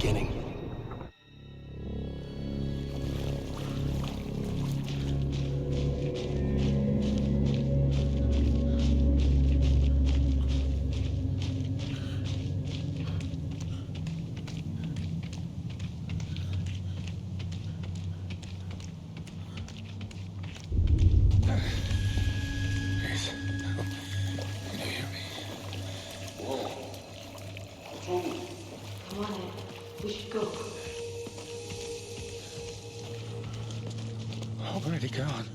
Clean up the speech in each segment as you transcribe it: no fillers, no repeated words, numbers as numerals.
beginning. Already gone.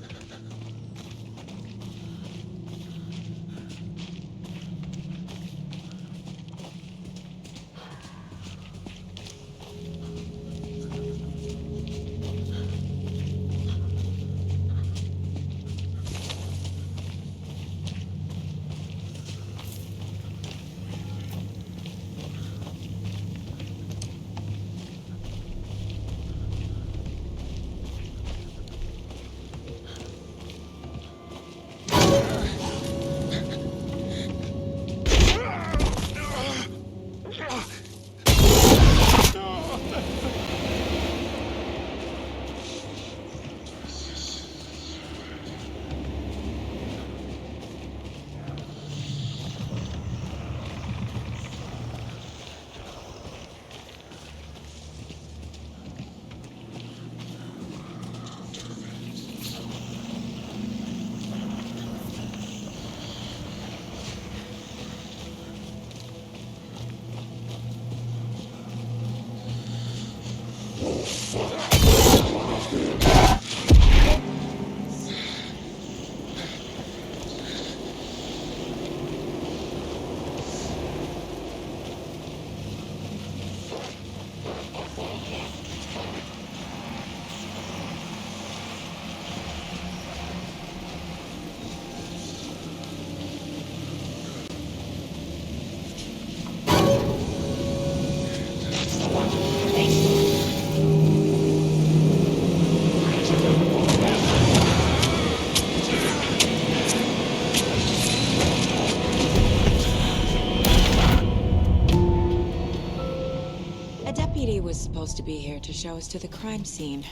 A deputy was supposed to be here to show us to the crime scene.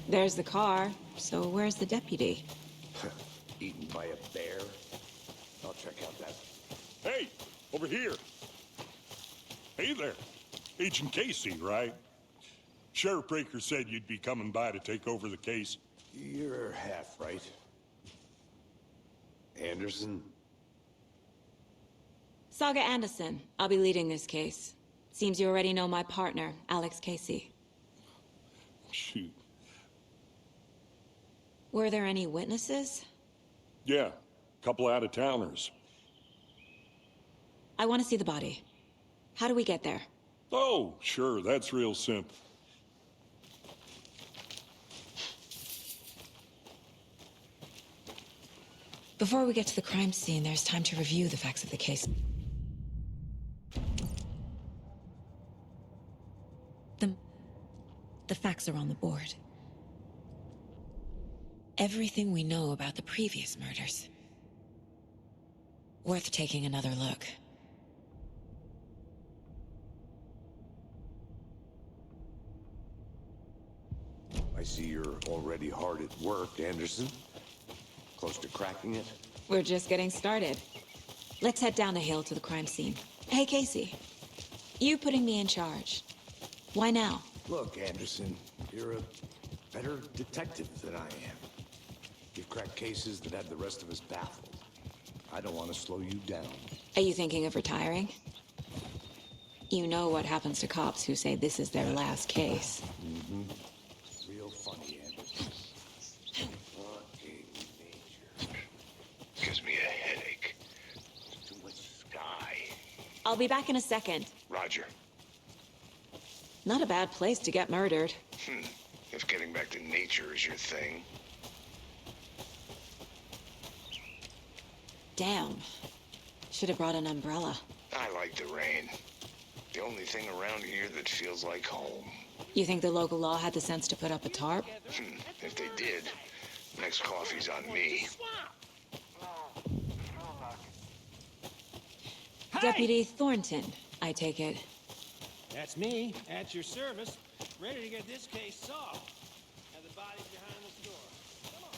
There's the car, so where's the deputy? Eaten by a bear? I'll check out that. Hey, over here. Hey there. Agent Casey, right? Sheriff Breaker said you'd be coming by to take over the case. You're half right. Anderson? Saga Anderson. I'll be leading this case. Seems you already know my partner, Alex Casey. Shoot. Were there any witnesses? Yeah, couple out-of-towners. I want to see the body. How do we get there? Oh, sure, that's real simple. Before we get to the crime scene, there's time to review the facts of the case. The facts are on the board. Everything we know about the previous murders. Worth taking another look. I see you're already hard at work, Anderson. Close to cracking it? We're just getting started. Let's head down the hill to the crime scene. Hey, Casey. You putting me in charge. Why now? Look, Anderson, you're a better detective than I am. You've cracked cases that had the rest of us baffled. I don't want to slow you down. Are you thinking of retiring? You know what happens to cops who say this is their last case. Mm-hmm. Real funny, Anderson. Fucking nature. Gives me a headache. Too much sky. I'll be back in a second. Roger. Not a bad place to get murdered. If getting back to nature is your thing. Damn. Should have brought an umbrella. I like the rain. The only thing around here that feels like home. You think the local law had the sense to put up a tarp? If they did, next coffee's on me. Deputy Thornton, I take it. That's me, at your service, ready to get this case solved. Have the bodies behind this door. Come on.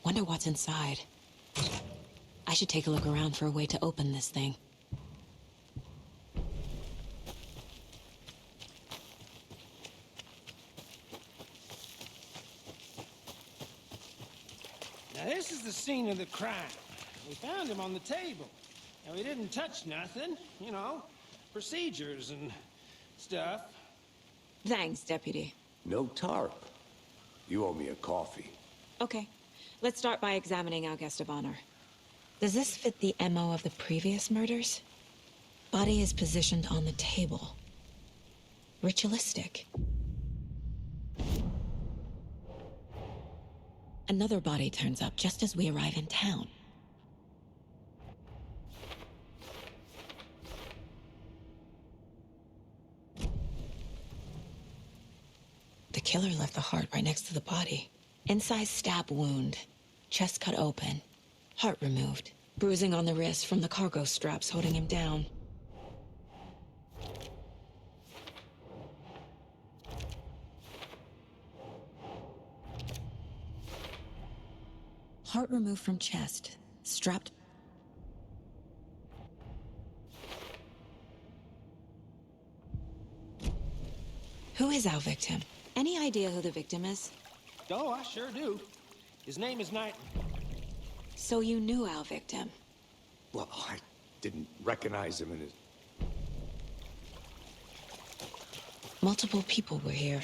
Wonder what's inside. I should take a look around for a way to open this thing. Now this is the scene of the crime. We found him on the table. And we didn't touch nothing, you know, procedures and stuff. Thanks, Deputy. No tarp. You owe me a coffee. Okay, let's start by examining our guest of honor. Does this fit the MO of the previous murders? Body is positioned on the table. Ritualistic. Another body turns up just as we arrive in town. The killer left the heart right next to the body. Incised stab wound. Chest cut open. Heart removed. Bruising on the wrist from the cargo straps holding him down. Heart removed from chest. Strapped. Who is our victim? Any idea who the victim is? Oh, I sure do. His name is Knight. So you knew our victim? Well, I didn't recognize him in his... Multiple people were here.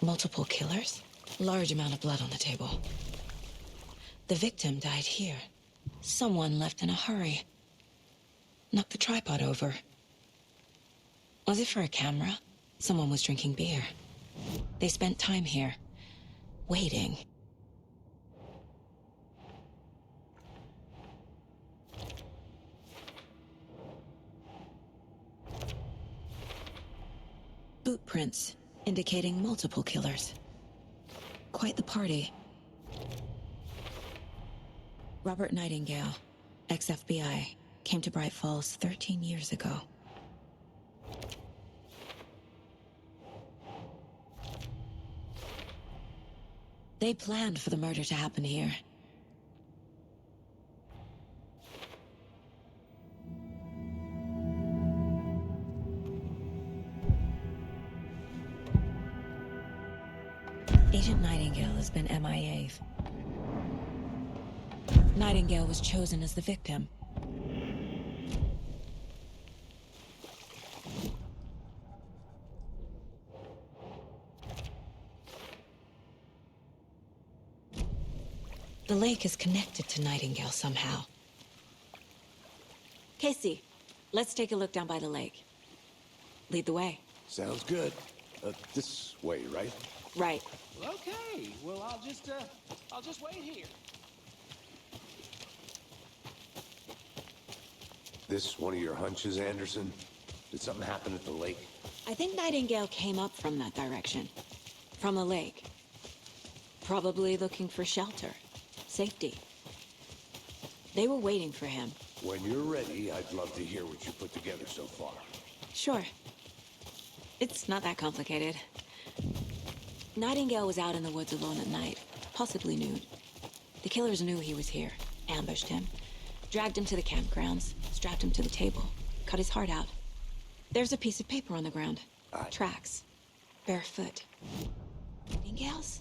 Multiple killers. Large amount of blood on the table. The victim died here. Someone left in a hurry. Knocked the tripod over. Was it for a camera? Someone was drinking beer. They spent time here. Waiting. Boot prints, indicating multiple killers. Quite the party. Robert Nightingale, ex-FBI, came to Bright Falls 13 years ago. They planned for the murder to happen here. Agent Nightingale has been MIA. Nightingale was chosen as the victim. The lake is connected to Nightingale somehow. Casey, let's take a look down by the lake. Lead the way. Sounds good. This way, right? Right. Well, okay. Well, I'll just wait here. This one of your hunches, Anderson? Did something happen at the lake? I think Nightingale came up from that direction. From the lake. Probably looking for shelter. Safety. They were waiting for him. When you're ready, I'd love to hear what you put together so far. Sure. It's not that complicated. Nightingale was out in the woods alone at night, possibly nude. The killers knew he was here, ambushed him, dragged him to the campgrounds, strapped him to the table, cut his heart out. There's a piece of paper on the ground. Tracks. Barefoot. Nightingale's?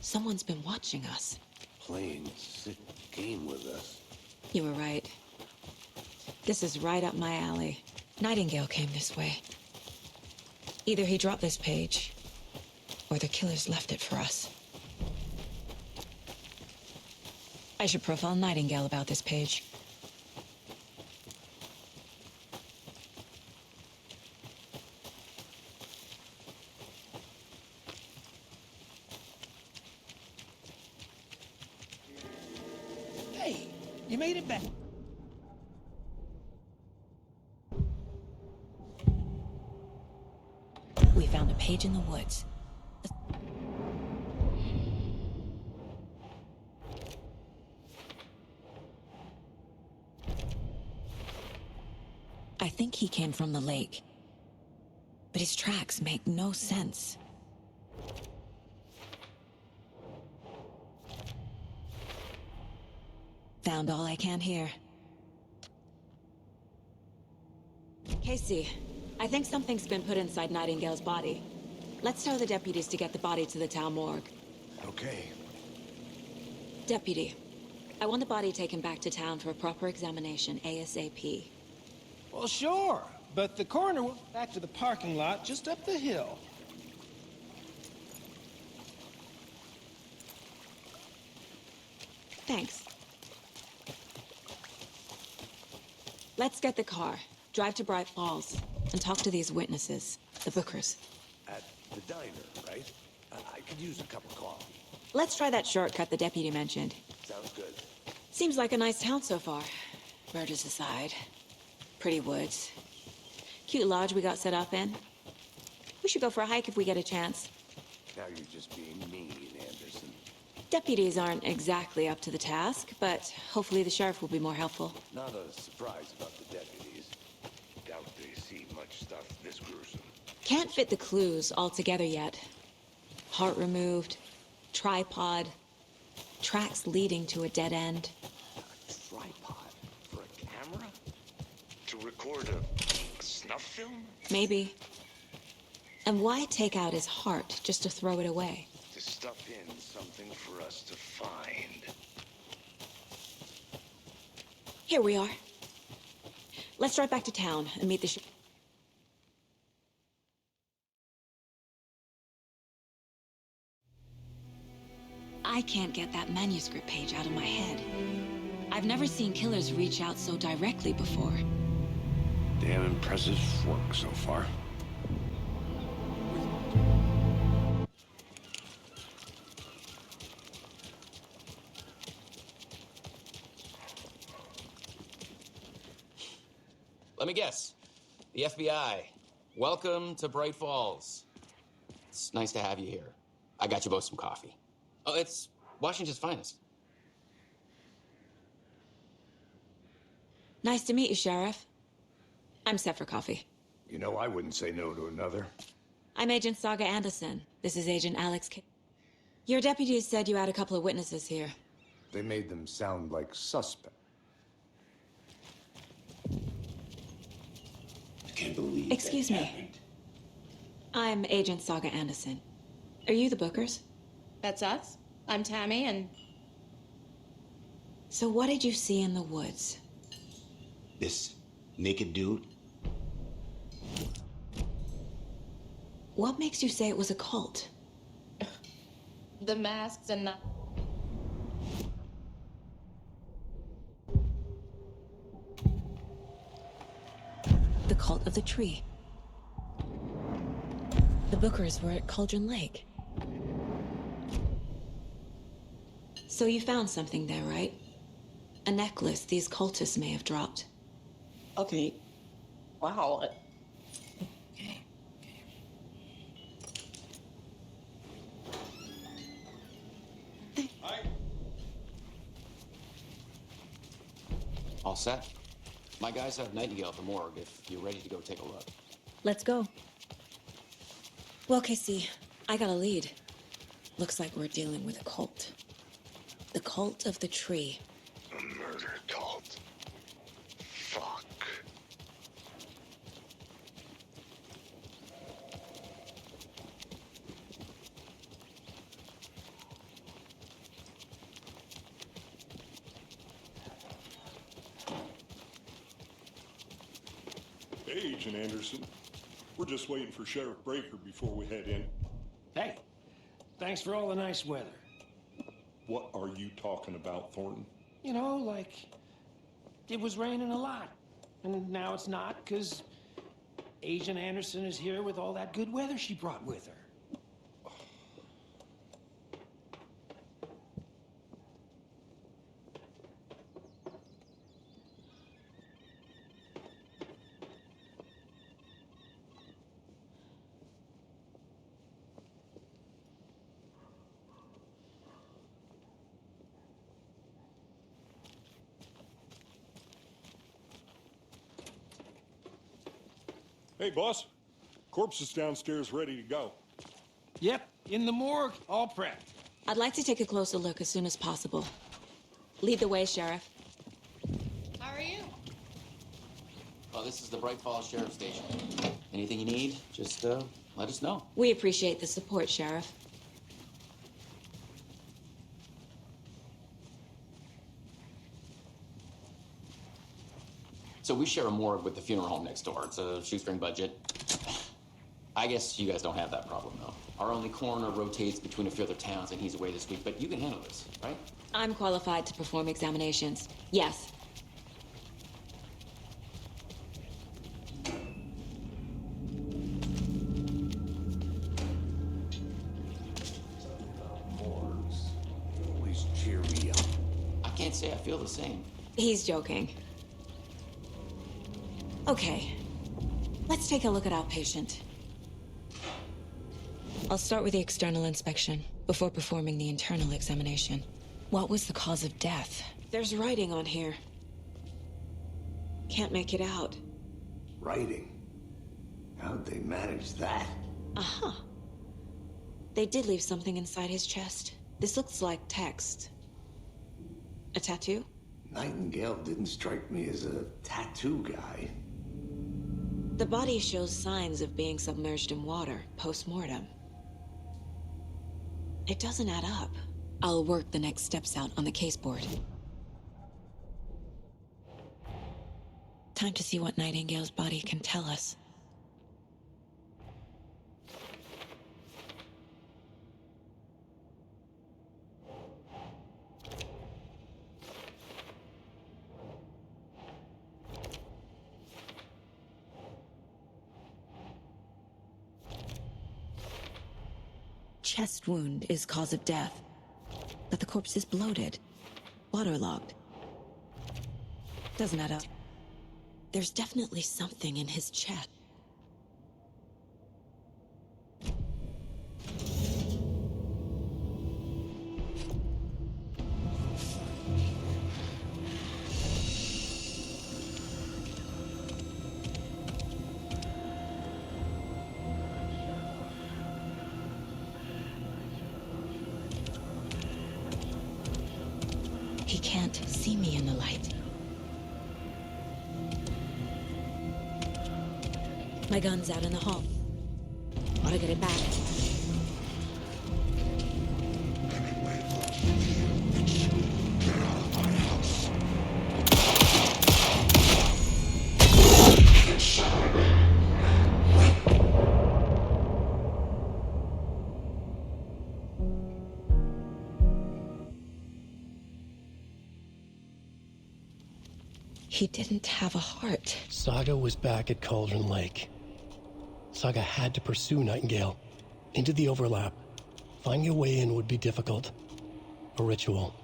Someone's been watching us. Playing a sick game with us. You were right. This is right up my alley. Nightingale came this way. Either he dropped this page, or the killers left it for us. I should profile Nightingale about this page. You made it back. We found a page in the woods. I think he came from the lake. But his tracks make no sense. Found all I can here. Casey, I think something's been put inside Nightingale's body. Let's tell the deputies to get the body to the town morgue. Okay. Deputy, I want the body taken back to town for a proper examination ASAP. Well, sure. But the coroner went back to the parking lot just up the hill. Thanks. Let's get the car, drive to Bright Falls, and talk to these witnesses, the Bookers. At the diner, right? I could use a cup of coffee. Let's try that shortcut the deputy mentioned. Sounds good. Seems like a nice town so far. Murders aside. Pretty woods. Cute lodge we got set up in. We should go for a hike if we get a chance. Now you're just being mean, Anderson. Deputies aren't exactly up to the task, but hopefully the sheriff will be more helpful. Not a surprise about the deputies. Doubt they see much stuff this gruesome. Can't fit the clues all together yet. Heart removed, tripod, tracks leading to a dead end. A tripod for a camera? To record a snuff film? Maybe. And why take out his heart just to throw it away? To stuff in something for us to find. Here we are. Let's drive back to town and meet the I can't get that manuscript page out of my head. I've never seen killers reach out so directly before. Damn impressive work so far. Let me guess. The FBI. Welcome to Bright Falls. It's nice to have you here. I got you both some coffee. Oh, it's Washington's finest. Nice to meet you, Sheriff. I'm set for coffee. You know, I wouldn't say no to another. I'm Agent Saga Anderson. This is Agent Alex Your deputies said you had a couple of witnesses here. They made them sound like suspects. I can't believe Excuse that me. happened. I'm Agent Saga Anderson. Are you the Bookers? That's us. I'm Tammy, and So what did you see in the woods? This naked dude? What makes you say it was a cult? the masks and the... The cult of the tree. The Bookers were at Cauldron Lake. So you found something there, right? A necklace these cultists may have dropped. Okay. Wow. Okay. All set. My guys have Nightingale at the morgue if you're ready to go take a look. Let's go. Well, Casey, I got a lead. Looks like we're dealing with a cult. The cult of the tree. A murder cult. Fuck. Hey, Agent Anderson. We're just waiting for Sheriff Breaker before we head in. Hey, thanks for all the nice weather. What are you talking about, Thornton? You know, like, it was raining a lot. And now it's not, because Agent Anderson is here with all that good weather she brought with her. Hey, boss. Corpse is downstairs ready to go. Yep, in the morgue, all prepped. I'd like to take a closer look as soon as possible. Lead the way, Sheriff. How are you? Oh, this is the Bright Falls Sheriff Station. Anything you need, just let us know. We appreciate the support, Sheriff. So we share a morgue with the funeral home next door. It's a shoestring budget. I guess you guys don't have that problem, though. Our only coroner rotates between a few other towns, and he's away this week, but you can handle this, right? I'm qualified to perform examinations. Yes. Morgues. Always cheer me up. I can't say I feel the same. He's joking. Okay. Let's take a look at our patient. I'll start with the external inspection before performing the internal examination. What was the cause of death? There's writing on here. Can't make it out. Writing? How'd they manage that? Uh-huh. They did leave something inside his chest. This looks like text. A tattoo? Nightingale didn't strike me as a tattoo guy. The body shows signs of being submerged in water post-mortem. It doesn't add up. I'll work the next steps out on the case board. Time to see what Nightingale's body can tell us. Chest wound is cause of death, but the corpse is bloated, waterlogged. Doesn't add up. There's definitely something in his chest. He can't see me in the light. My gun's out in the hall. Ought to get it back. He didn't have a heart. Saga was back at Cauldron Lake. Saga had to pursue Nightingale into the overlap. Finding a way in would be difficult. A ritual.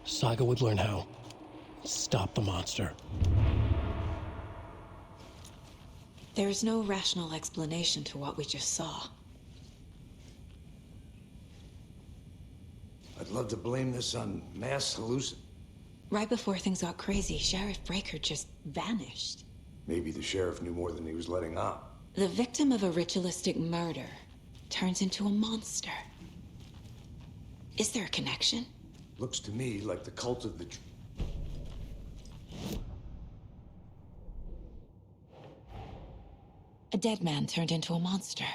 Saga would learn how. Stop the monster. There's no rational explanation to what we just saw. I'd love to blame this on mass hallucination. Right before things got crazy, Sheriff Breaker just vanished. Maybe the sheriff knew more than he was letting on. The victim of a ritualistic murder turns into a monster. Is there a connection? Looks to me like the cult of the... A dead man turned into a monster.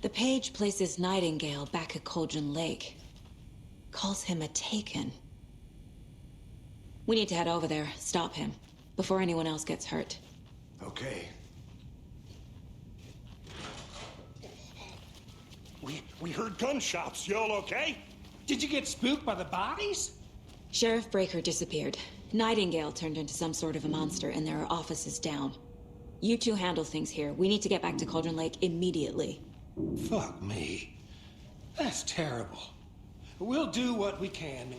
The page places Nightingale back at Cauldron Lake. Calls him a Taken. We need to head over there, stop him, before anyone else gets hurt. Okay. We heard gunshots. Y'all okay? Did you get spooked by the bodies? Sheriff Breaker disappeared. Nightingale turned into some sort of a monster, and there are offices down. You two handle things here. We need to get back to Cauldron Lake immediately. Fuck me. That's terrible. We'll do what we can, man.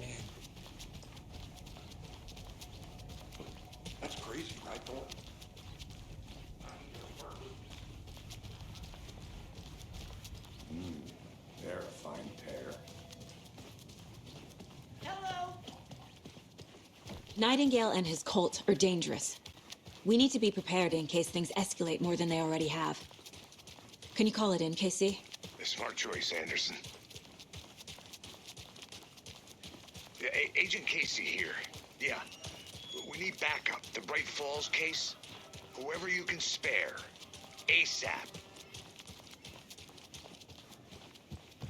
That's crazy, right, Paul? They're a fine pair. Hello. Nightingale and his cult are dangerous. We need to be prepared in case things escalate more than they already have. Can you call it in, KC? A smart choice, Anderson. Yeah, Agent Casey here. Yeah. We need backup. The Bright Falls case. Whoever you can spare. ASAP.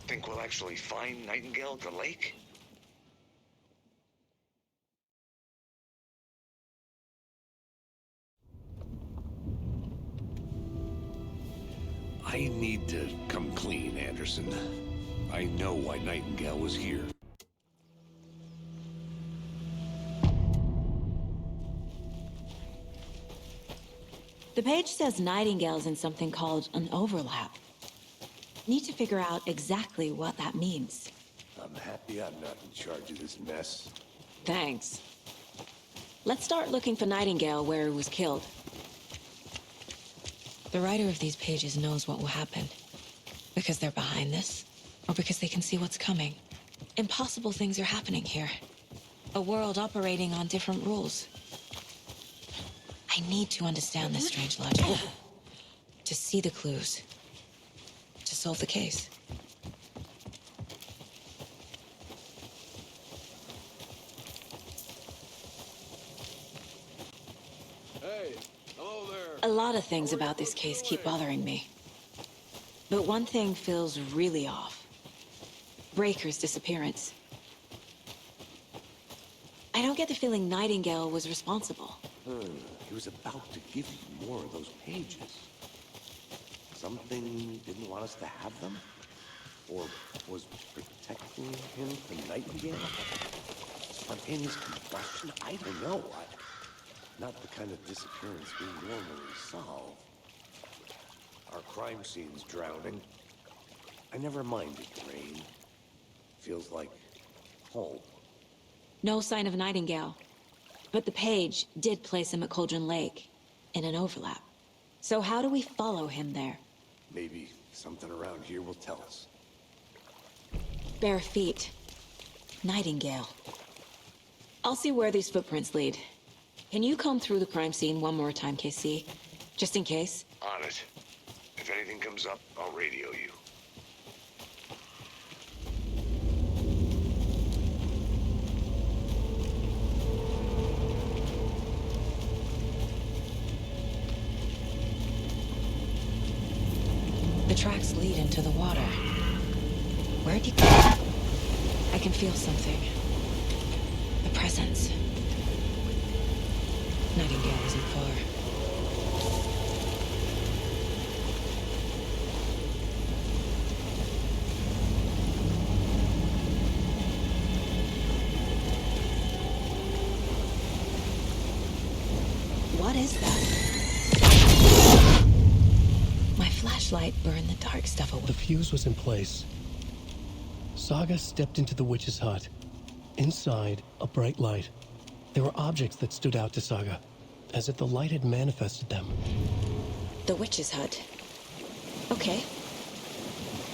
Think we'll actually find Nightingale at the lake? I need to come clean, Anderson. I know why Nightingale was here. The page says Nightingale's in something called an overlap. Need to figure out exactly what that means. I'm happy I'm not in charge of this mess. Thanks. Let's start looking for Nightingale where he was killed. The writer of these pages knows what will happen. Because they're behind this, or because they can see what's coming. Impossible things are happening here. A world operating on different rules. I need to understand this strange logic. To see the clues. To solve the case. Hey, hello there. A lot of things about this case keep bothering me. But one thing feels really off. Breaker's disappearance. I don't get the feeling Nightingale was responsible. He was about to give you more of those pages. Something didn't want us to have them? Or was protecting him from Nightingale? Spontaneous combustion? I don't know. Not the kind of disappearance we normally solve. Our crime scene's drowning. I never minded rain. Feels like home. No sign of Nightingale. But the page did place him at Cauldron Lake, in an overlap. So how do we follow him there? Maybe something around here will tell us. Bare feet. Nightingale. I'll see where these footprints lead. Can you comb through the crime scene one more time, KC? Just in case? On it. If anything comes up, I'll radio you. The tracks lead into the water. Where'd you go? I can feel something. A presence. Nightingale isn't far. What is that? My flashlight burned the dark stuff away. The fuse was in place. Saga stepped into the witch's hut. Inside, a bright light. There were objects that stood out to Saga, as if the light had manifested them. The witch's hut. Okay.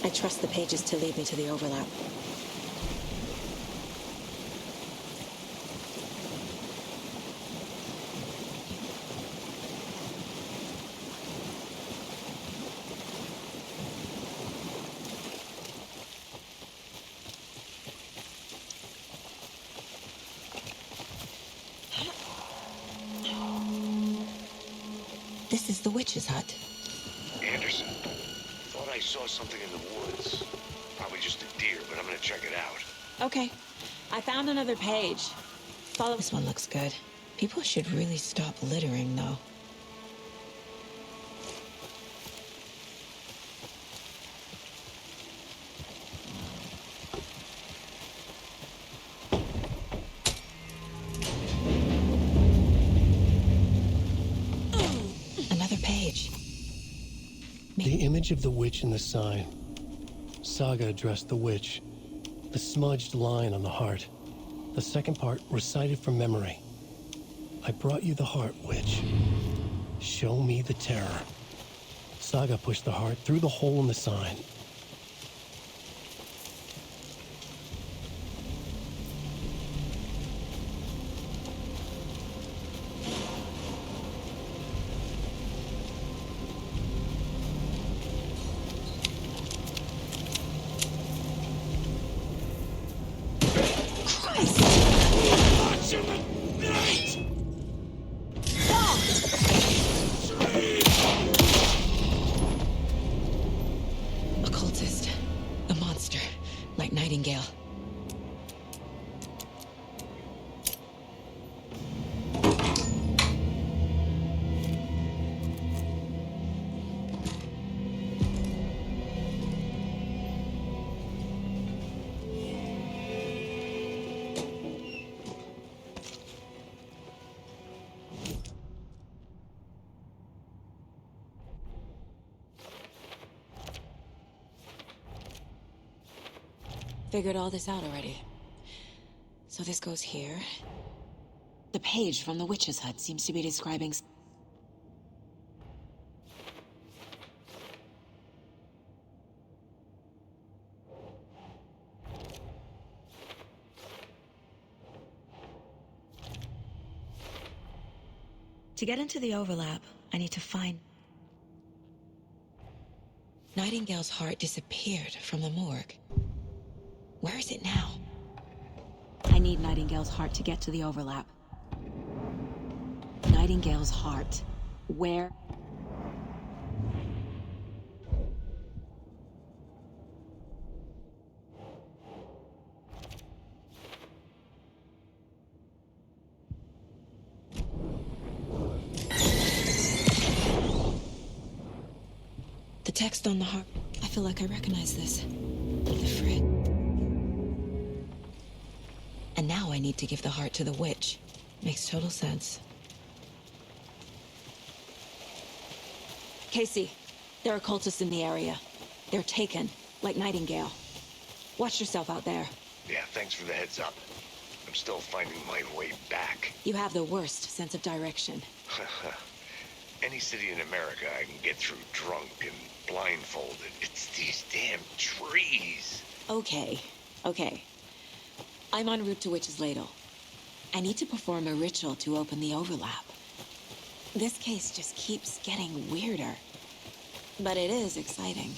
I trust the pages to lead me to the overlap. This is the witch's hut. Anderson, thought I saw something in the woods. Probably just a deer, but I'm gonna check it out. Okay. I found another page. Follow. This one looks good. People should really stop littering, though. Another page. The image of the witch in the sign. Saga addressed the witch, the smudged line on the heart. The second part recited from memory. I brought you the heart, witch. Show me the terror. Saga pushed the heart through the hole in the sign. Occultist. A monster. Like Nightingale. Figured all this out already. So this goes here. The page from the witch's hut seems to be describing... To get into the overlap, I need to find... Nightingale's heart disappeared from the morgue. Where is it now? I need Nightingale's heart to get to the overlap. Nightingale's heart. Where? The text on the heart. I feel like I recognize this. The frit. And now I need to give the heart to the witch. Makes total sense. Casey, there are cultists in the area. They're taken, like Nightingale. Watch yourself out there. Yeah, thanks for the heads up. I'm still finding my way back. You have the worst sense of direction. Any city in America I can get through drunk and blindfolded. It's these damn trees. Okay. I'm en route to Witch's Ladle. I need to perform a ritual to open the overlap. This case just keeps getting weirder. But it is exciting.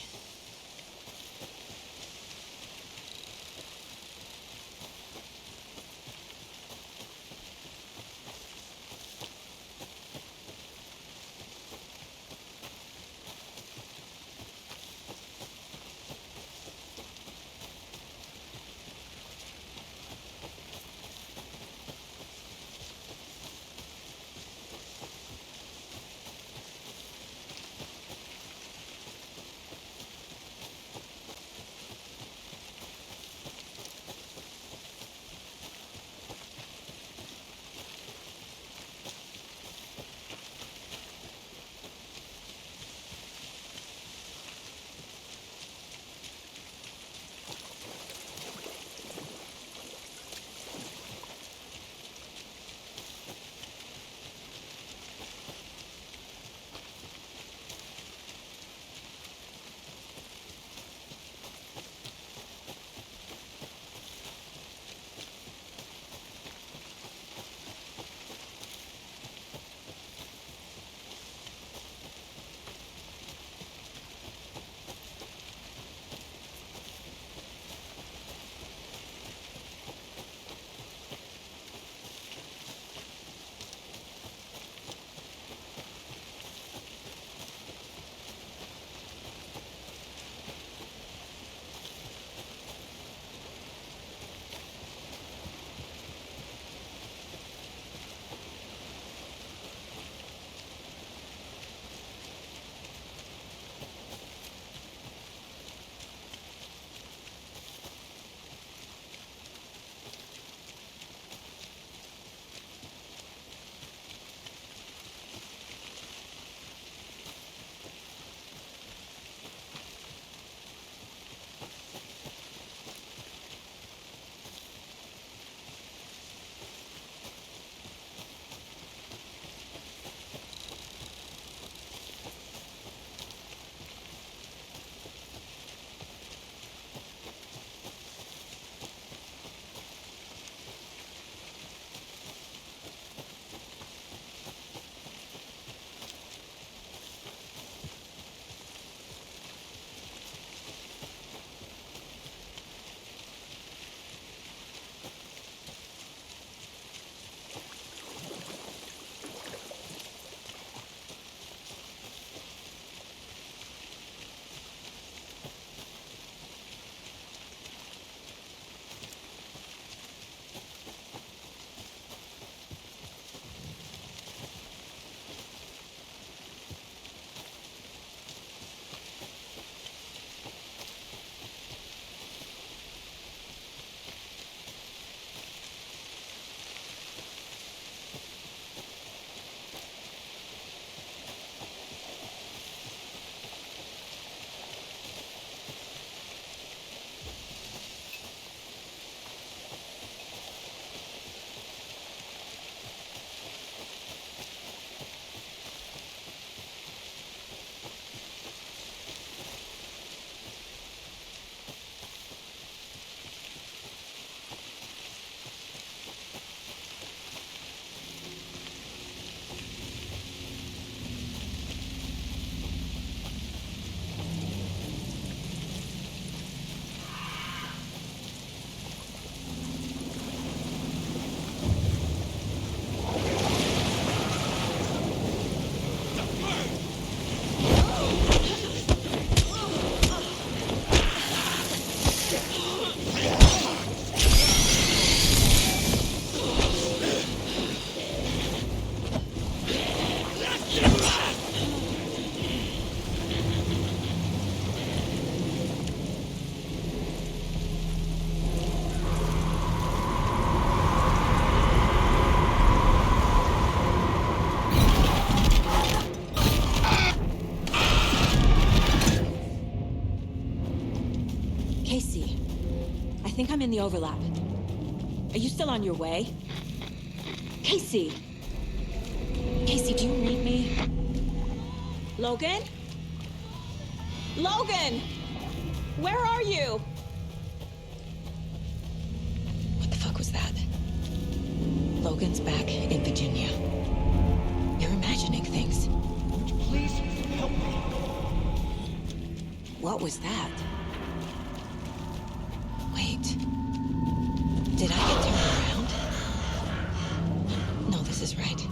think I'm in the overlap. Are you still on your way? Casey! Casey, do you read me? Logan? Logan! Where are you? What the fuck was that? Logan's back in Virginia. You're imagining things. Please help me. What was that? Wait. Did I get turned around? No, this is right.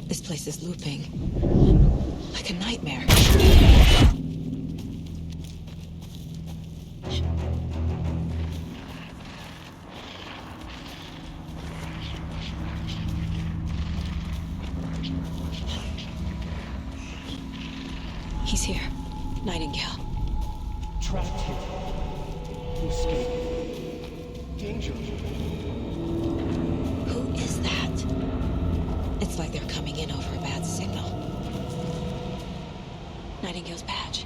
This place is looping. Like a nightmare. He's here. Nightingale. Trapped here. To escape. Danger. Who is that? It's like they're coming in over a bad signal. Nightingale's badge.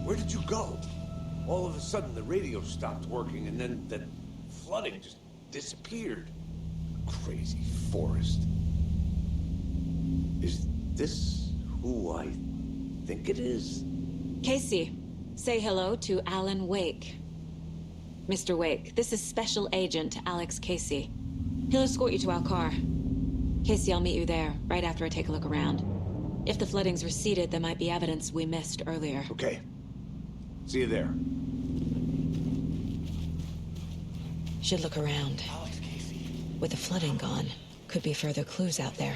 Where did you go? All of a sudden, the radio stopped working, and then the flooding just disappeared. Crazy forest. Is this who I think it is? Casey, say hello to Alan Wake. Mr. Wake, this is Special Agent Alex Casey. He'll escort you to our car. Casey, I'll meet you there, right after I take a look around. If the flooding's receded, there might be evidence we missed earlier. Okay. See you there. Should look around. Alex Casey. With the flooding gone, could be further clues out there.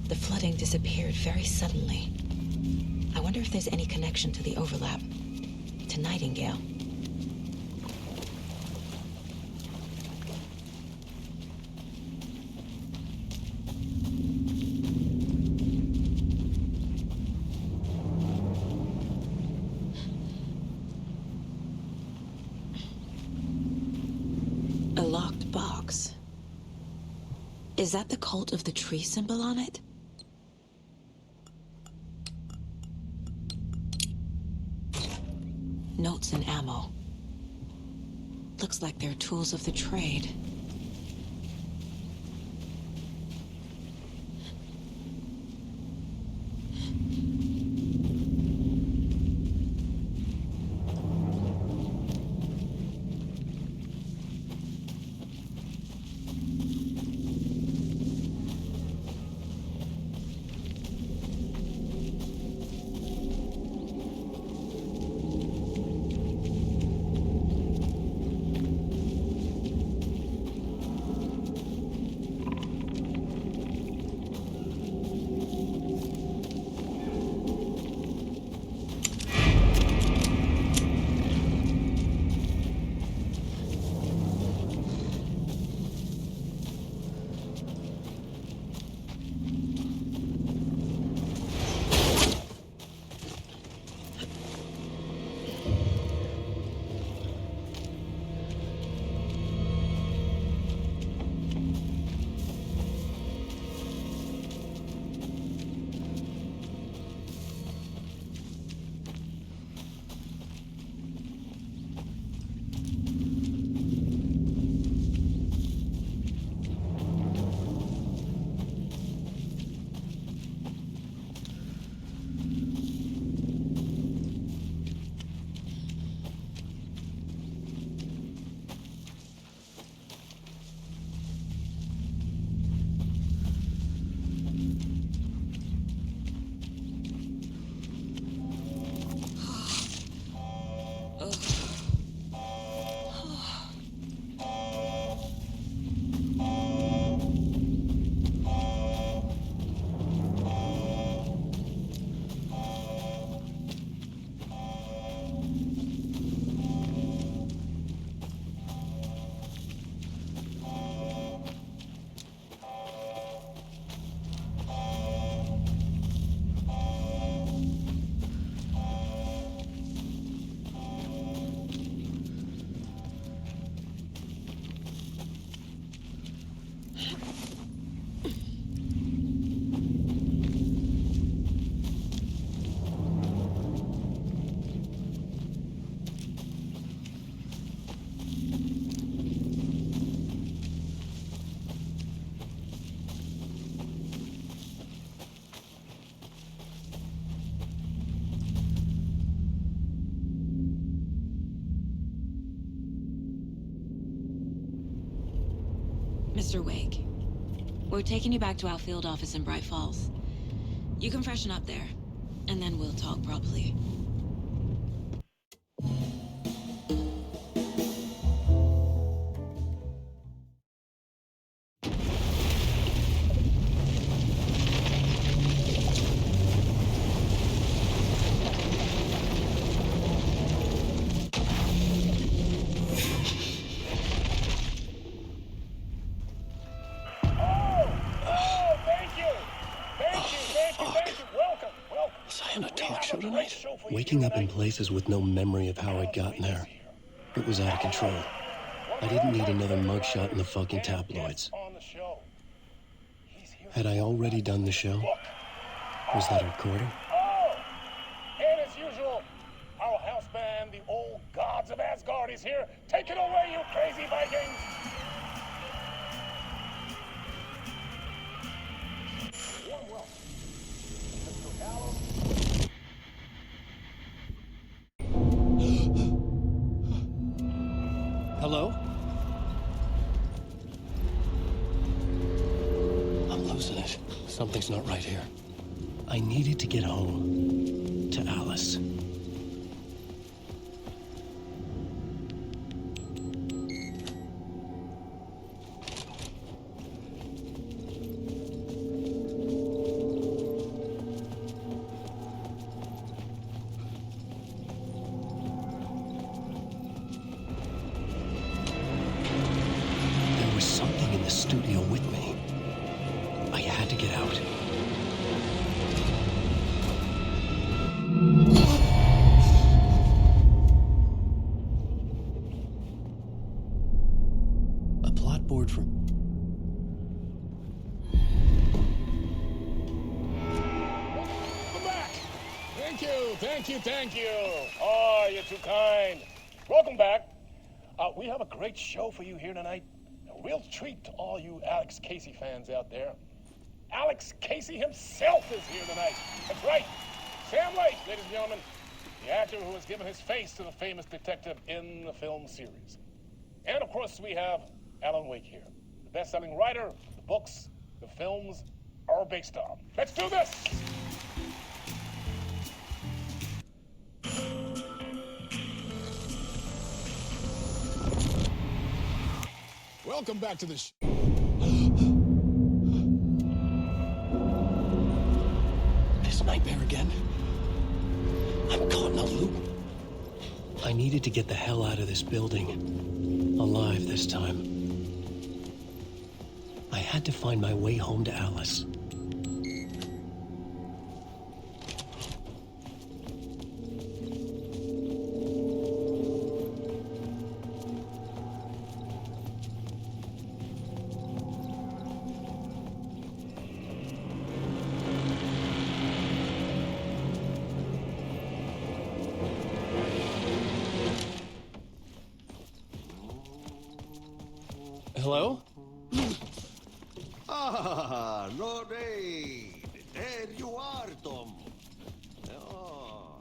The flooding disappeared very suddenly. I wonder if there's any connection to the overlap. To Nightingale. A locked box. Is that the cult of the tree symbol on it? Notes and ammo. Looks like they're tools of the trade. Mr. Wake. We're taking you back to our field office in Bright Falls. You can freshen up there, and then we'll talk properly. Waking up in places with no memory of how I'd gotten there. It was out of control. I didn't need another mugshot in the fucking tabloids. Had I already done the show? Was that a recording? Oh! And as usual, our house band, the old gods of Asgard, is here. Take it away, you crazy Vikings! Warm welcome, Mr. Gallows. Hello? I'm losing it. Something's not right here. I needed to get home. To Alice. Studio with me. I had to get out. A plot board for... Welcome back! Thank you! Oh, you're too kind. Welcome back. We have a great show for you here tonight. A real treat to all you Alex Casey fans out there. Alex Casey himself is here tonight. That's right. Sam Lake, ladies and gentlemen. The actor who has given his face to the famous detective in the film series. And of course, we have Alan Wake here. The best-selling writer, the books, the films are based on. Let's do this! Welcome back to the This nightmare again? I'm caught in a loop. I needed to get the hell out of this building. Alive this time. I had to find my way home to Alice. Hello? Ah, no raid. There you are, Tom. Oh,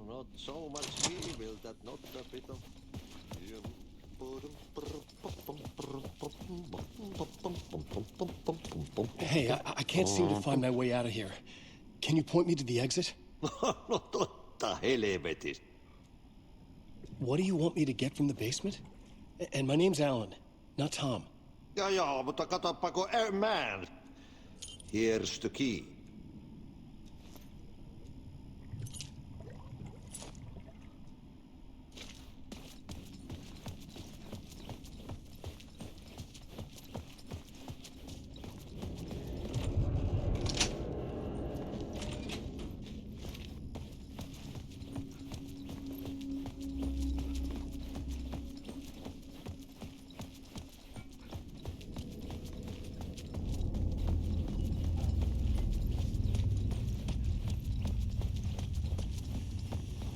not so much evil that not a bit of... Hey, I can't seem to find my way out of here. Can you point me to the exit? No totta helvetis. What do you want me to get from the basement? And my name's Alan, not Tom. Joo, mutta katopako, man. Here's the key.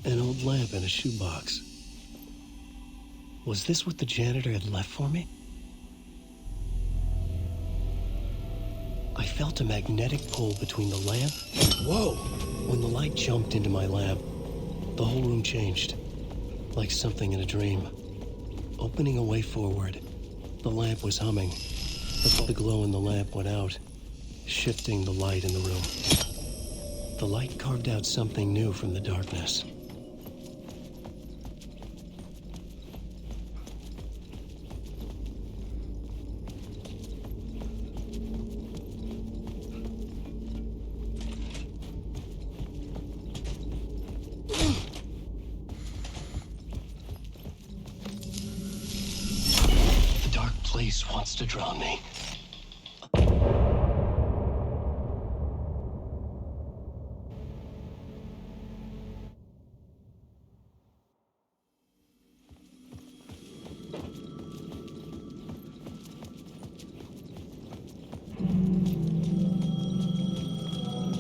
An old lamp in a shoebox. Was this what the janitor had left for me? I felt a magnetic pull between the lamp. Whoa! When the light jumped into my lamp, the whole room changed. Like something in a dream. Opening a way forward, the lamp was humming. But the glow in the lamp went out, shifting the light in the room. The light carved out something new from the darkness. The dark place wants to drown me.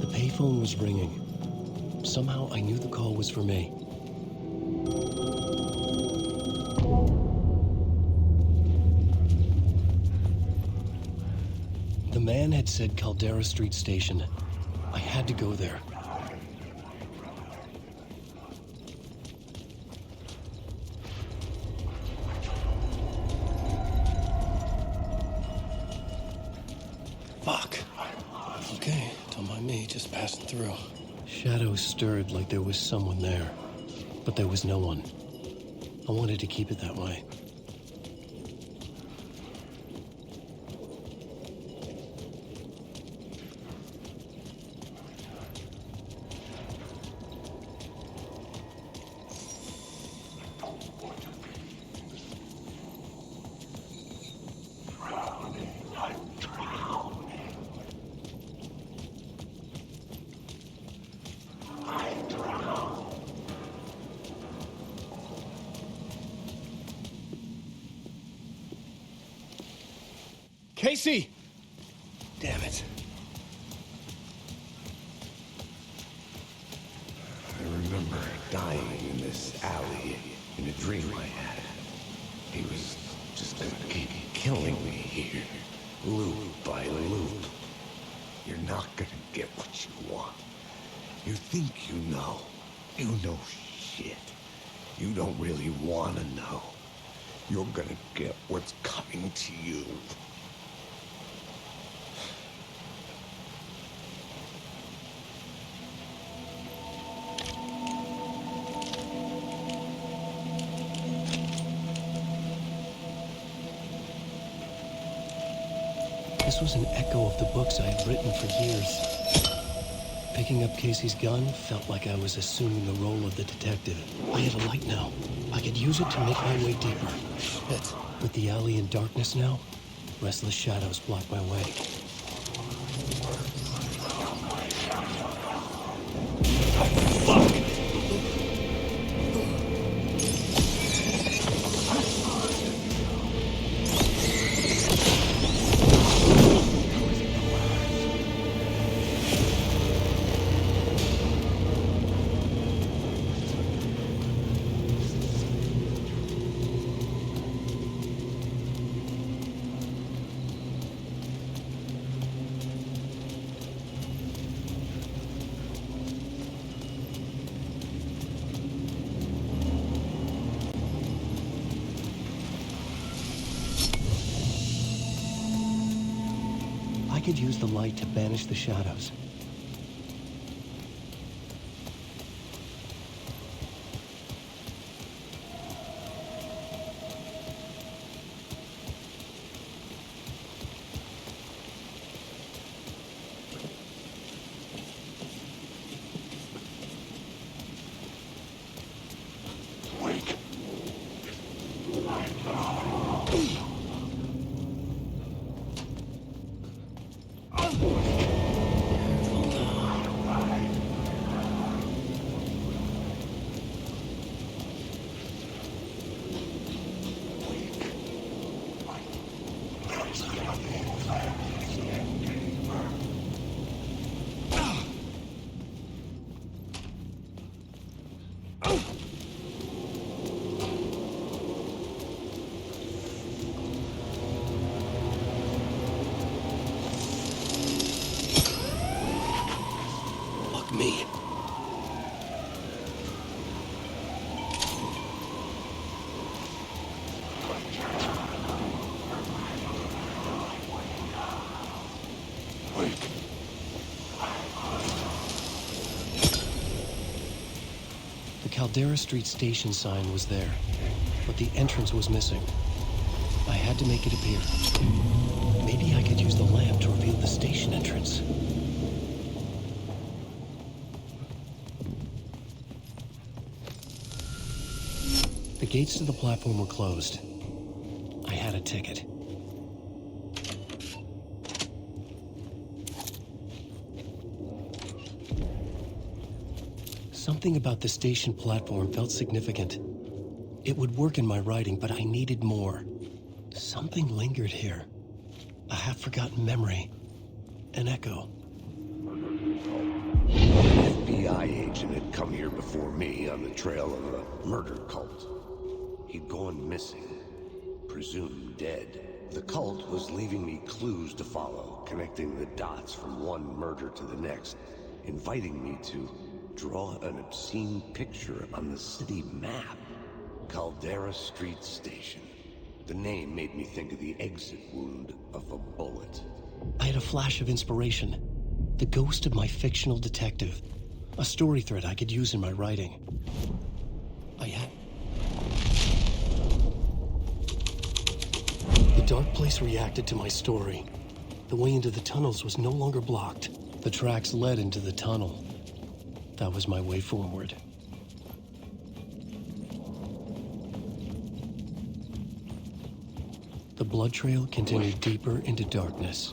The payphone was ringing. Somehow I knew the call was for me. The man had said Caldera Street Station. I had to go there. Fuck. Okay, don't mind me, just passing through. Shadows stirred like there was someone there, but there was no one. I wanted to keep it that way. Casey! Damn it. I remember dying in this alley in a dream I had. He was just gonna keep killing me here, loop by loop. You're not gonna get what you want. You think you know. You know shit. You don't really want to know. You're gonna get what's coming to you. This was an echo of the books I had written for years. Picking up Casey's gun felt like I was assuming the role of the detective. I had a light now. I could use it to make my way deeper. Shit. With the alley in darkness now, restless shadows blocked my way. I could use the light to banish the shadows. Me. The Caldera Street station sign was there, but the entrance was missing. I had to make it appear. Maybe I could use the lamp to reveal the station entrance. The gates to the platform were closed. I had a ticket. Something about the station platform felt significant. It would work in my writing, but I needed more. Something lingered here. A half-forgotten memory. An echo. An FBI agent had come here before me on the trail of a murder cult. He'd gone missing, presumed dead. The cult was leaving me clues to follow, connecting the dots from one murder to the next, inviting me to draw an obscene picture on the city map. Caldera Street Station. The name made me think of the exit wound of a bullet. I had a flash of inspiration. The ghost of my fictional detective. A story thread I could use in my writing. The dark place reacted to my story. The way into the tunnels was no longer blocked. The tracks led into the tunnel. That was my way forward. The blood trail continued deeper into darkness.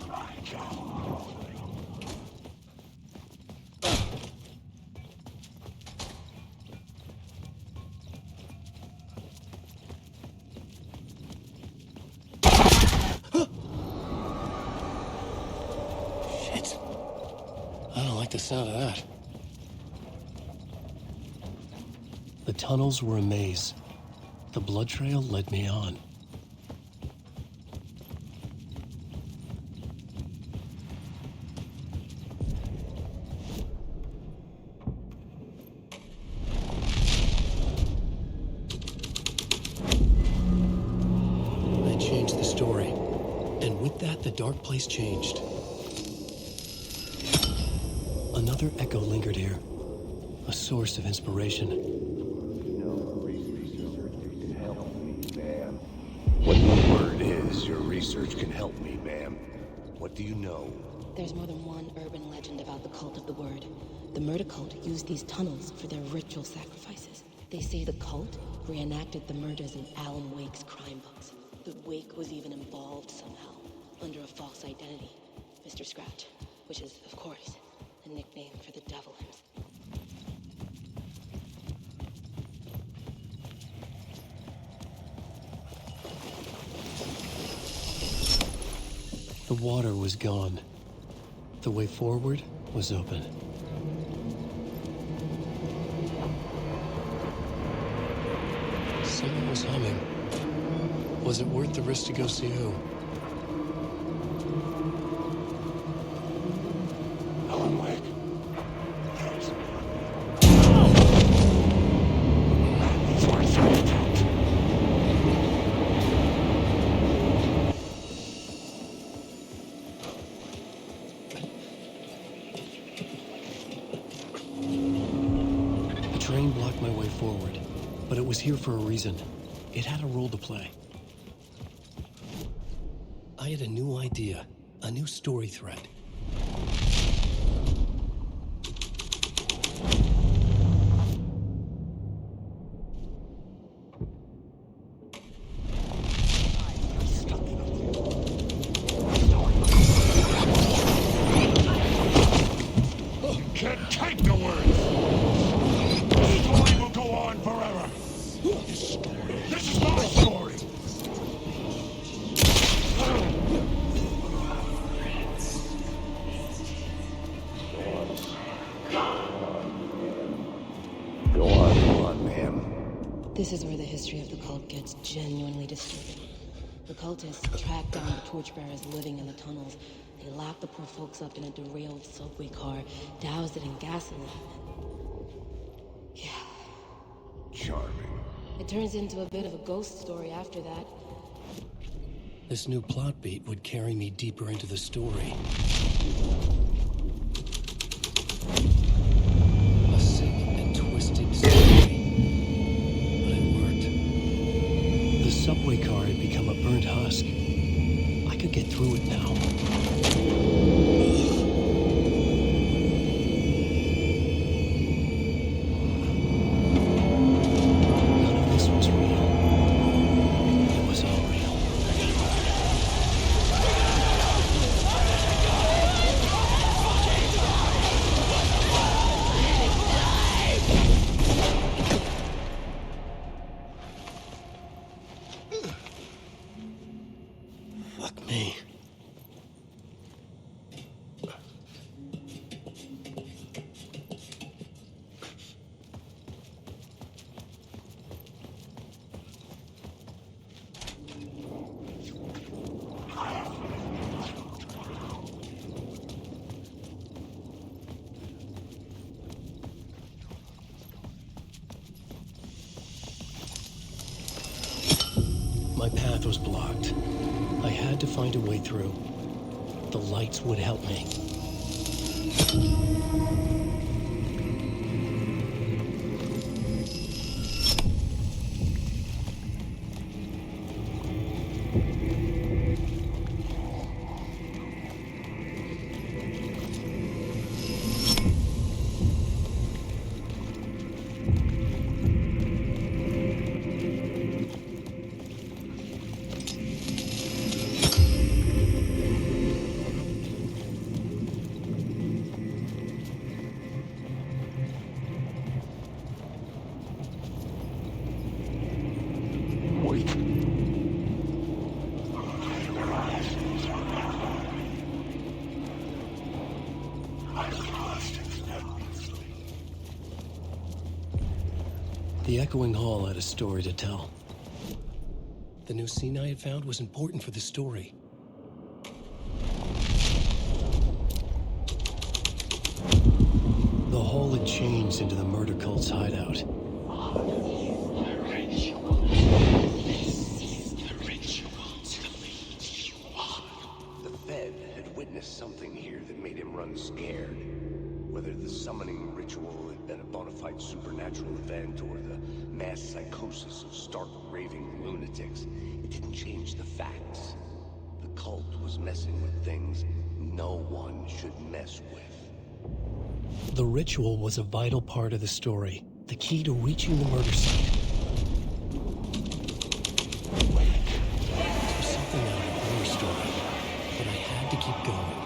Shit. I don't like the sound of that. The tunnels were a maze. The blood trail led me on. The dark place changed. Another echo lingered here, a source of inspiration. What the word is, your research can help me, ma'am. What do you know? There's more than one urban legend about the cult of the word. The murder cult used these tunnels for their ritual sacrifices. They say the cult reenacted the murders in Alan Wake's crime books. The Wake was even involved somehow, under a false identity, Mr. Scratch, which is, of course, a nickname for the devil himself. The water was gone. The way forward was open. Someone was humming. Was it worth the risk to go see who? Alan Wake. The train blocked my way forward, but it was here for a reason. It had a role to play. I had a new idea, a new story thread. Can't take the words. The story will go on forever. This is my story. Go on, ma'am. This is where the history of the cult gets genuinely disturbing. The cultists tracked down the torchbearers living in the tunnels. They locked the poor folks up in a derailed subway car, doused it in gasoline. Yeah. Charming. It turns into a bit of a ghost story after that. This new plot beat would carry me deeper into the story. A sick and twisted story. But it worked. The subway car had become a burnt husk. I could get through it now. None of this was real. It was all real. Fuck me. My path was blocked. I had to find a way through. The lights would help me. The echoing hall had a story to tell. The new scene I had found was important for the story. The hall had changed into the murder cult's hideout. The Fed had witnessed something here that made him run scared. Whether the summoning ritual had been a bona fide supernatural event or the mass psychosis of stark raving lunatics, it didn't change the facts. The cult was messing with things no one should mess with. The ritual was a vital part of the story, the key to reaching the murder site. It was something out of a horror story, but I had to keep going.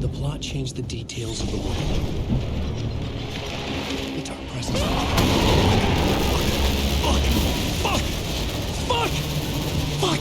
The plot changed the details of the world. It's our presence. Fuck! Fuck! Fuck! Fuck! Fuck!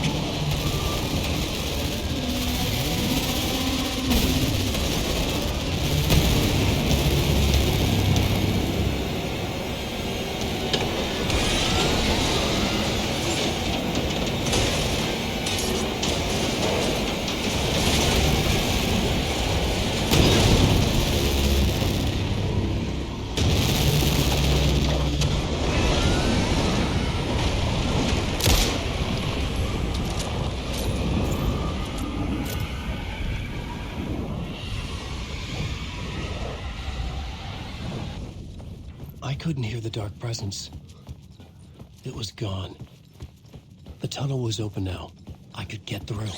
couldn't hear the dark presence. It was gone. The tunnel was open now. I could get through.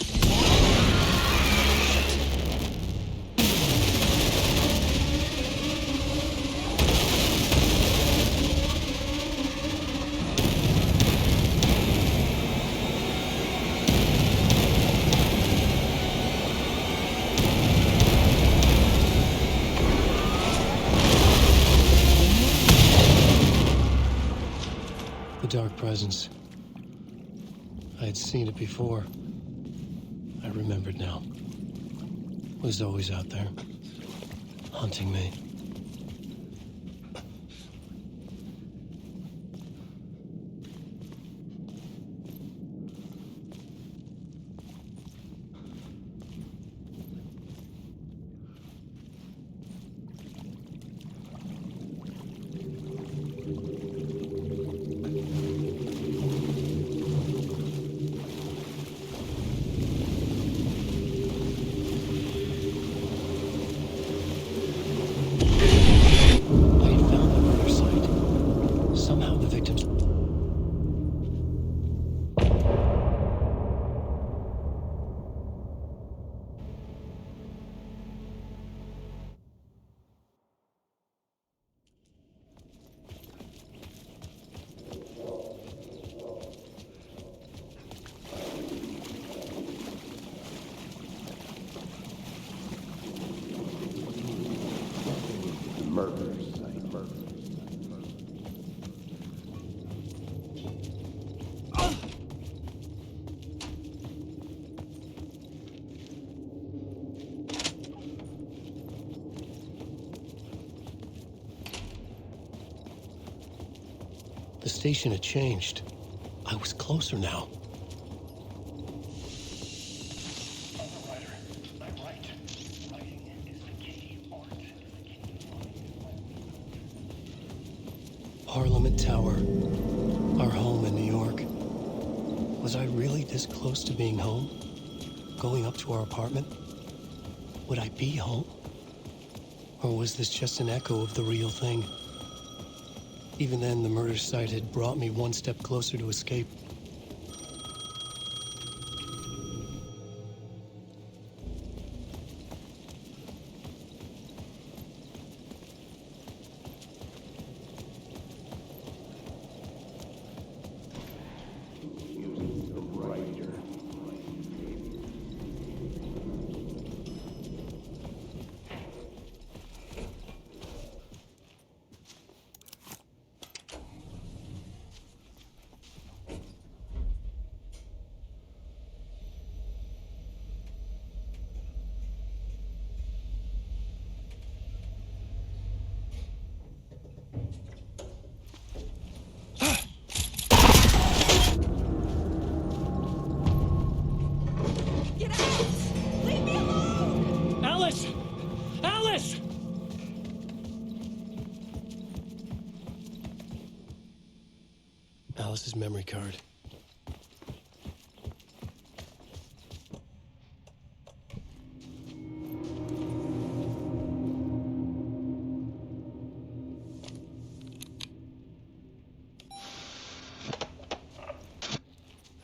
The dark presence. I had seen it before. I remembered now. It was always out there, hunting me. The station had changed. I was closer now. Parliament Tower, our home in New York. Was I really this close to being home? Going up to our apartment? Would I be home? Or was this just an echo of the real thing? Even then, the murder site had brought me one step closer to escape. Alice's memory card.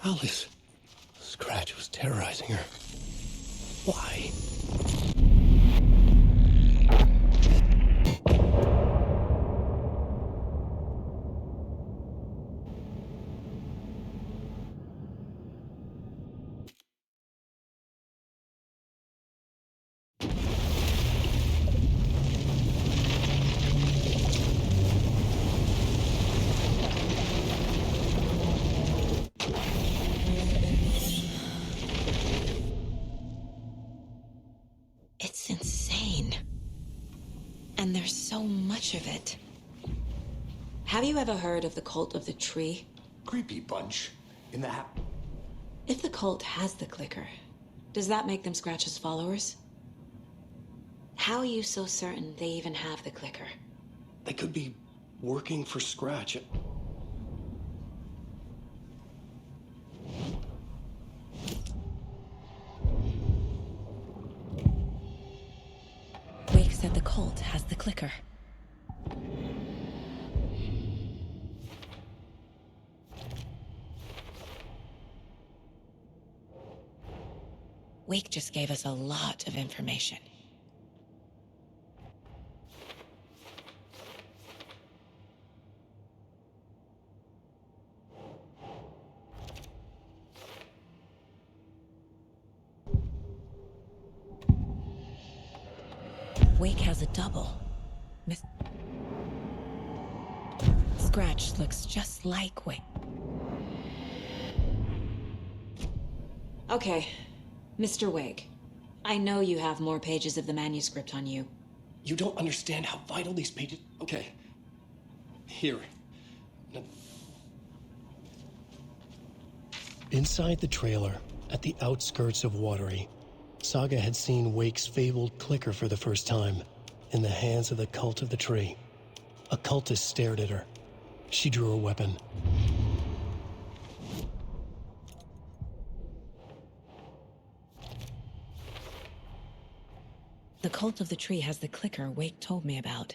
Alice. Scratch was terrorizing her. Why? It's insane. And there's so much of it. Have you ever heard of the cult of the tree? Creepy bunch. In the If the cult has the clicker, does that make them Scratch's followers? How are you so certain they even have the clicker? They could be working for Scratch. Wake said the cult has the clicker. Wake just gave us a lot of information. Wake has a double. Scratch looks just like Wake. Okay, Mr. Wake. I know you have more pages of the manuscript on you. You don't understand how vital these pages... Okay. Here. Inside the trailer, at the outskirts of Watery, Saga had seen Wake's fabled clicker for the first time, in the hands of the Cult of the Tree. A cultist stared at her. She drew a weapon. The Cult of the Tree has the clicker Wake told me about.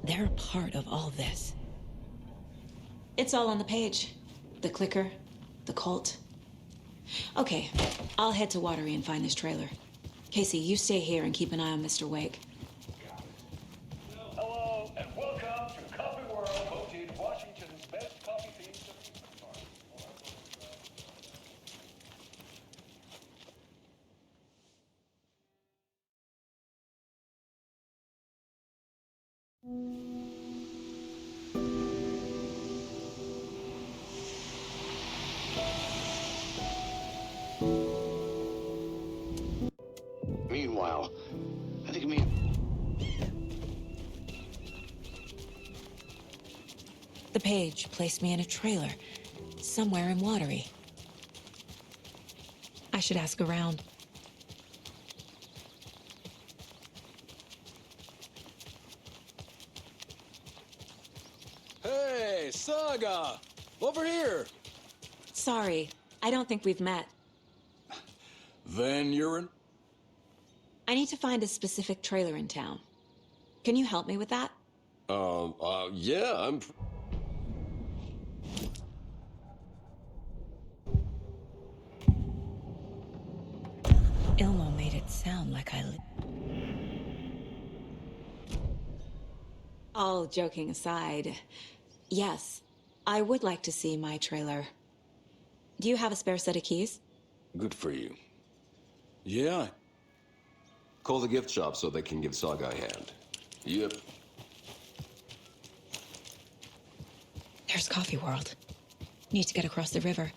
They're a part of all this. It's all on the page. The clicker, the cult. Okay, I'll head to Watery and find this trailer. Casey, you stay here and keep an eye on Mr. Wake. Hello, and welcome to Coffee World, voted Washington's best coffee themed amusement park. Meanwhile, I think The page placed me in a trailer, somewhere in Watery. I should ask around. Hey, Saga! Over here! Sorry, I don't think we've met. Then you're in... I need to find a specific trailer in town. Can you help me with that? Yeah, I'm... Ilmo made it sound like All joking aside, yes, I would like to see my trailer. Do you have a spare set of keys? Good for you. Yeah. Call the gift shop so they can give Saga a hand. Yep. There's Coffee World. Need to get across the river.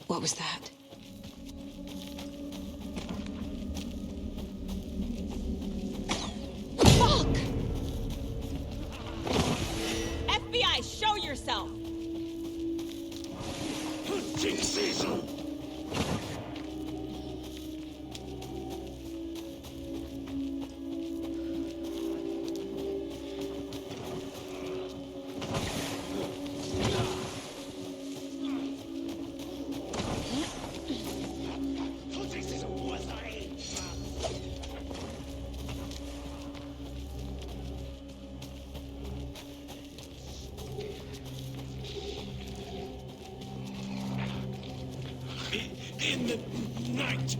What was that? Fuck! FBI, show yourself! Hunting season! In the night.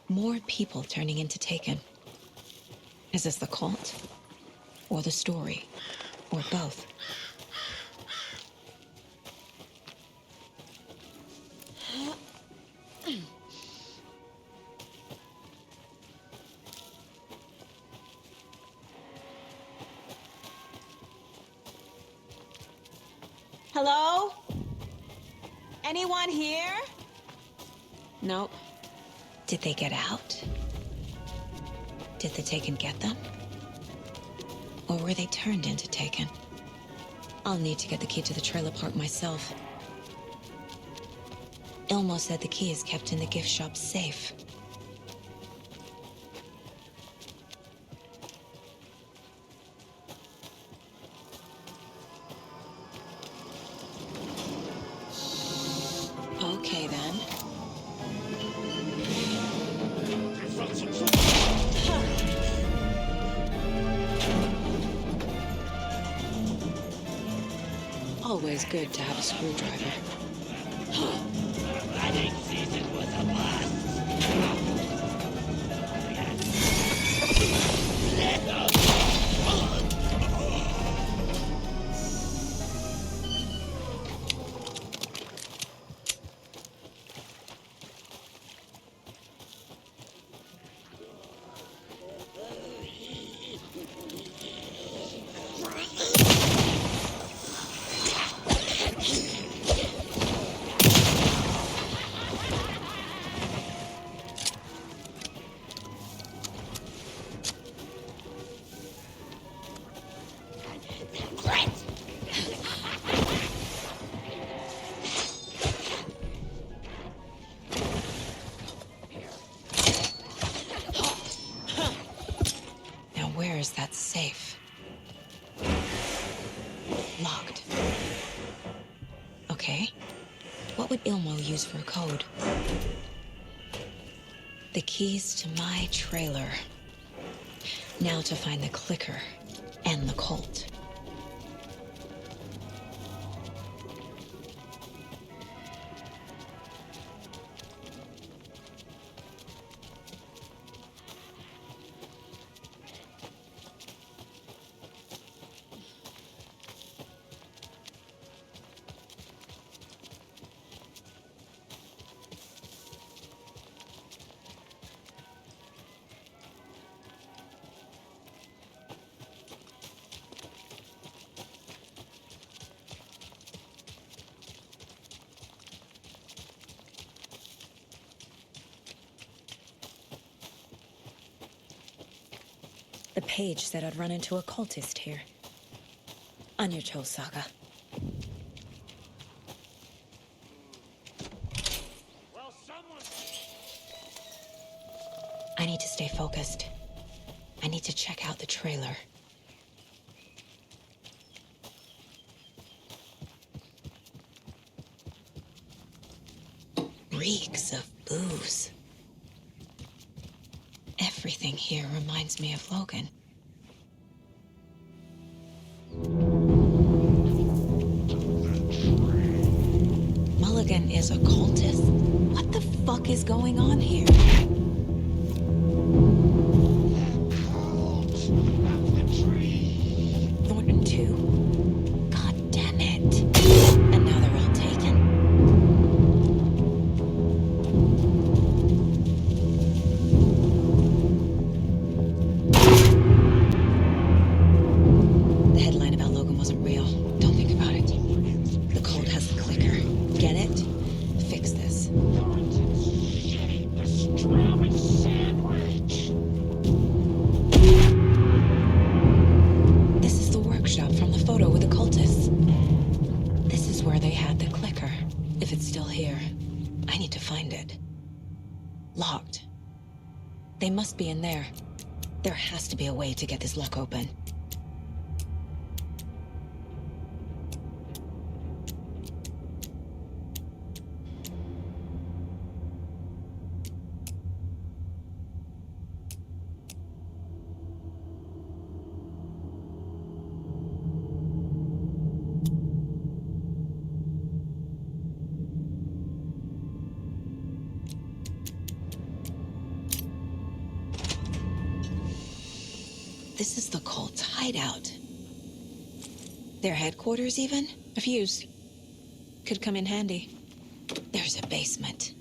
More people turning into Taken. Is this the cult? Or the story? Or both? Hello? Anyone here? Nope. Did they get out? Did the Taken get them? Or were they turned into Taken? I'll need to get the key to the trailer park myself. Ilmo said the key is kept in the gift shop safe. Okay, then. Always good to have a screwdriver. Running season was a bust. Where is that safe? Locked. Okay. What would Ilmo use for a code? The keys to my trailer. Now to find the clicker and the Colt. The page said I'd run into a cultist here. On your toes, Saga. I need to stay focused. I need to check out the trailer. Reeks of booze. Everything here reminds me of Logan. Mulligan is a cultist? What the fuck is going on here? Thornton too? God damn it. And now they're all taken. The headline about Logan wasn't real. Don't think about it. The code has the clicker. Get it? Fix this. This is the workshop from the photo with the cultists. This is where they had the clicker. If it's still here, I need to find it. Locked. They must be in there. There has to be a way to get this lock open. This is the cult's hideout. Their headquarters, even? A fuse. Could come in handy. There's a basement.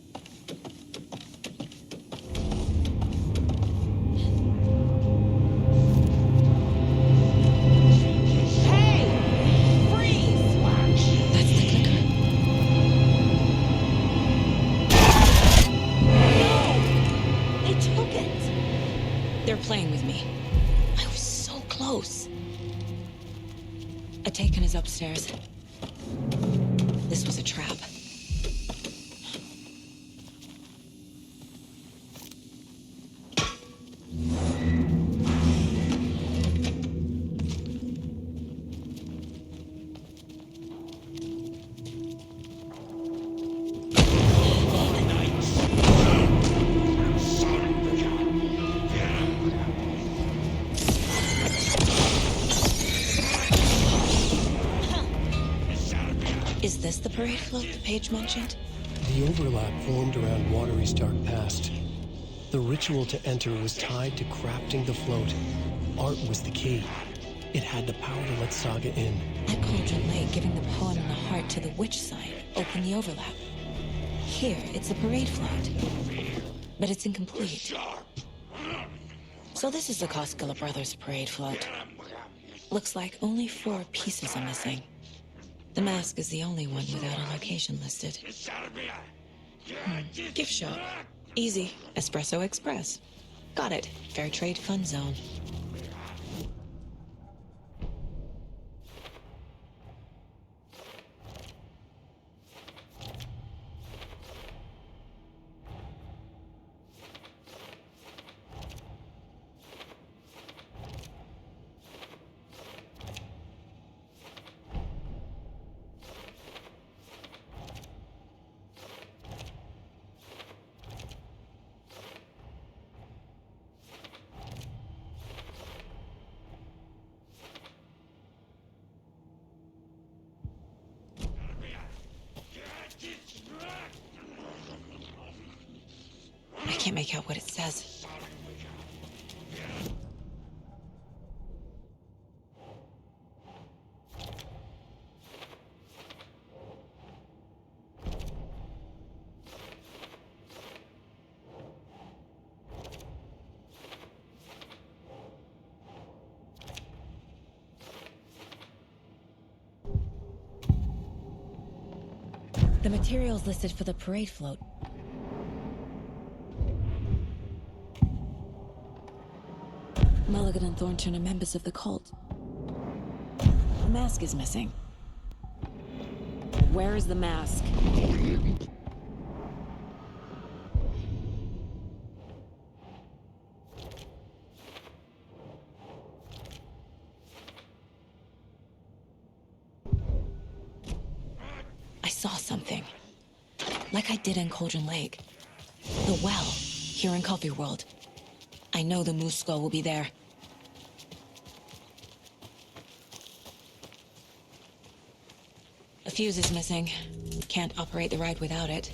Hey! Freeze! That's the clicker. A taken is upstairs. This was a trap. Is this the parade float the page mentioned? The overlap formed around Watery's dark past. The ritual to enter was tied to crafting the float. Art was the key. It had the power to let Saga in. At Cauldron Lake, giving the poem and the heart to the witch side opened the overlap. Here, it's a parade float. But it's incomplete. So this is the Koskela Brothers parade float. Looks like only 4 pieces are missing. The mask is the only one without a location listed. Gift shop. Easy. Espresso Express. Got it. Fair trade fun zone. I can't make out what it says. The materials listed for the parade float. Mulligan and Thornton are members of the cult. The mask is missing. Where is the mask? I saw something. Like I did in Cauldron Lake. The well, here in Coffee World. I know the moose skull will be there. A fuse is missing. Can't operate the ride without it.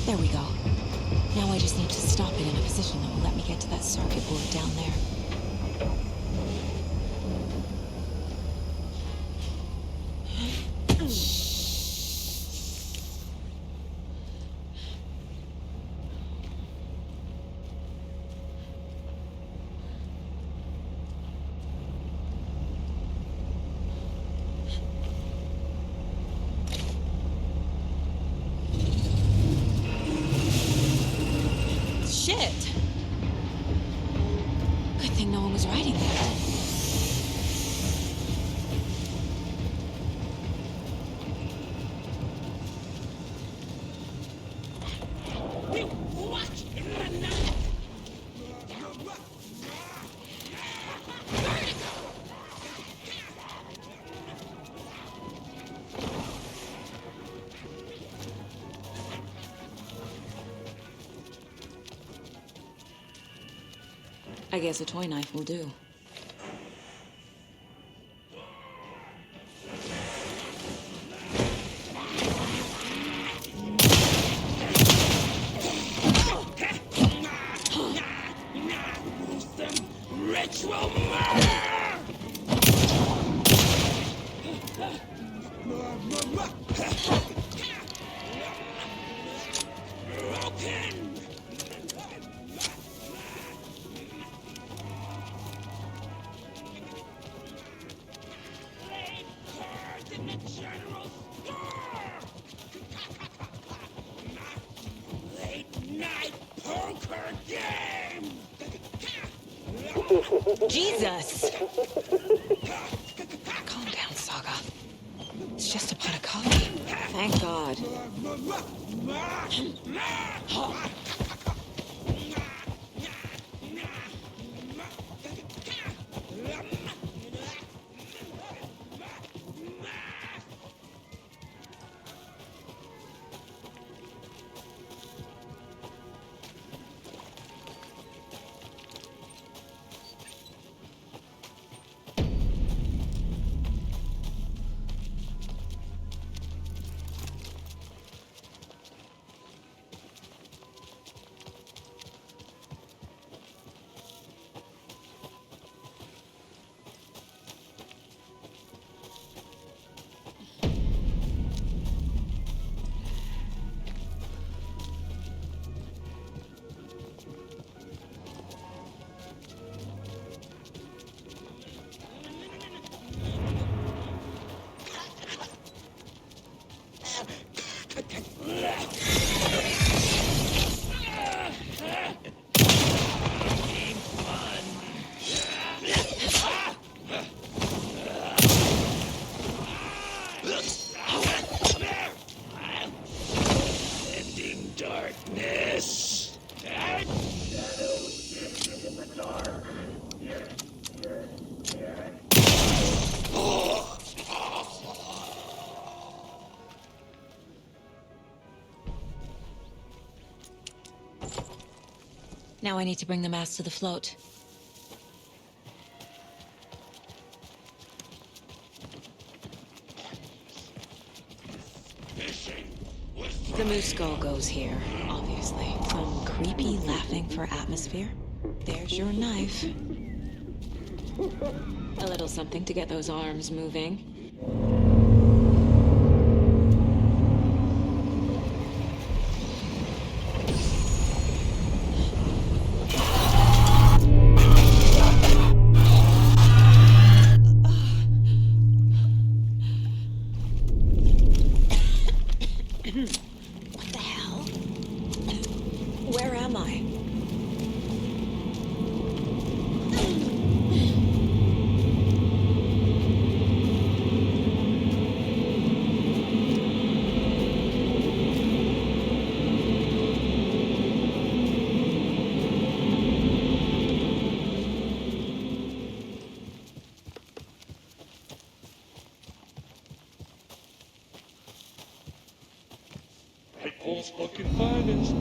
There we go. Now I just need to stop it in a position that will let me get to that circuit board down there. Shit! Good thing no one was riding that. I guess a toy knife will do. Ritual murder! Broken! Jesus! Calm down, Saga. It's just a pot of coffee. Thank God. Ending darkness. Now I need to bring the mass to the float. The moose skull goes here, obviously. Some creepy laughing for atmosphere. There's your knife. A little something to get those arms moving. What the hell? Where am I? Paul's fucking finest.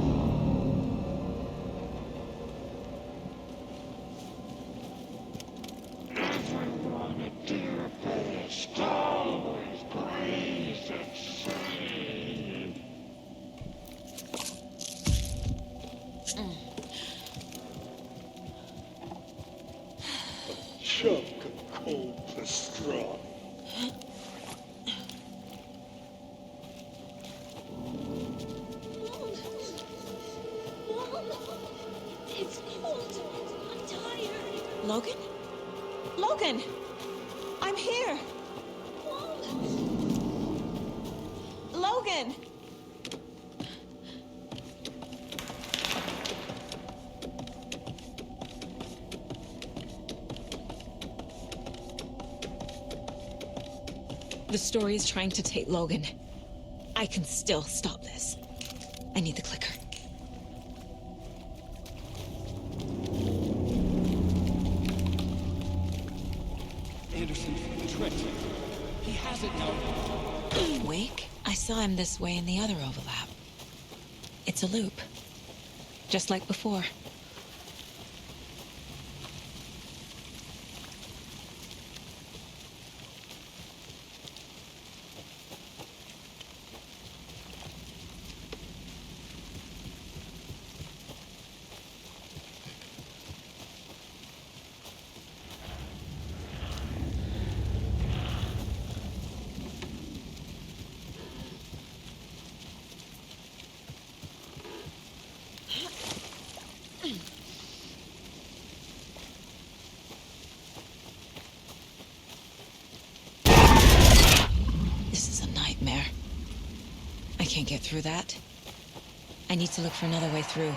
Everyone at Deer Forest always breathes the same. A chunk of cold pastrami. It's cold. I'm tired. Logan? Logan! I'm here! Logan! The story is trying to take Logan. I can still stop this. I need the clicker. Anderson tricked. He has it now. Wake? I saw him this way in the other overlap. It's a loop. Just like before. This is a nightmare. I can't get through that. I need to look for another way through.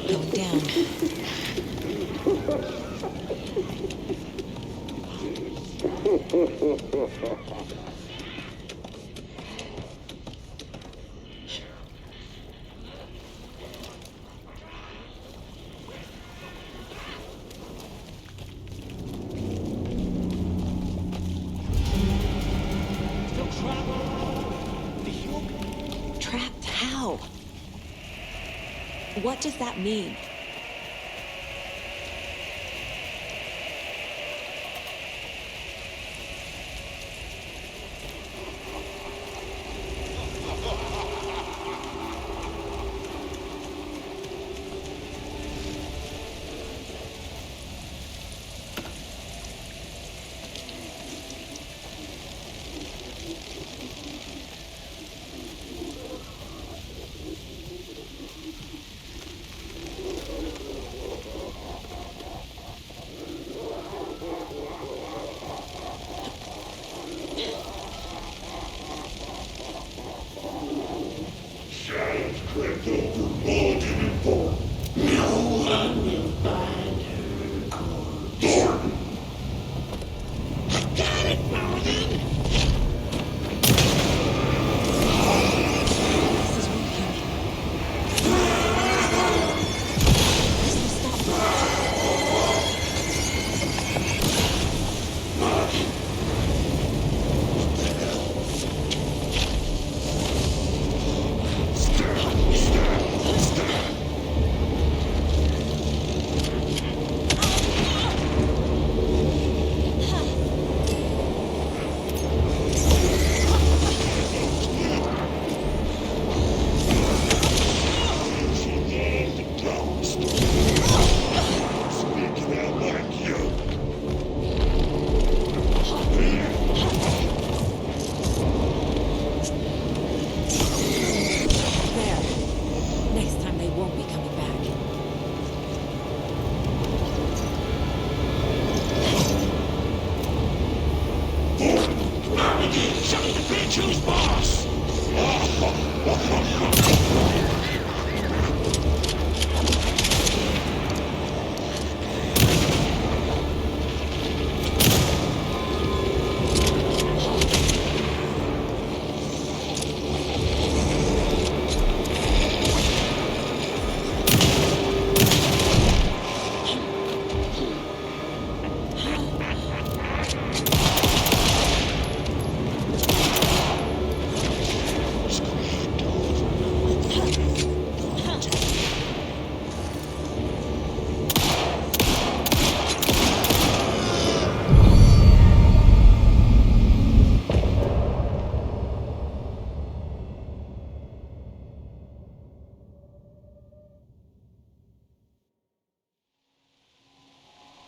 Going down. Trapped how? What does that mean?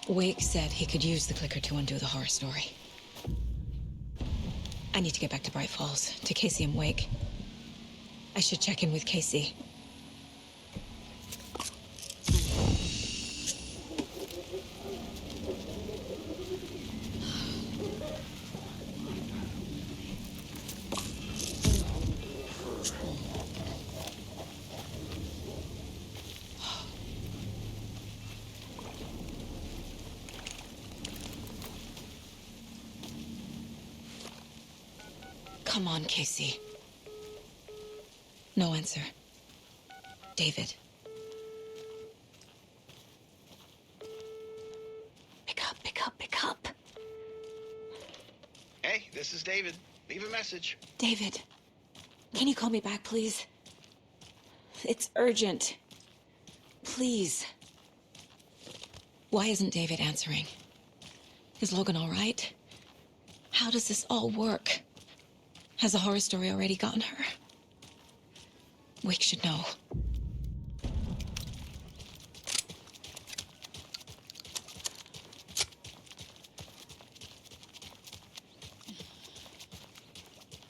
Wake said he could use the clicker to undo the horror story. I need to get back to Bright Falls, to Casey and Wake. I should check in with Casey. Come on, Casey. No answer. David. Pick up, pick up, pick up. Hey, this is David. Leave a message. David, can you call me back, please? It's urgent. Please. Why isn't David answering? Is Logan all right? How does this all work? Has the horror story already gotten her? Wake should know.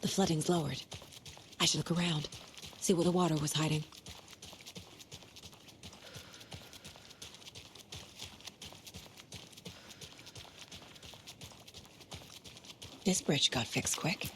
The flooding's lowered. I should look around, see where the water was hiding. This bridge got fixed quick.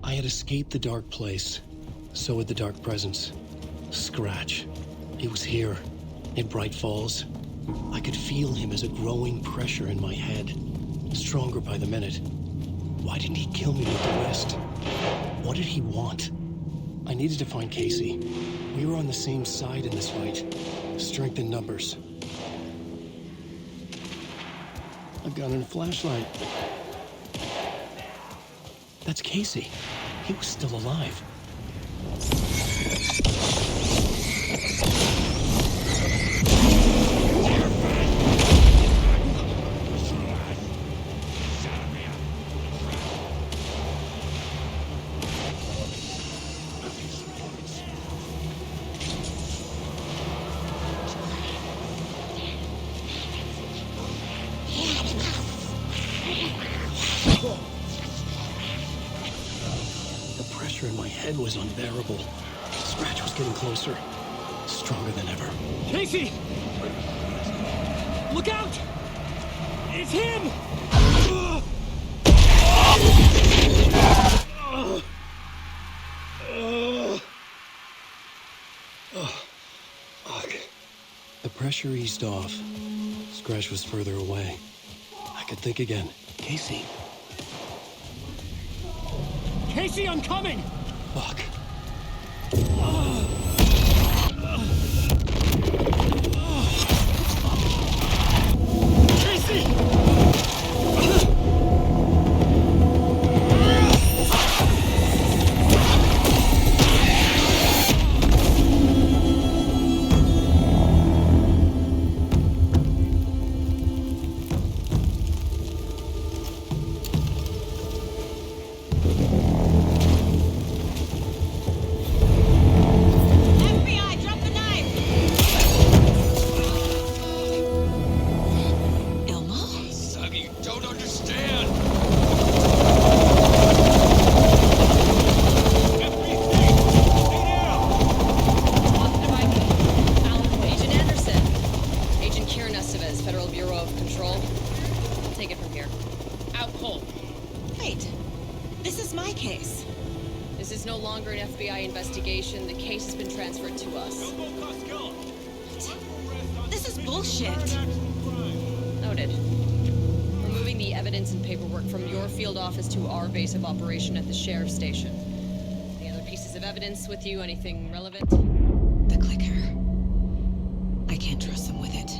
I had escaped the dark place. So had the dark presence. Scratch. He was here, in Bright Falls. I could feel him as a growing pressure in my head. Stronger by the minute. Why didn't he kill me with the rest? What did he want? I needed to find Casey. We were on the same side in this fight. Strength in numbers. A gun and a flashlight. That's Casey. He was still alive. In my head was unbearable. Scratch was getting closer. Stronger than ever. Casey! Look out! It's him! Fuck. The pressure eased off. Scratch was further away. I could think again. Casey. Casey, I'm coming! Fuck. Casey! Of operation at the sheriff's station. Any other pieces of evidence with you? Anything relevant? The clicker. I can't trust them with it.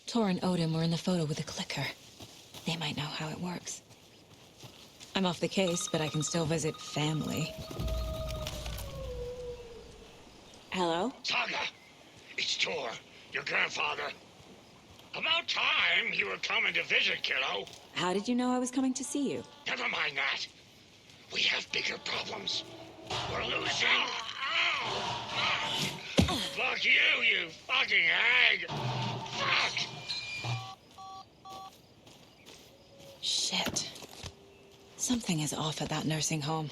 Tor and Odin were in the photo with a clicker. They might know how it works. I'm off the case, but I can still visit family. Hello? Saga! Tor, your grandfather. About time you were coming to visit, kiddo. How did you know I was coming to see you? Never mind that. We have bigger problems. We're losing. Fuck you, you fucking hag. Fuck. Shit. Something is off at that nursing home.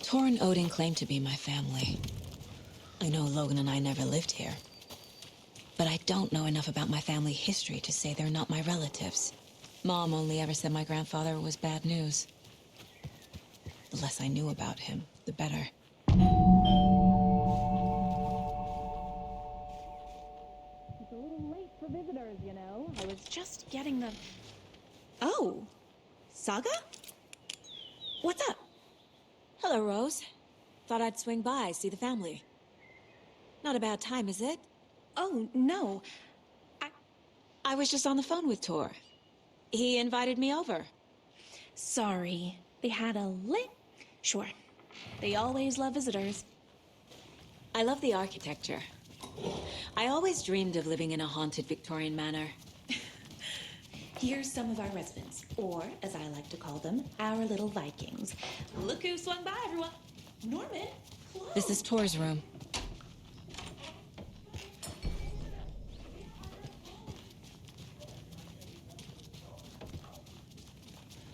Tor and Odin claim to be my family. I know Logan and I never lived here. But I don't know enough about my family history to say they're not my relatives. Mom only ever said my grandfather was bad news. The less I knew about him, the better. It's a little late for visitors, you know. I was just getting the... Oh, Saga? What's up? Hello, Rose. Thought I'd swing by, see the family. Not a bad time, is it? Oh, no. I was just on the phone with Tor. He invited me over. Sorry. They had a lit... Sure. They always love visitors. I love the architecture. I always dreamed of living in a haunted Victorian manor. Here's some of our residents, or, as I like to call them, our little Vikings. Look who swung by, everyone. Norman, hello. This is Tor's room.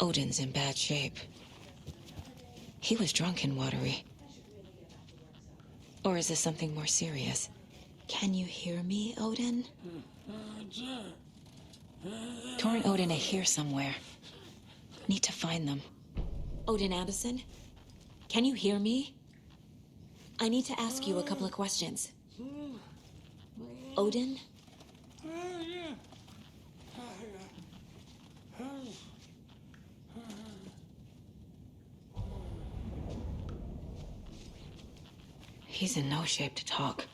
Odin's in bad shape. He was drunk and watery. Or is this something more serious? Can you hear me, Odin? Tor and Odin are here somewhere. Need to find them. Odin Anderson? Can you hear me? I need to ask you a couple of questions. Odin? He's in no shape to talk.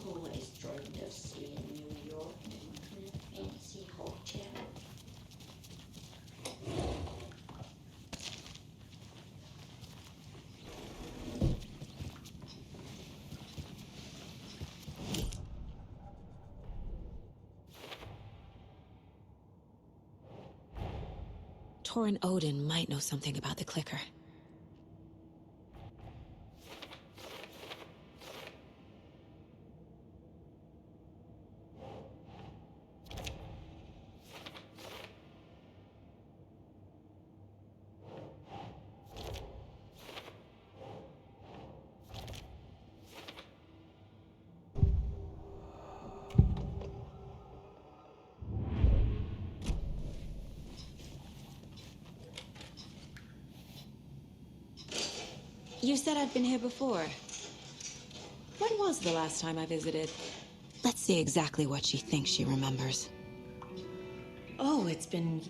Always joined us in New York in a fancy hotel. Tor and Odin might know something about the clicker. You said I've been here before. When was the last time I visited? Let's see exactly what she thinks she remembers. Oh, it's been...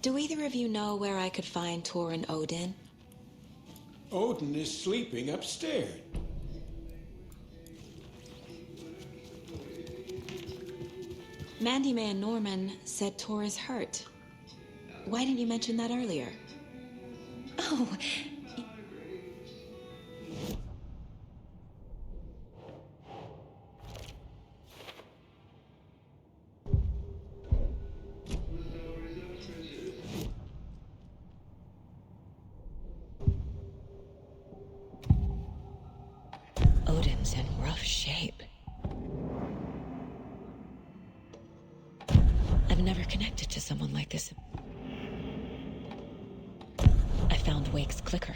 Do either of you know where I could find Tor and Odin? Odin is sleeping upstairs. Mandy Man Norman said Tor is hurt. Why didn't you mention that earlier? Oh, Odin's in rough shape. I've never connected to someone like this. I found Wake's clicker.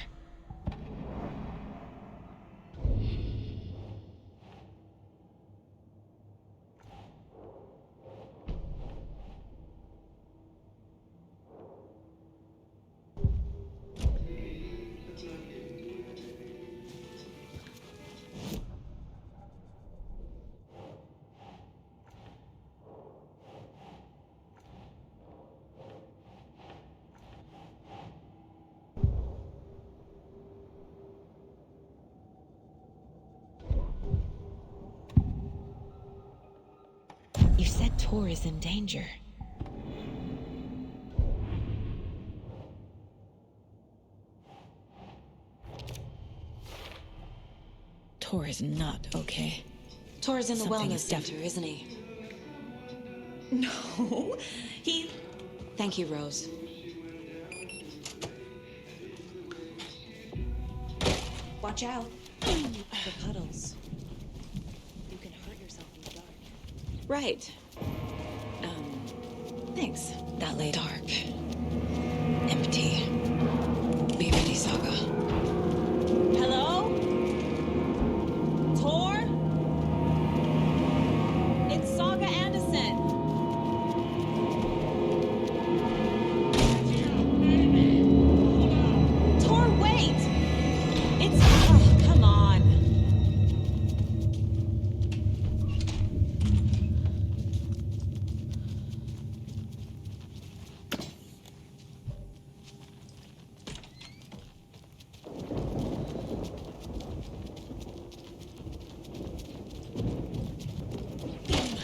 You said Tor is in danger. Tor is not okay. Tor's in the wellness center, isn't he? no. He... Thank you, Rose. Watch out. The puddles. You can hurt yourself in the dark. Right. Thanks. That lay dark. Empty. Be ready, Saga. Hello? Tor? It's Saga Anderson. Tor, wait! It's... Oh, come on.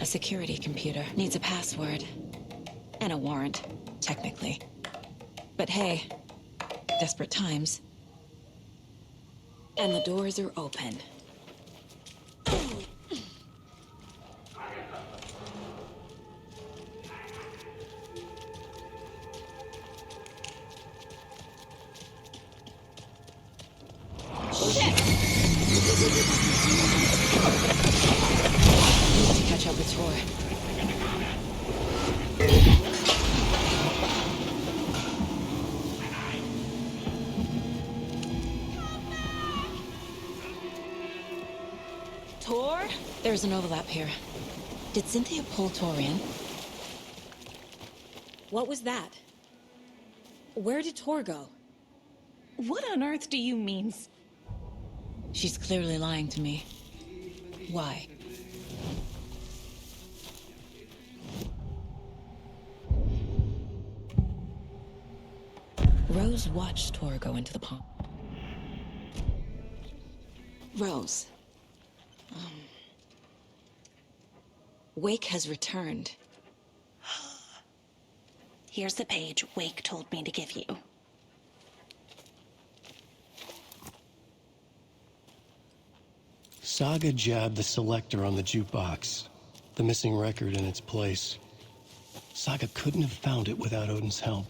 A security computer needs a password. And a warrant, technically. But hey, desperate times. And the doors are open. Need to catch up with Tor. Tor? There's an overlap here. Did Cynthia pull Tor in? What was that? Where did Tor go? What on earth do you mean? She's clearly lying to me. Why? Rose watched Tor go into the pond. Rose. Wake has returned. Here's the page Wake told me to give you. Saga jabbed the selector on the jukebox, the missing record in its place. Saga couldn't have found it without Odin's help.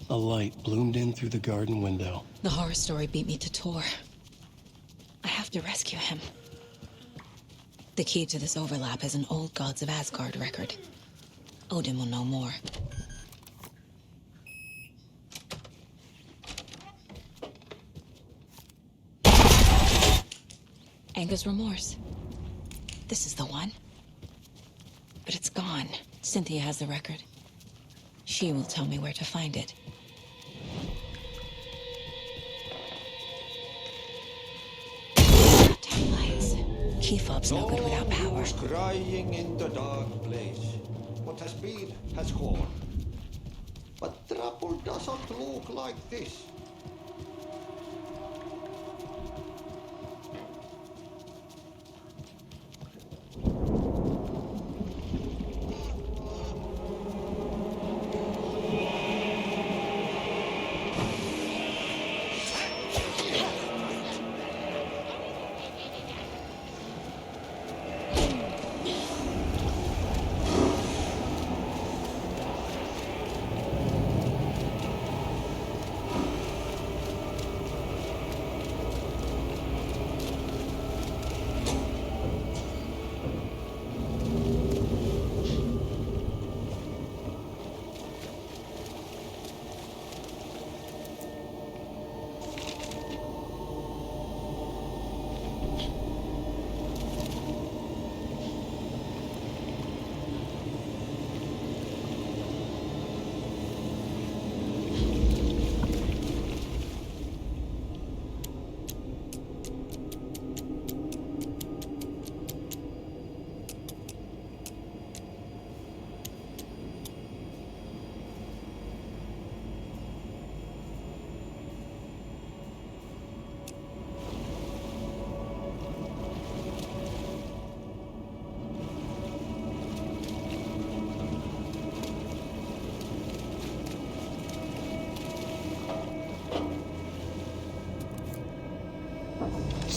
A light bloomed in through the garden window. The horror story beat me to Tor. I have to rescue him. The key to this overlap is an old Gods of Asgard record. Odin will know more. Anger's remorse. This is the one. But it's gone. Cynthia has the record. She will tell me where to find it. Taillights. Key fob's no good without power. Who's crying in the dark place? What has been has gone. But trouble doesn't look like this.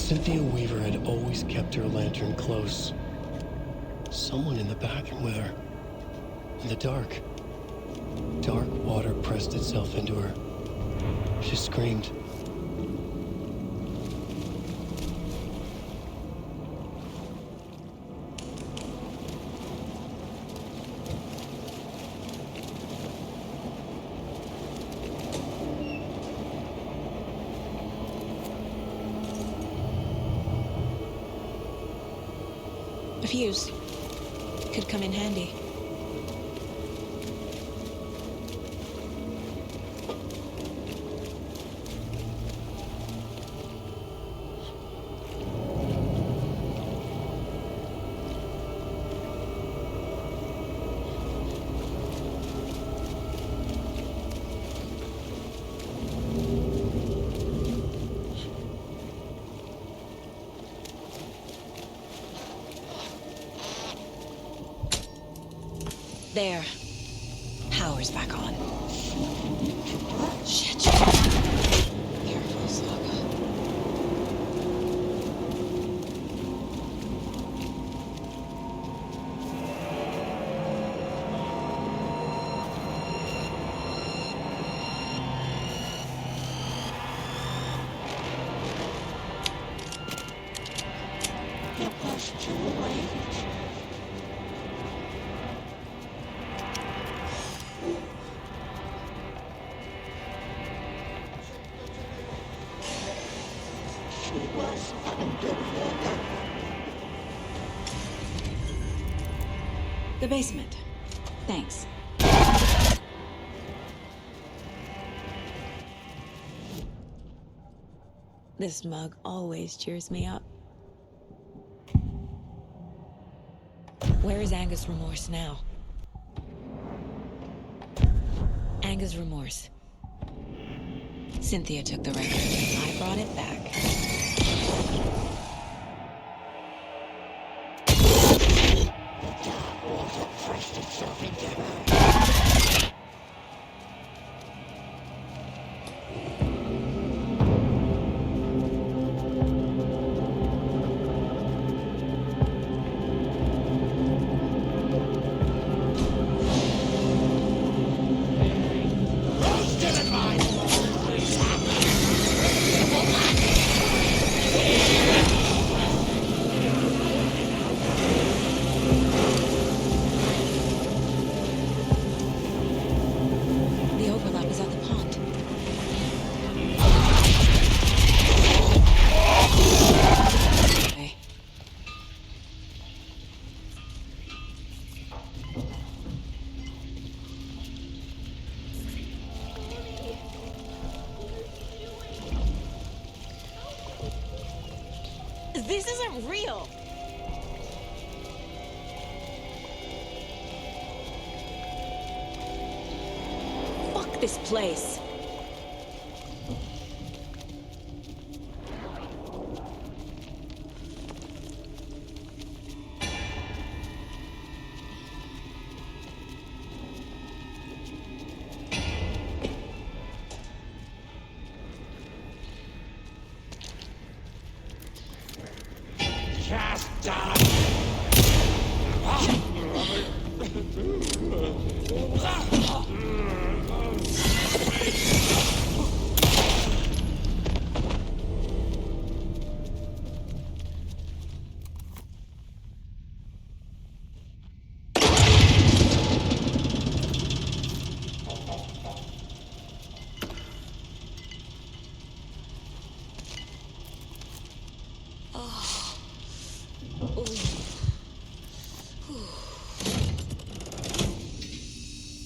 Cynthia Weaver had always kept her lantern close. Someone in the bathroom with her. In the dark. Dark water pressed itself into her. She screamed. A fuse. Could come in handy. There. Power's back on. Shit. Careful, Saga. It was too late. The basement. Thanks. This mug always cheers me up. Where is Angus Remorse now? Angus Remorse. Cynthia took the record. I brought it back. The overlap is at the pond. Okay. This isn't real. Fuck this place. Just done.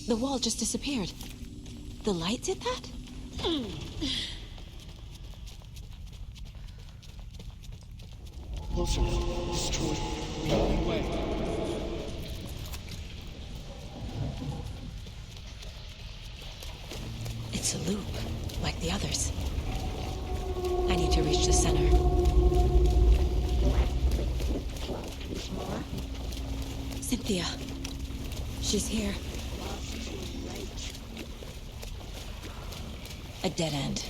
The wall just disappeared. The light did that? Closer. Destroyed. The only way. It's a loop, like the others. I need to reach the center. Cynthia. She's here. A dead end.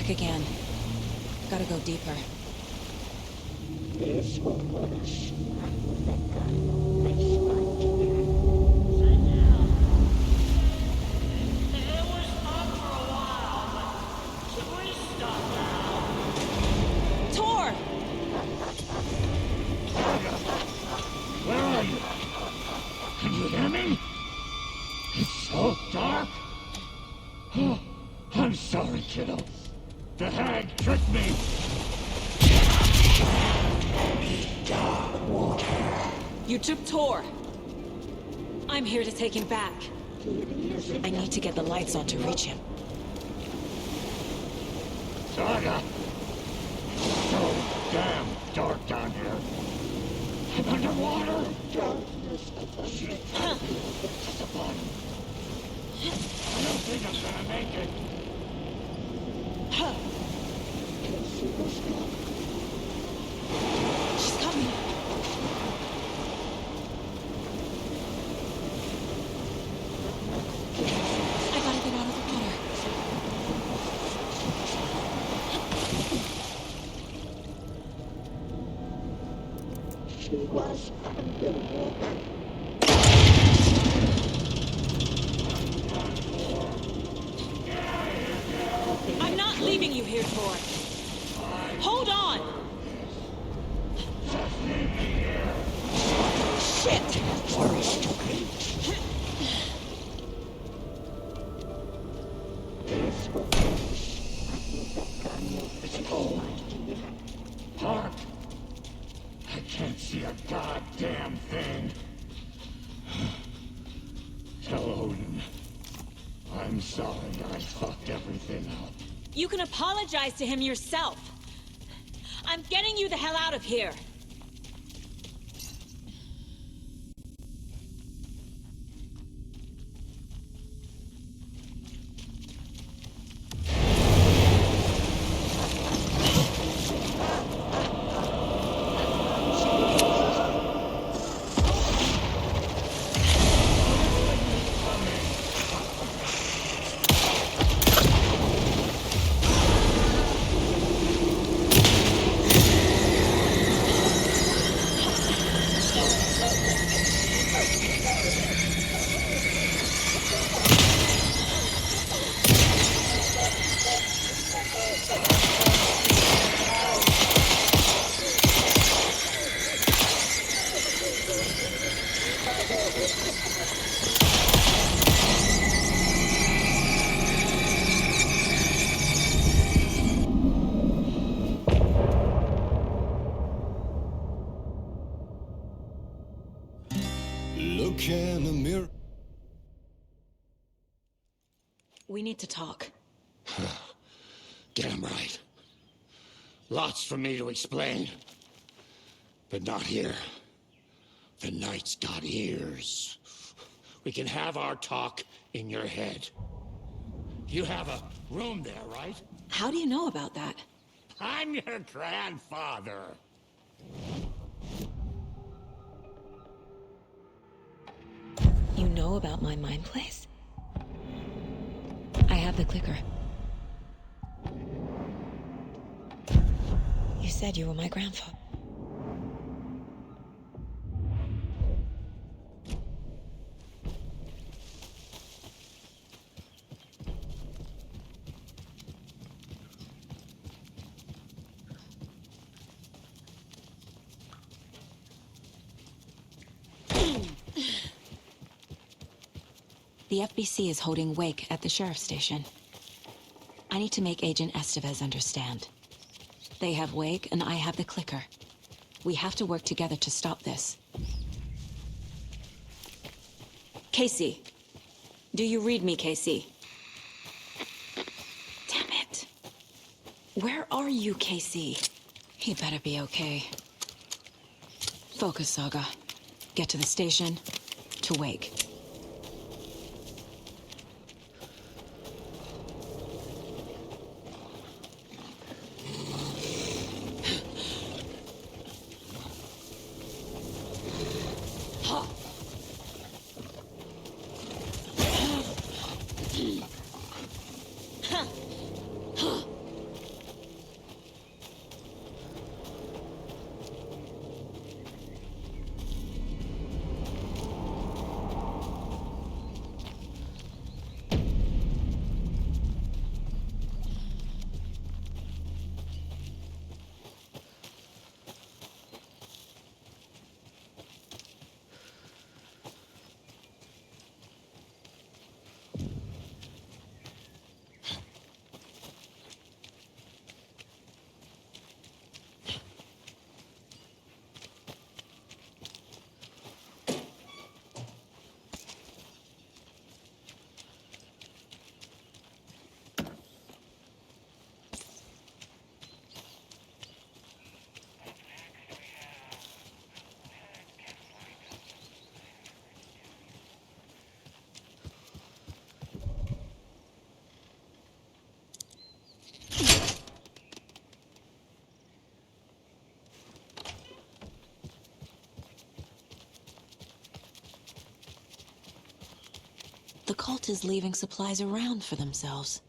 back again. Gotta go deeper. Tor! Where are you? Can you hear me? It's so dark. Oh, I'm sorry, kiddo. The hag tricked me. You took Tor. I'm here to take him back. I need to get the lights on to reach him. Saga! So damn dark down here. I'm underwater. At the bottom. I don't think I'm gonna make it. She's coming. I gotta get out of the water. She was underwater. I'm not leaving you here, Tor. Hold on! Shit! It's cold. Dark. I can't see a goddamn thing. Tell Odin. I'm sorry I fucked everything up. You can apologize to him yourself. I'm getting you the hell out of here. Look in the mirror. We need to talk. Damn right. Lots for me to explain. But not here. The night's got ears. We can have our talk in your head. You have a room there, right? How do you know about that? I'm your grandfather. You know about my mind place? I have the clicker. You said you were my grandfather. The FBC is holding wake at the sheriff's station. I need to make Agent Estevez understand. They have wake and I have the clicker. We have to work together to stop this. Casey. Do you read me, Casey? Damn it. Where are you, Casey? He better be okay. Focus, Saga. Get to the station, to wake. the cult is leaving supplies around for themselves.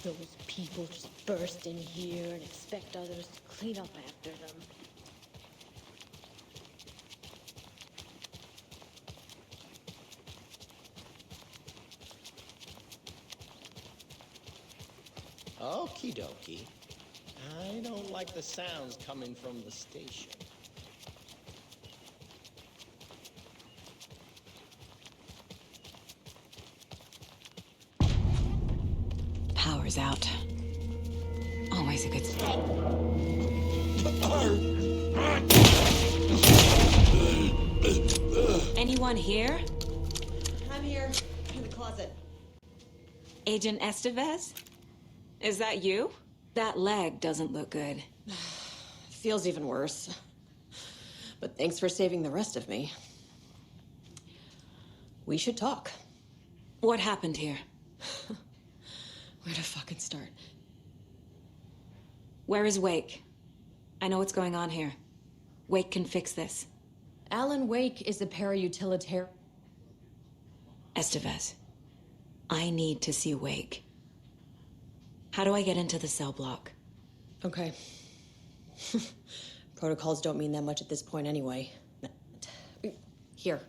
Those people just burst in here and expect others to clean up after them. Okie dokie. I don't like the sounds coming from the station. Power's out. Always a good start. Anyone here? I'm here, in the closet. Agent Estevez? Is that you? That leg doesn't look good. Feels even worse. But thanks for saving the rest of me. We should talk. What happened here? Where to fucking start? Where is Wake? I know what's going on here. Wake can fix this. Alan Wake is a para-utilitarian. Estevez, I need to see Wake. How do I get into the cell block? Okay. Protocols don't mean that much at this point anyway. Here.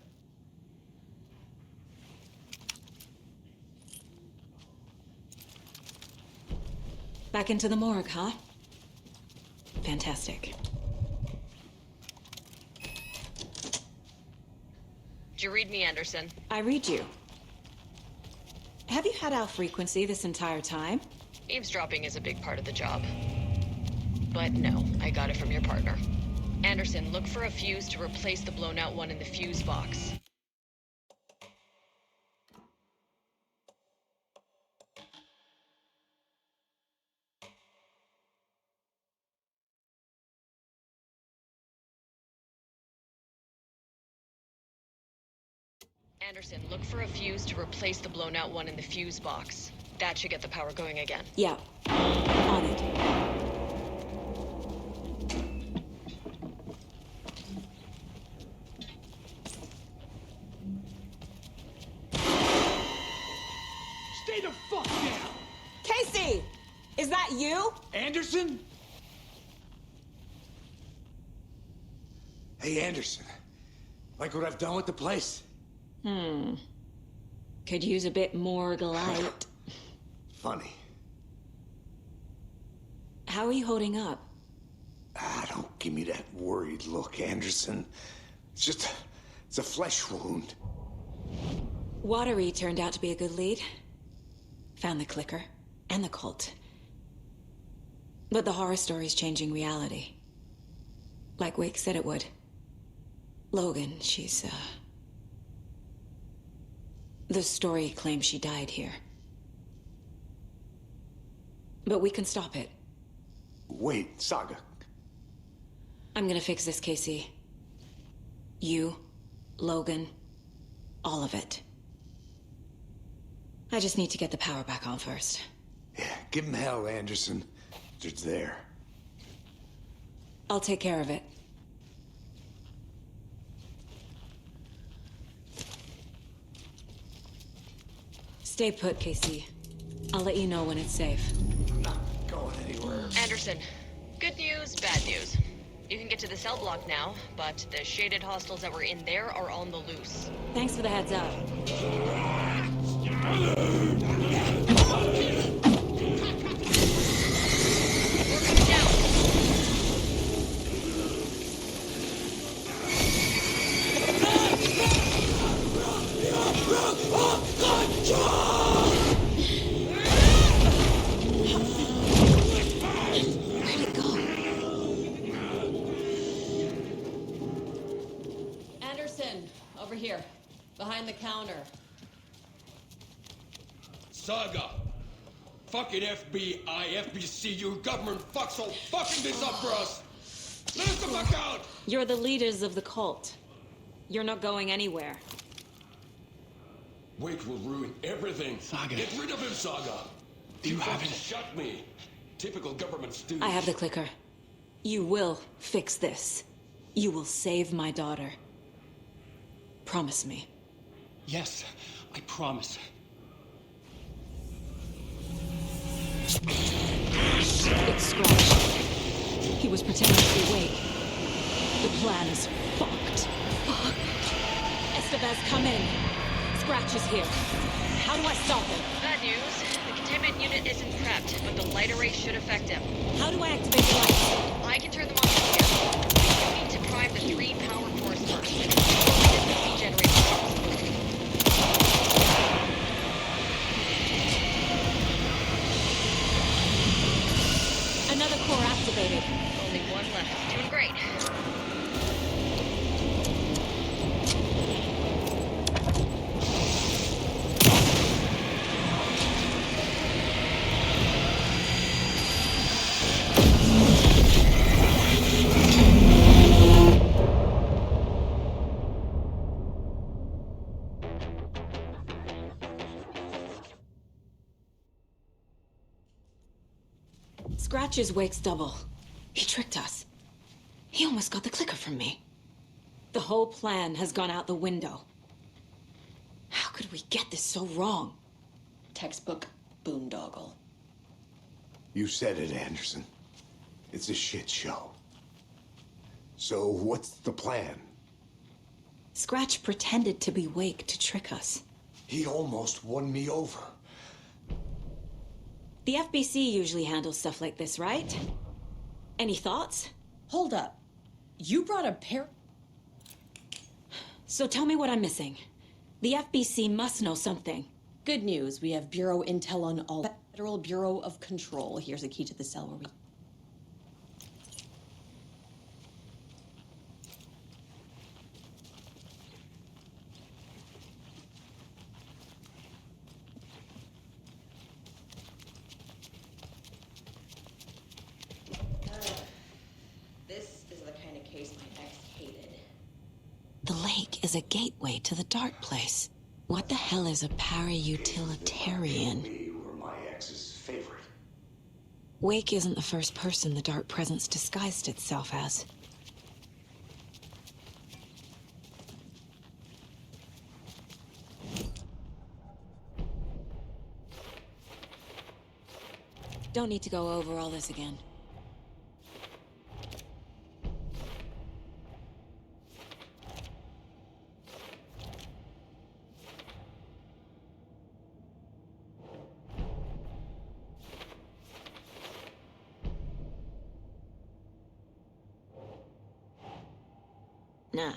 Back into the morgue, huh? Fantastic. Did you read me, Anderson? I read you. Have you had our frequency this entire time? Eavesdropping is a big part of the job. But no, I got it from your partner. Anderson, look for a fuse to replace the blown out one in the fuse box. Anderson, look for a fuse to replace the blown out one in the fuse box. That should get the power going again. Yeah. On it. Stay the fuck down! Casey! Is that you? Anderson? Hey, Anderson. Like what I've done with the place? Could use a bit more light. Funny. How are you holding up? Don't give me that worried look, Anderson. It's a flesh wound. Watery turned out to be a good lead. Found the clicker and the cult. But the horror story's changing reality. Like Wake said it would. Logan, she's, the story claims she died here. But we can stop it. Wait, Saga. I'm gonna fix this, Casey. You, Logan, all of it. I just need to get the power back on first. Yeah, give him hell, Anderson. It's there. I'll take care of it. Stay put, Casey. I'll let you know when it's safe. I'm not going anywhere. Anderson, good news, bad news. You can get to the cell block now, but the shaded hostiles that were in there are on the loose. Thanks for the heads up. over here. Behind the counter. Saga! Fucking FBI, FBC, you government fucks all fucking this up for us! Let us the fuck out! You're the leaders of the cult. You're not going anywhere. Wake will ruin everything. Saga. Get rid of him, Saga! You have it. Shut me! Typical government stooge. I have the clicker. You will fix this. You will save my daughter. Promise me. Yes, I promise. It's Scratch. He was pretending to be awake. The plan is fucked. Estevez, come in. Scratch is here. How do I stop him? Bad news. The containment unit isn't prepped, but the light array should affect him. How do I activate the lights? I can turn them on from here. You need to prime the 3 power cores first. The generator. Another core activated. Only one left. Doing great. Scratch's wake's double. He tricked us. He almost got the clicker from me. The whole plan has gone out the window. How could we get this so wrong? Textbook boondoggle. You said it, Anderson. It's a shit show. So what's the plan? Scratch pretended to be Wake to trick us. He almost won me over. The FBC usually handles stuff like this, right? Any thoughts? Hold up. You brought a pair... So tell me what I'm missing. The FBC must know something. Good news. We have Bureau Intel on all. Federal Bureau of Control. Here's a key to the cell where we... The lake is a gateway to the dark place. What the hell is a para-utilitarian? Me were my ex's favorite. Wake isn't the first person the dark presence disguised itself as. Don't need to go over all this again. Nah.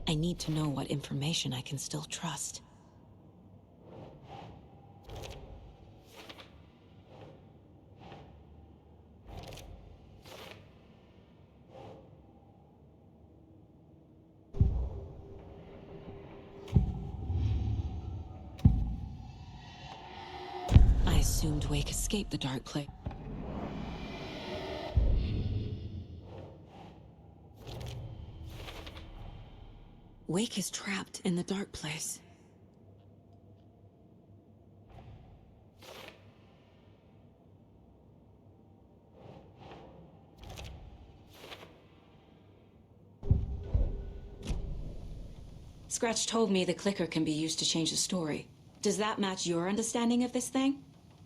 I need to know what information I can still trust. I assumed Wake escaped the dark place. Wake is trapped in the dark place. Scratch told me the clicker can be used to change the story. Does that match your understanding of this thing?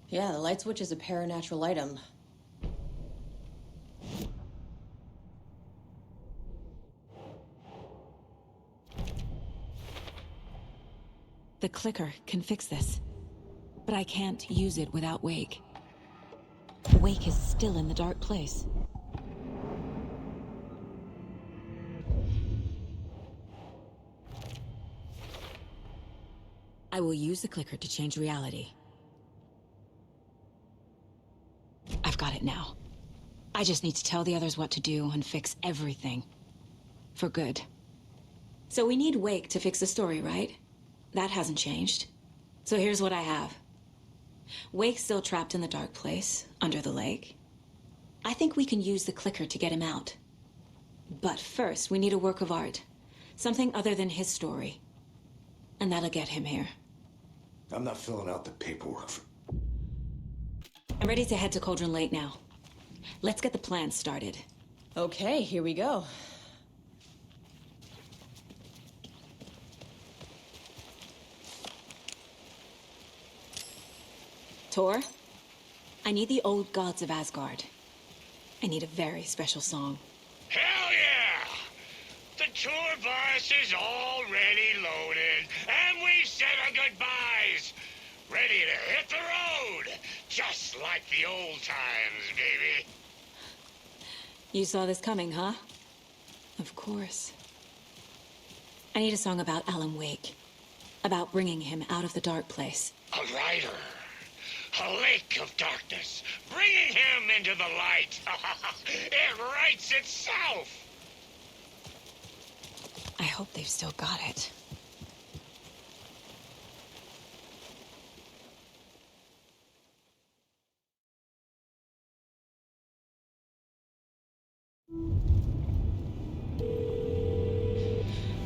Yeah, the light switch is a paranatural item. The clicker can fix this, but I can't use it without Wake. Wake is still in the dark place. I will use the clicker to change reality. I've got it now. I just need to tell the others what to do and fix everything. For good. So we need Wake to fix the story, right? That hasn't changed. So here's what I have. Wake's still trapped in the dark place, under the lake. I think we can use the clicker to get him out. But first, we need a work of art. Something other than his story. And that'll get him here. I'm not filling out the paperwork for... I'm ready to head to Cauldron Lake now. Let's get the plan started. Okay, here we go. Tor, I need the old gods of Asgard. I need a very special song. Hell yeah! The tour bus is already loaded, and we've said our goodbyes. Ready to hit the road, just like the old times, baby. You saw this coming, huh? Of course. I need a song about Alan Wake. About bringing him out of the dark place. A rider. A lake of darkness. Bringing him into the light. It writes itself. I hope they've still got it.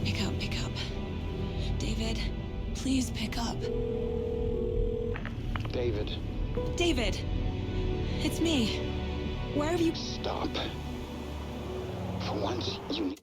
Pick up. David, please pick up. David. David! It's me. Where have you... Stop. For once, you need...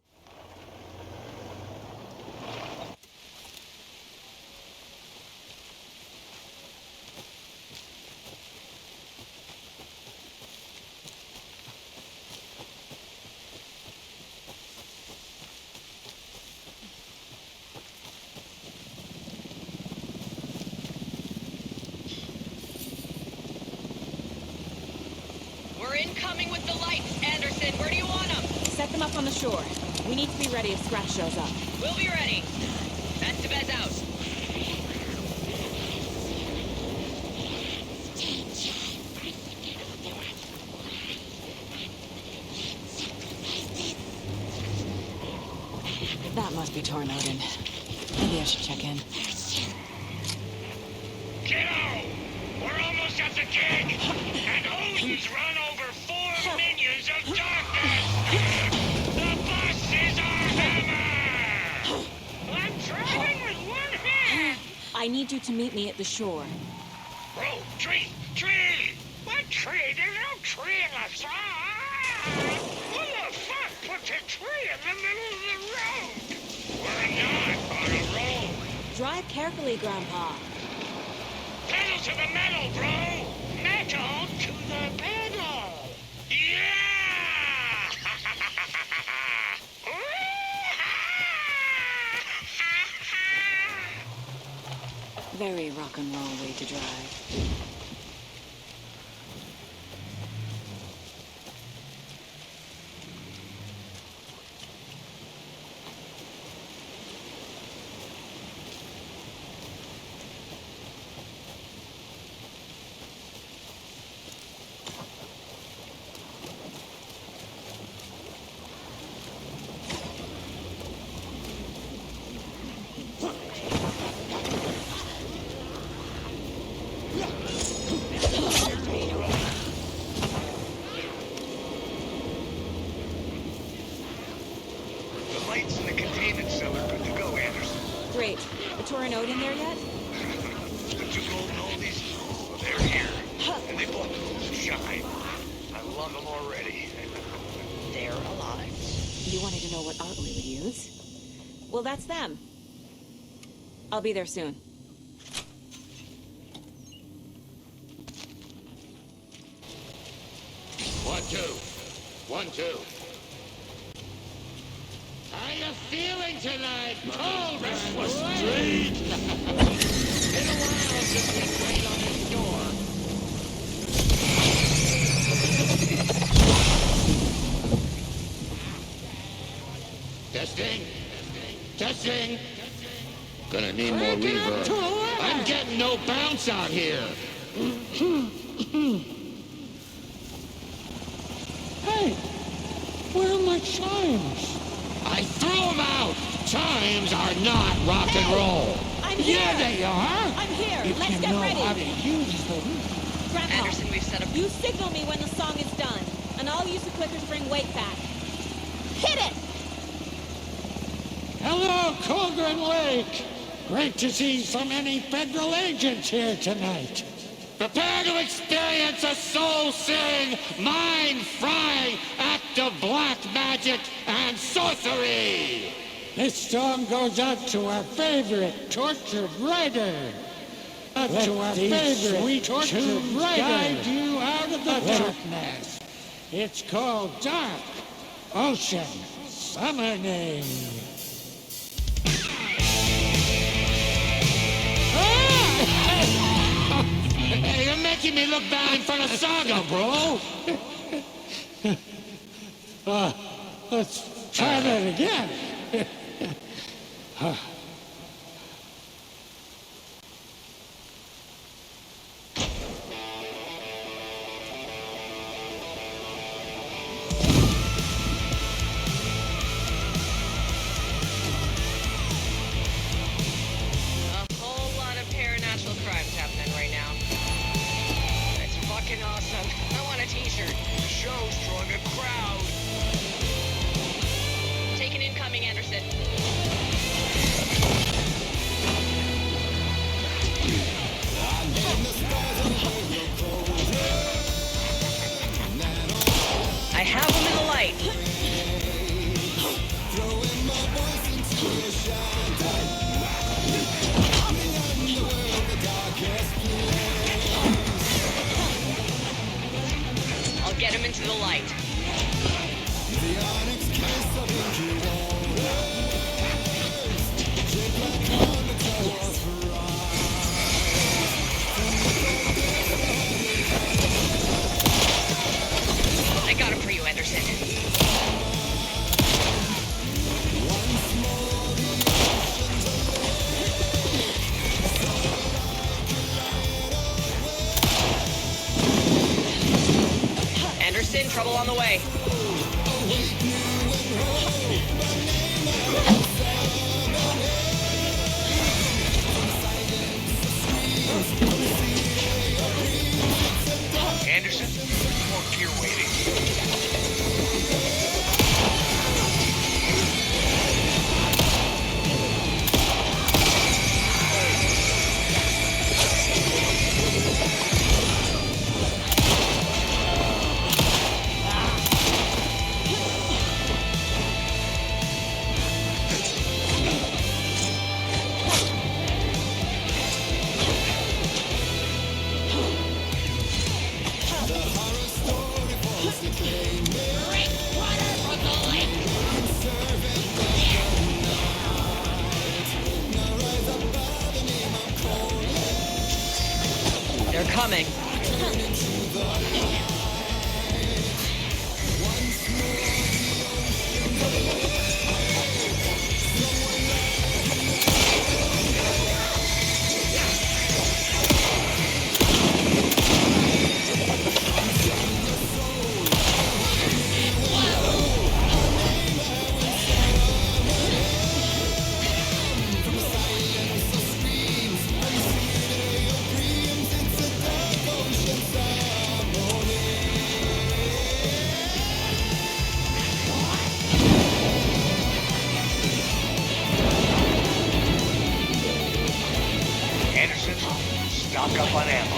We're incoming with the lights, Anderson. Where do you want them? Set them up on the shore. We need to be ready if Scratch shows up. We'll be ready. Estevez out. That must be Tornodin. Maybe I should check in. Kiddo! We're almost at the gig! And Odin's run over 4 minions of darkness! The bus is our hammer! I'm driving with one hand! I need you to meet me at the shore. Bro, tree! What tree? There's no tree in the side! Who the fuck put a tree in the middle of the road? We're not on a road! Drive carefully, Grandpa. Pedal to the metal, bro! Metal to the pedal! Yeah! Very rock and roll way to drive. The lights in the containment cell are good to go, Anderson. Great. The Tornode in there yet? The 2 golden oldies? Well, they're here. And they both shine. I love them already. They're alive. You wanted to know what art we would use? Well, that's them. I'll be there soon. One, two. How you feeling tonight, Cauldron? Was strange. Been a while since we played on this door. Testing. Gonna need more reverb. bounce out here. Hey, where are my chimes? I threw them out. Chimes are not rock and roll. I'm here. Yeah, they are. I'm here. If Let's you get know ready. how to use them. Grandpa, Anderson, we've set up. you signal me when the song is done, and I'll use the clicker to bring weight back. Hit it! Hello, Cauldron Lake. Great to see so many federal agents here tonight. Prepare to experience a soul-searing, mind-frying act of black magic and sorcery. This song goes out to our favorite tortured writer. Let to our favorite sweet tortured writer guide you out of the darkness. It's called Dark Ocean Summoning. Hey, you're making me look bad in front of Saga, bro. Let's try that again. A whole lot of paranatural crimes happening right now. It's fucking awesome. I want a t-shirt. The show's drawing a crowd. Take an incoming, Anderson. I have him in the light. I'll get him into the light. I got him for you, Anderson. Anderson, trouble on the way. Anderson, more gear waiting. They're coming. Anderson, stock up on ammo.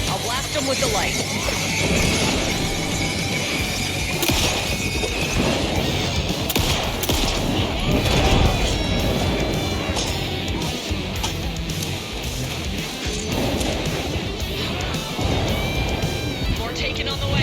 I'll blast him with the light. More taken on the way.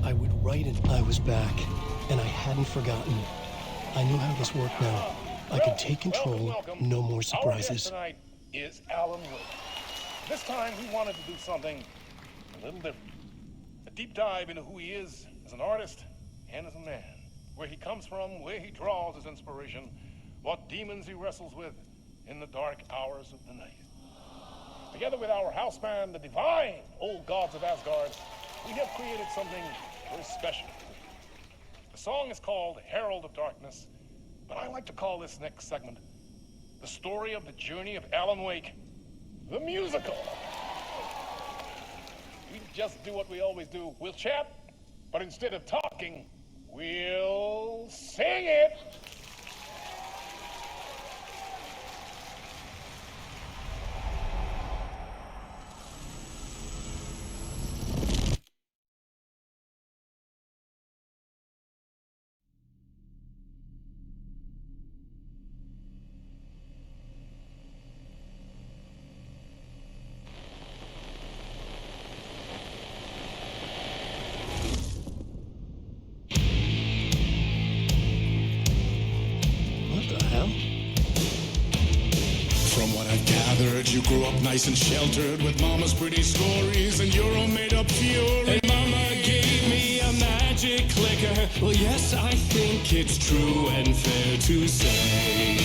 I would write it. I was back, and I hadn't forgotten. I knew how this worked now. I could take control, no more Our guest surprises. tonight is Alan Wake. This time we wanted to do something a little different. A deep dive into who he is as an artist and as a man. Where he comes from, where he draws his inspiration, what demons he wrestles with in the dark hours of the night. Together with our house band, the divine Old Gods of Asgard, we have created something very special. The song is called Herald of Darkness, but I like to call this next segment the story of the journey of Alan Wake, the musical. We just do what we always do. We'll chat, but instead of talking, we'll sing it. You grew up nice and sheltered with mama's pretty stories and your own made-up fury. And mama gave me a magic clicker. Well, yes, I think it's true and fair to say.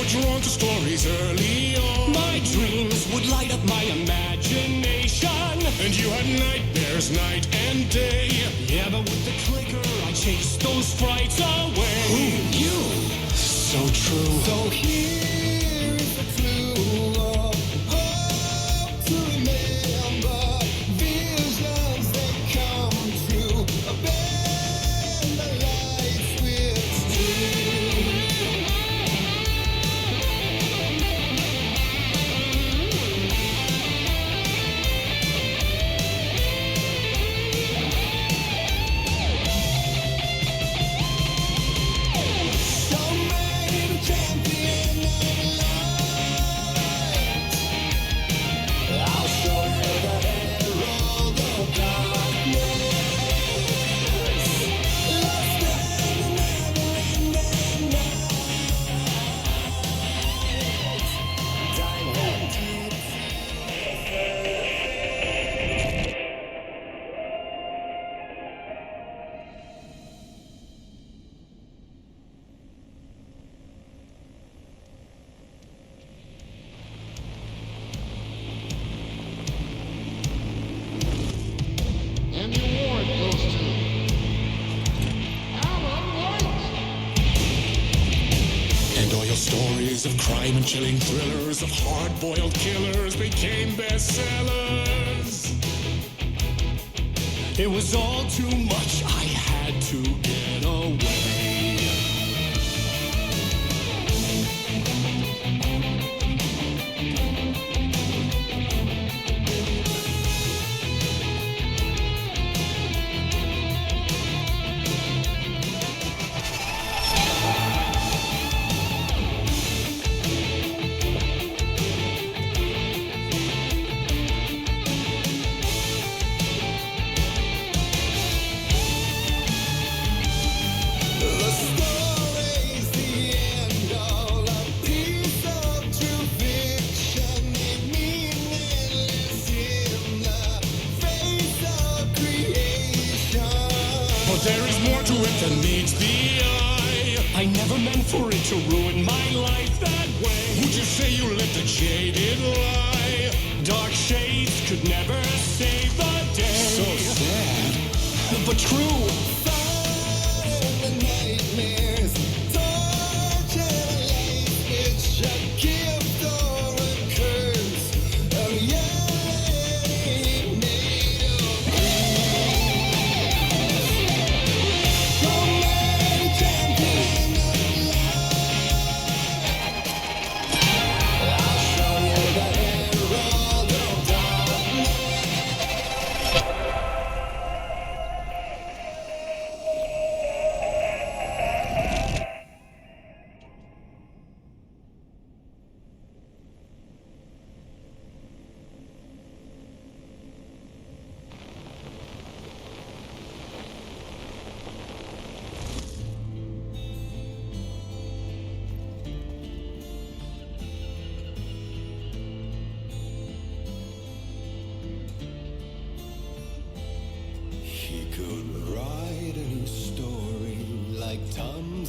Drawn to stories early on. My dreams would light up my imagination. And you had nightmares night and day. Yeah, but with the clicker, I chased those frights away. Who knew? So true. So here is the clue of hope to remember. Visions that come true. Abandon the lights with dreams. Stories of crime and chilling thrillers of hard-boiled killers became bestsellers. It was all too much, I had to get away. Than meets the eye. I never meant for it to ruin my life that way. Would you say you lived a jaded lie? Dark shades could never save the day. So sad, but true. The nightmares, torture, life, it's a gift or a curse. Reality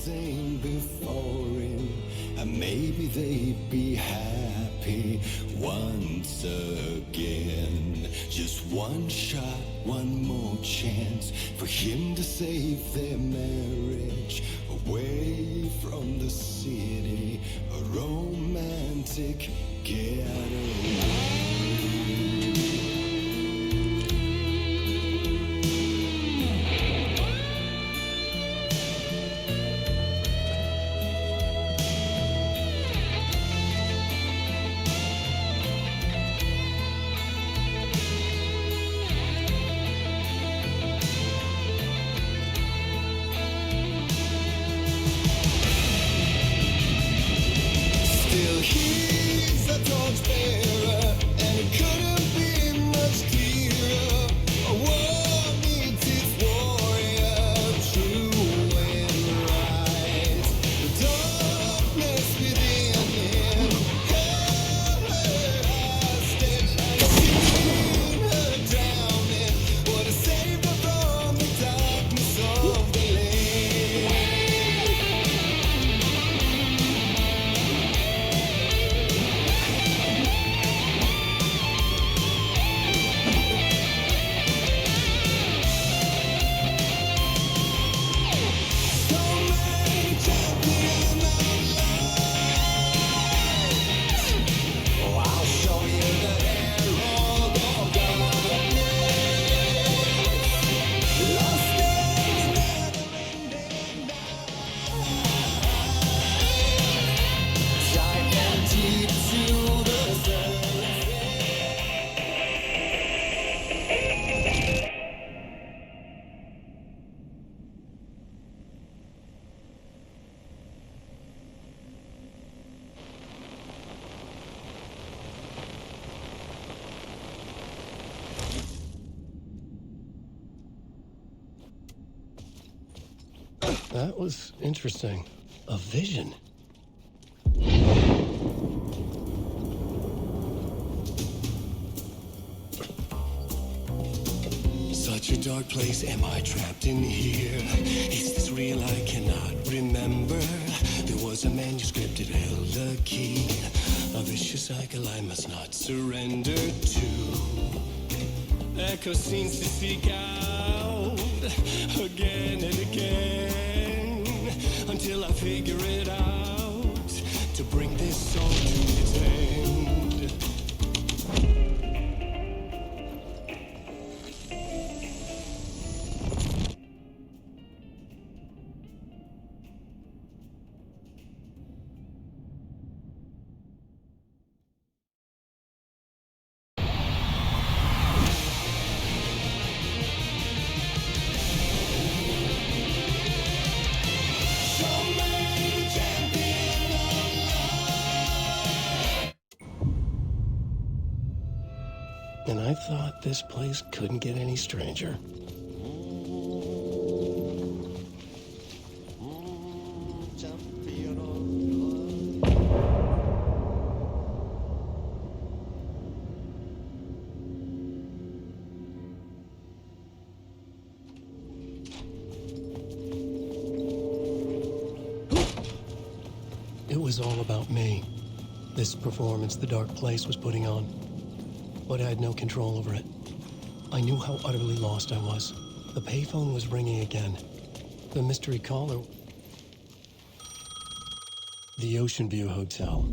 ones ain't before him, and maybe they'd be happy once again. Just one shot, one more chance for him to save their marriage. Away from the city, a romantic getaway. Still he's a torchbearer, and it couldn't be much clearer. A war meets its warrior, true and right. The darkness within him held her hostage. Seen her drowning, would have saved her from the darkness of the lake. I'll show you the herald of darkness. Lost in the never-ending night. Diving deep to the surface. That was interesting. A vision. Such a dark place, am I trapped in here? Is this real? I cannot remember. There was a manuscript, it held a key. A vicious cycle I must not surrender to. Echo scenes to seek out again and again until I figure it out to bring this song to its end. And I thought this place couldn't get any stranger. It was all about me. This performance the dark place was putting on. But I had no control over it. I knew how utterly lost I was. The payphone was ringing again. The mystery caller... The Ocean View Hotel.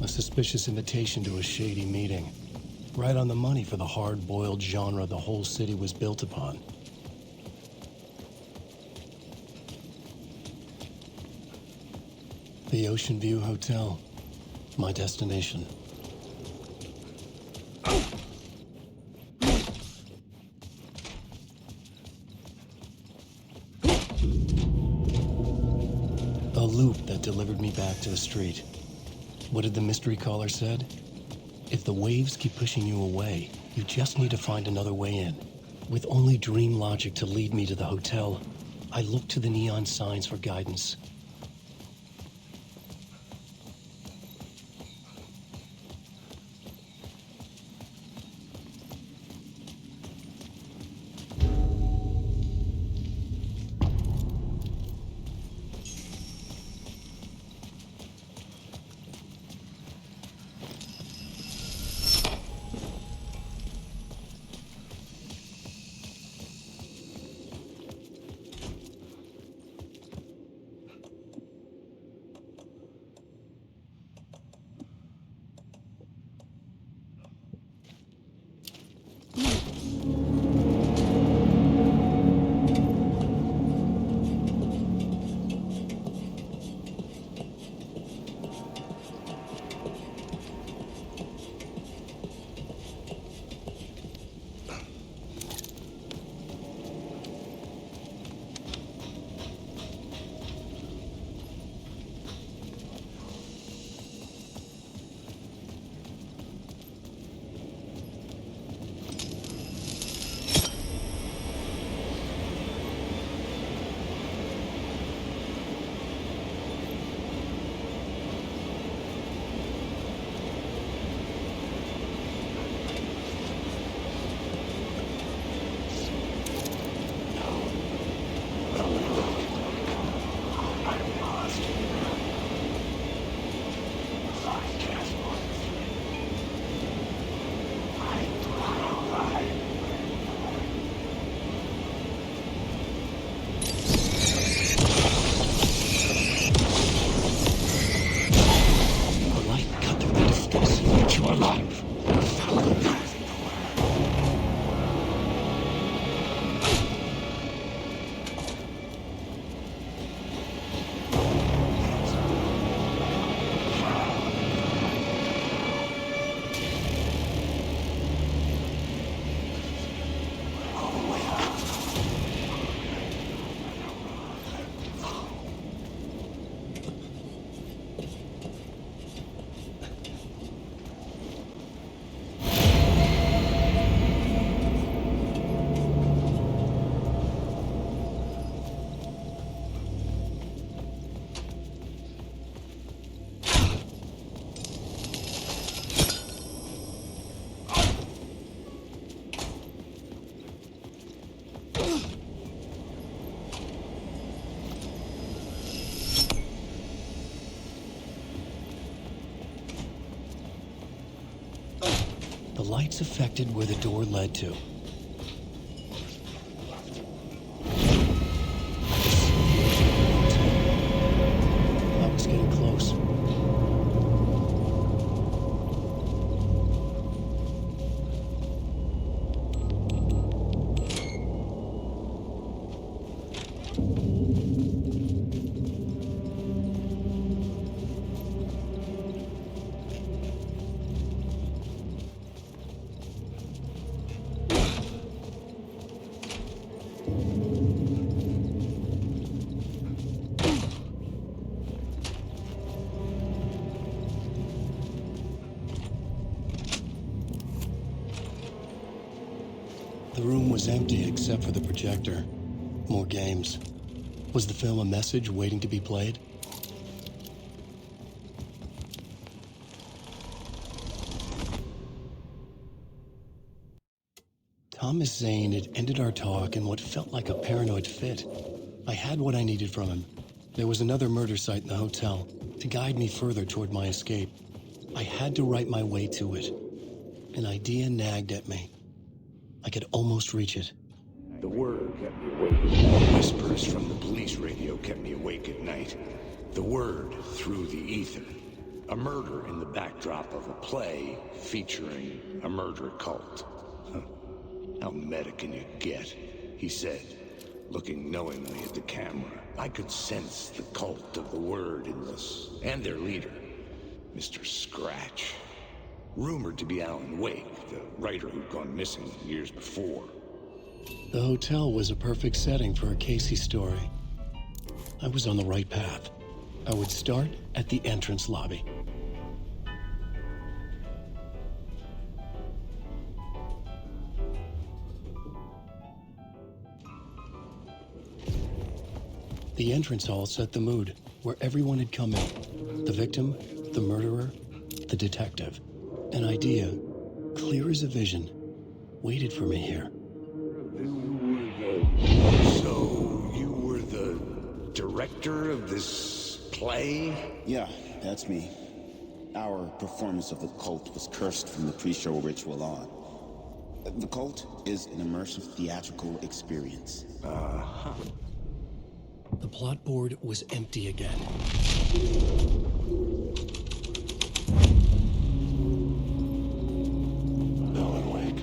A suspicious invitation to a shady meeting. Right on the money for the hard-boiled genre the whole city was built upon. The Ocean View Hotel. My destination. A loop that delivered me back to the street. What did the mystery caller said? If the waves keep pushing you away, you just need to find another way in. With only dream logic to lead me to the hotel, I looked to the neon signs for guidance. The lights affected where the door led to. I was getting close. The room was empty except for the projector. More games. Was the film a message waiting to be played? Thomas Zane had ended our talk in what felt like a paranoid fit. I had what I needed from him. There was another murder site in the hotel to guide me further toward my escape. I had to write my way to it. An idea nagged at me. I could almost reach it. The word kept me awake. Whispers from the police radio kept me awake at night. The word through the ether. A murder in the backdrop of a play featuring a murder cult. Huh. How meta can you get? He said, looking knowingly at the camera. I could sense the cult of the word in this, and their leader, Mr. Scratch. Rumored to be Alan Wake, the writer who'd gone missing years before. The hotel was a perfect setting for a Casey story. I was on the right path. I would start at the entrance lobby. The entrance hall set the mood, where everyone had come in. The victim, the murderer, the detective. An idea, clear as a vision, waited for me here. So, you were the director of this play? Yeah, that's me. Our performance of the cult was cursed from the pre-show ritual on. The cult is an immersive theatrical experience. Uh-huh. The plot board was empty again. Alan Wake.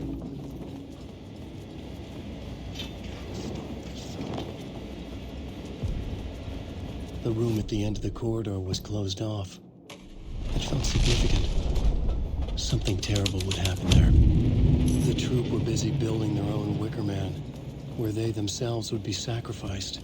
The room at the end of the corridor was closed off. It felt significant. Something terrible would happen there. The troupe were busy building their own Wicker Man, where they themselves would be sacrificed.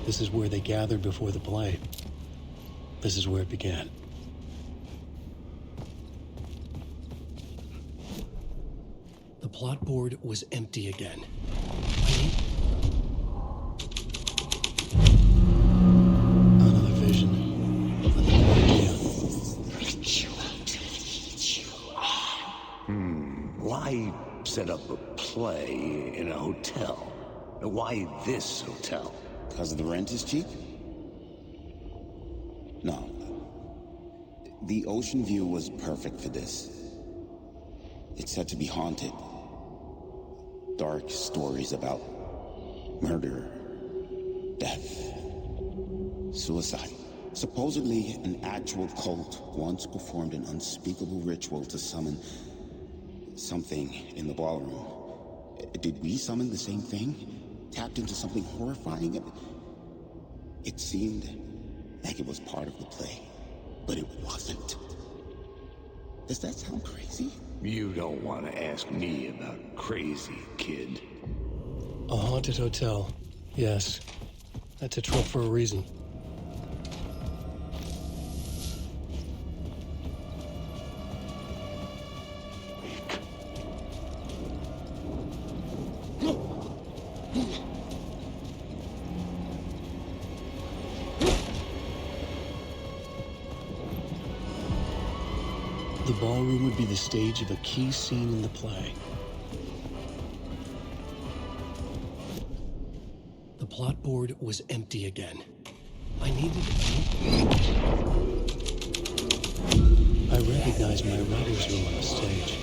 This is where they gathered before the play. This is where it began. The plot board was empty again. Another vision. Another idea. Why set up a play in a hotel? Why this hotel? Because the rent is cheap? No. The ocean view was perfect for this. It's said to be haunted. Dark stories about murder, death, suicide. Supposedly, an actual cult once performed an unspeakable ritual to summon something in the ballroom. Did we summon the same thing? Tapped into something horrifying? It seemed like it was part of the play, but it wasn't. Does that sound crazy? You don't want to ask me about crazy, kid. A haunted hotel. Yes. That's a trope for a reason. The ballroom would be the stage of a key scene in the play. The plot board was empty again. I recognized my writer's room on the stage.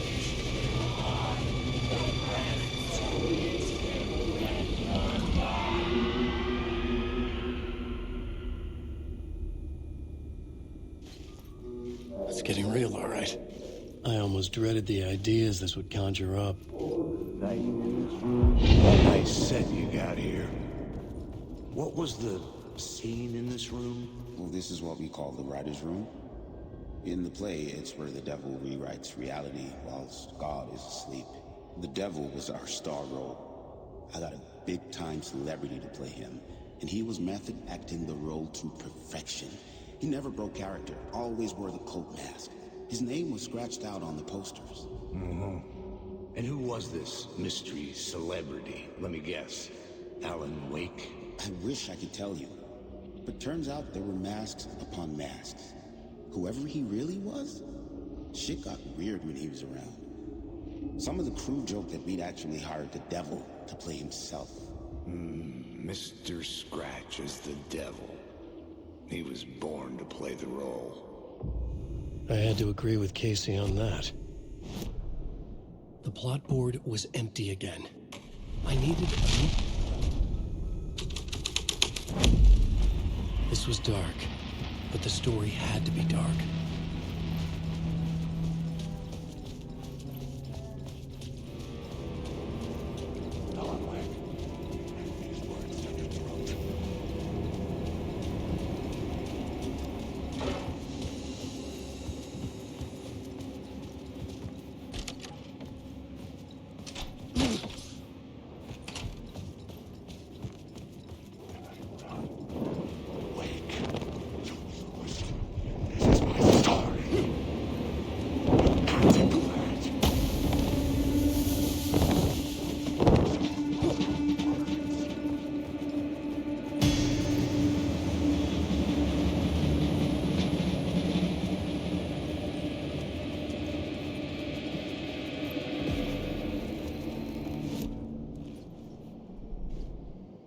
It's getting real, all right. I almost dreaded the ideas this would conjure up. Nice set you got here. What was the scene in this room? Well, this is what we call the writer's room. In the play, it's where the devil rewrites reality whilst God is asleep. The devil was our star role. I got a big-time celebrity to play him, and he was method acting the role to perfection. He never broke character, always wore the coat mask. His name was scratched out on the posters. Mm-hmm. And who was this mystery celebrity? Let me guess. Alan Wake? I wish I could tell you. But turns out there were masks upon masks. Whoever he really was, shit got weird when he was around. Some of the crew joked that we'd actually hired the devil to play himself. Mr. Scratch is the devil. He was born to play the role. I had to agree with Casey on that. The plot board was empty again. I needed This was dark, but the story had to be dark.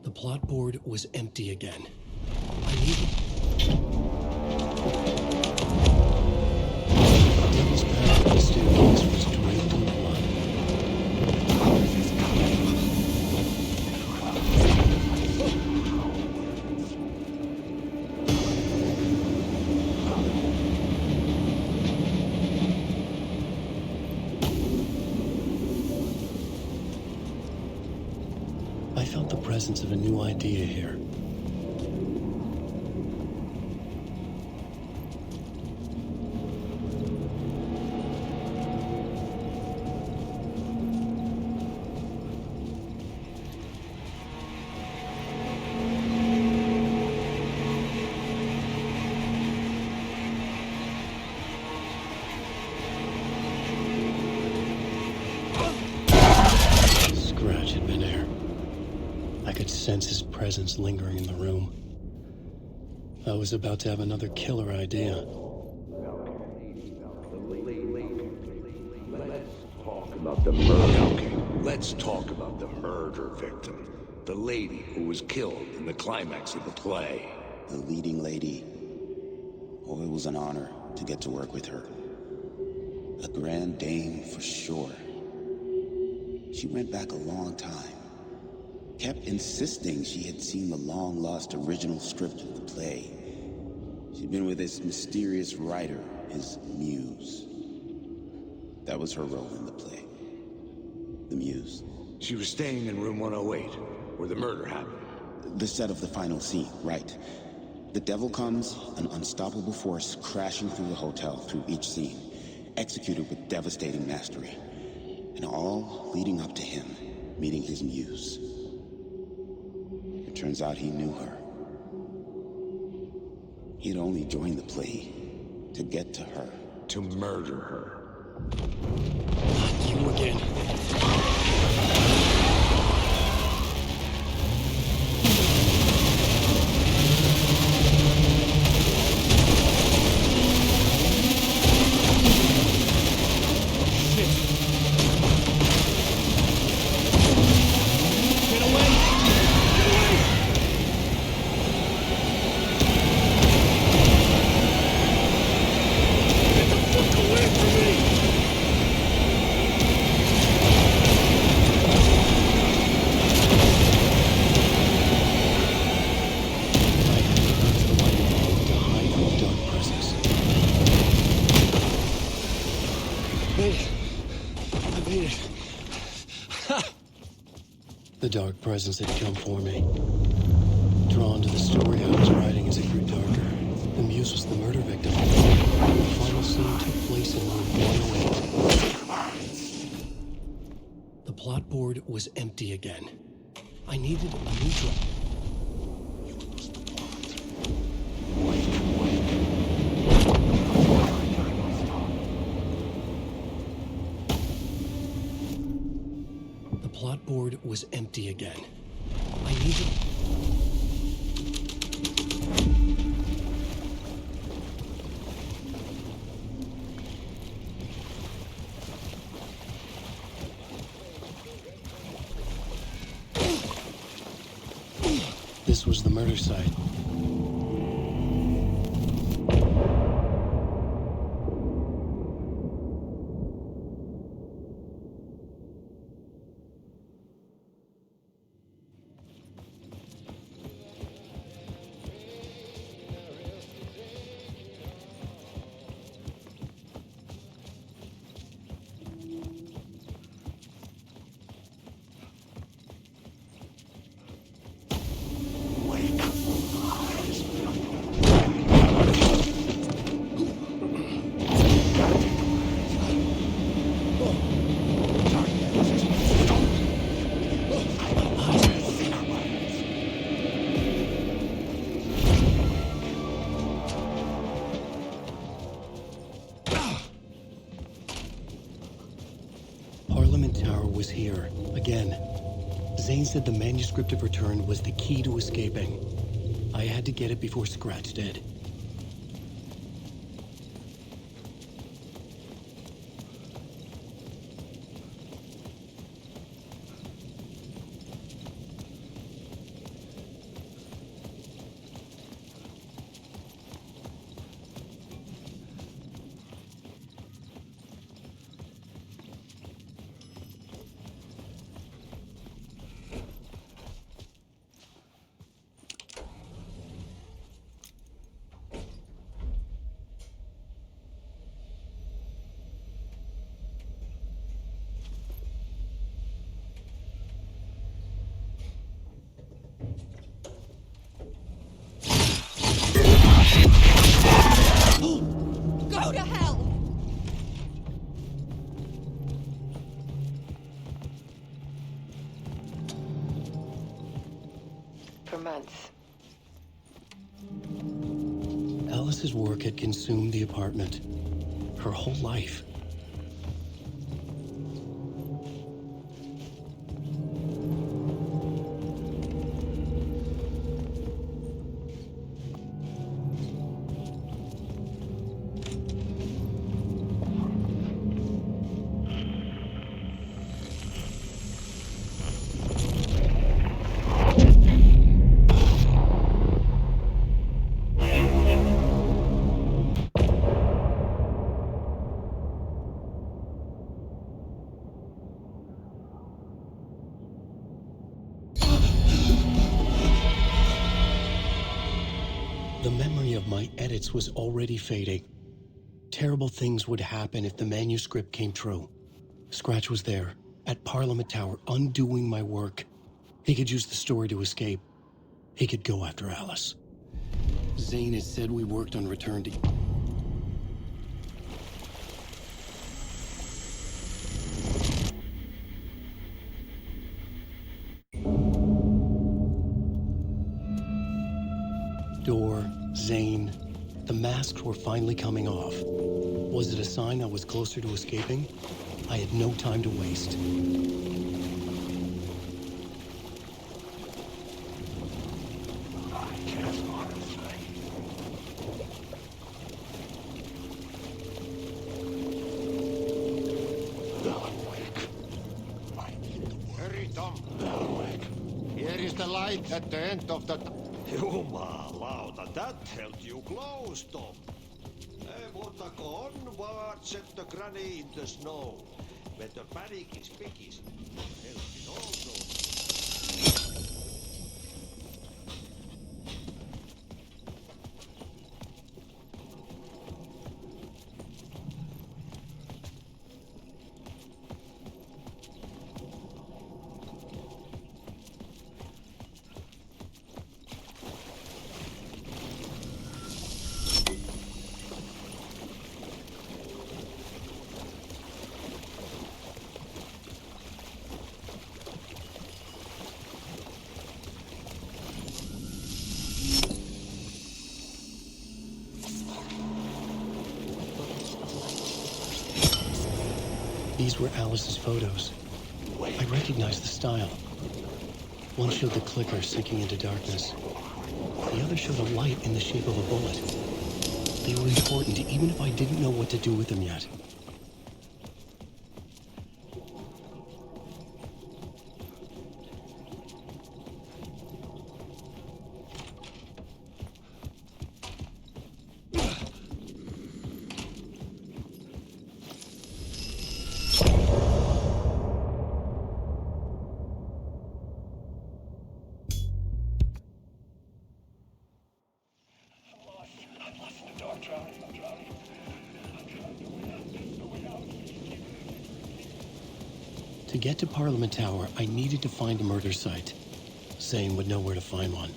The plot board was empty again. I needed... The devil's path to the staircase was draped in blood. I felt the presence of a new idea here. Scratch had been here. I could sense his presence lingering in the room. I was about to have another killer idea. About the murder. Okay, let's talk about the murder victim. The lady who was killed in the climax of the play. The leading lady. Oh, it was an honor to get to work with her. A grand dame for sure. She went back a long time. Kept insisting she had seen the long-lost original script of the play. She'd been with this mysterious writer, his muse. That was her role in the play. The muse. She was staying in room 108, where the murder happened. The set of the final scene, right. The devil comes, an unstoppable force crashing through the hotel through each scene, executed with devastating mastery. And all leading up to him meeting his muse. It turns out he knew her. He'd only joined the play to get to her. To murder her. Not you again. dark presence had come for me. Drawn to the story I was writing as it grew darker, the muse was the murder victim. The final scene took place in room 108. The plot board was empty again. I needed a neutral. The plot board was empty again. I needed... This was the murder site. Was here, again. Zane said the manuscript of return was the key to escaping. I had to get it before Scratch did. Go to hell! For months. Alice's work had consumed the apartment. Her whole life. The memory of my edits was already fading. Terrible things would happen if the manuscript came true. Scratch was there, at Parliament Tower, undoing my work. He could use the story to escape. He could go after Alice. Zane had said we worked on Return to... Door, Zane, the masks were finally coming off. Was it a sign I was closer to escaping? I had no time to waste. Hurry, Tom. Here is the light at the end of the... Jumalauta, that held you close, Tom. Mutta go on, watch set the granny in the snow. Better panic is pickies. Helping also. These were Alice's photos. I recognized the style. One showed the clicker sinking into darkness. The other showed a light in the shape of a bullet. They were important, even if I didn't know what to do with them yet. To get to Parliament Tower, I needed to find a murder site. Zane would know where to find one.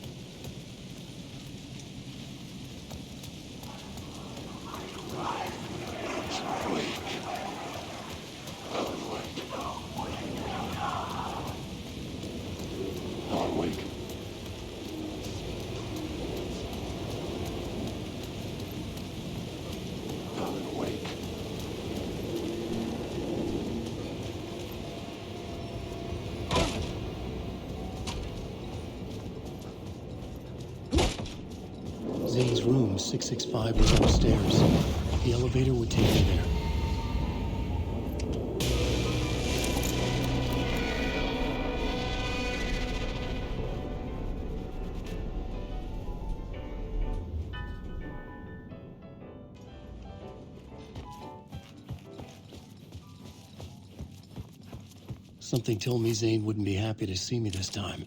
Zane's room, 665, was upstairs. The elevator would take me there. Something told me Zane wouldn't be happy to see me this time.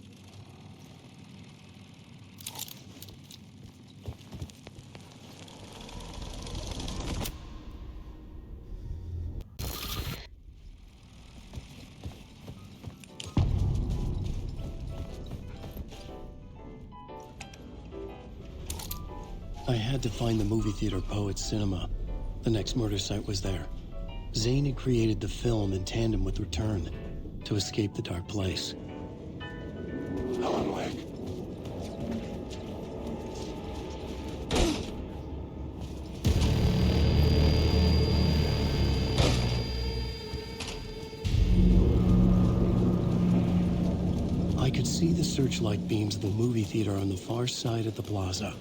I had to find the movie theater Poets Cinema. The next murder site was there. Zane had created the film in tandem with Return to escape the dark place. Alan Wake. I could see the searchlight beams of the movie theater on the far side of the plaza.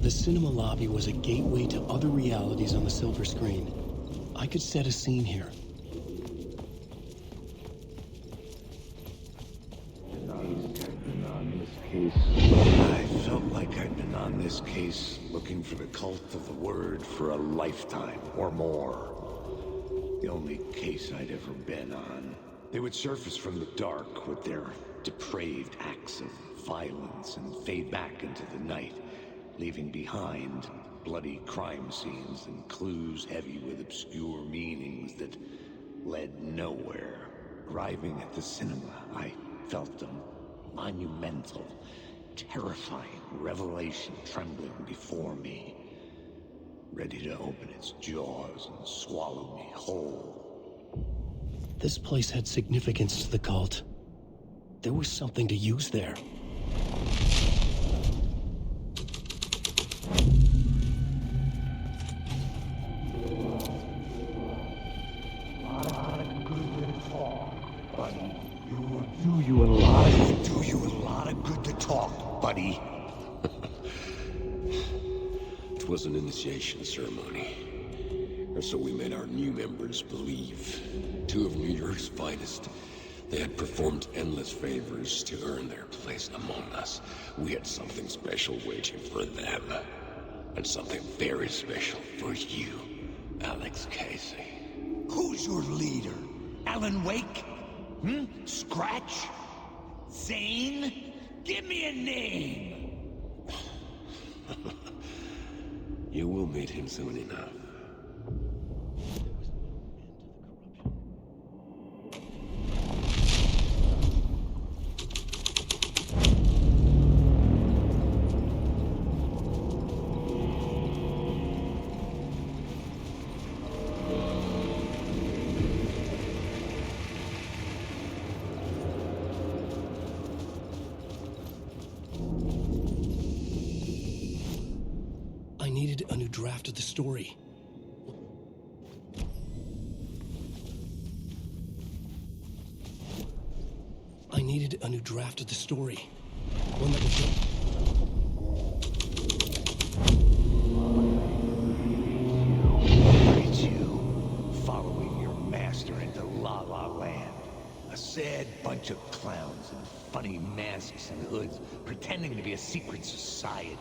The cinema lobby was a gateway to other realities on the silver screen. I could set a scene here. I felt like I'd been on this case looking for the cult of the word for a lifetime or more. The only case I'd ever been on. They would surface from the dark with their depraved acts of violence and fade back into the night, leaving behind bloody crime scenes and clues heavy with obscure meanings that led nowhere. Arriving at the cinema, I felt a monumental, terrifying revelation trembling before me, ready to open its jaws and swallow me whole. This place had significance to the cult. There was something to use there. Must do you a lot of good to talk, buddy. It was an initiation ceremony. Or so we made our new members believe. 2 of New York's finest. They had performed endless favors to earn their place among us. We had something special waiting for them. And something very special for you, Alex Casey. Who's your leader? Alan Wake? Scratch? Zane? Give me a name! You will meet him soon enough. I needed a new draft of the story. I needed a new draft of the story. One that would Look at you, following your master into La La Land. A sad bunch of clowns in funny masks and hoods, pretending to be a secret society.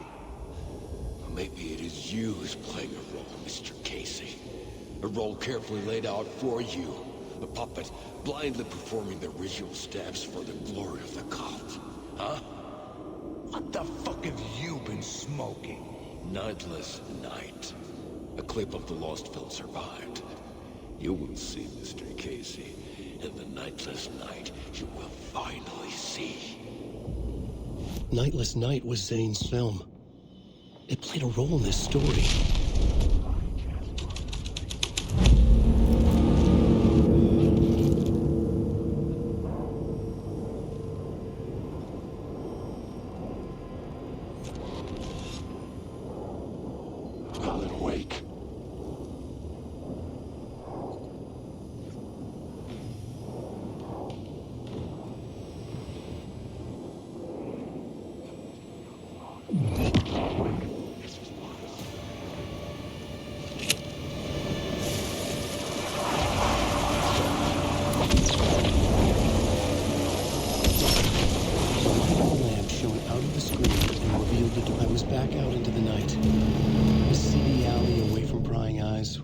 Maybe it is you who's playing a role, Mr. Casey. A role carefully laid out for you. A puppet blindly performing the ritual steps for the glory of the cult. Huh? What the fuck have you been smoking? Nightless Night. A clip of the lost film survived. You will see, Mr. Casey. In the Nightless Night, you will finally see. Nightless Night was Zane's film. It played a role in this story. Alan Wake.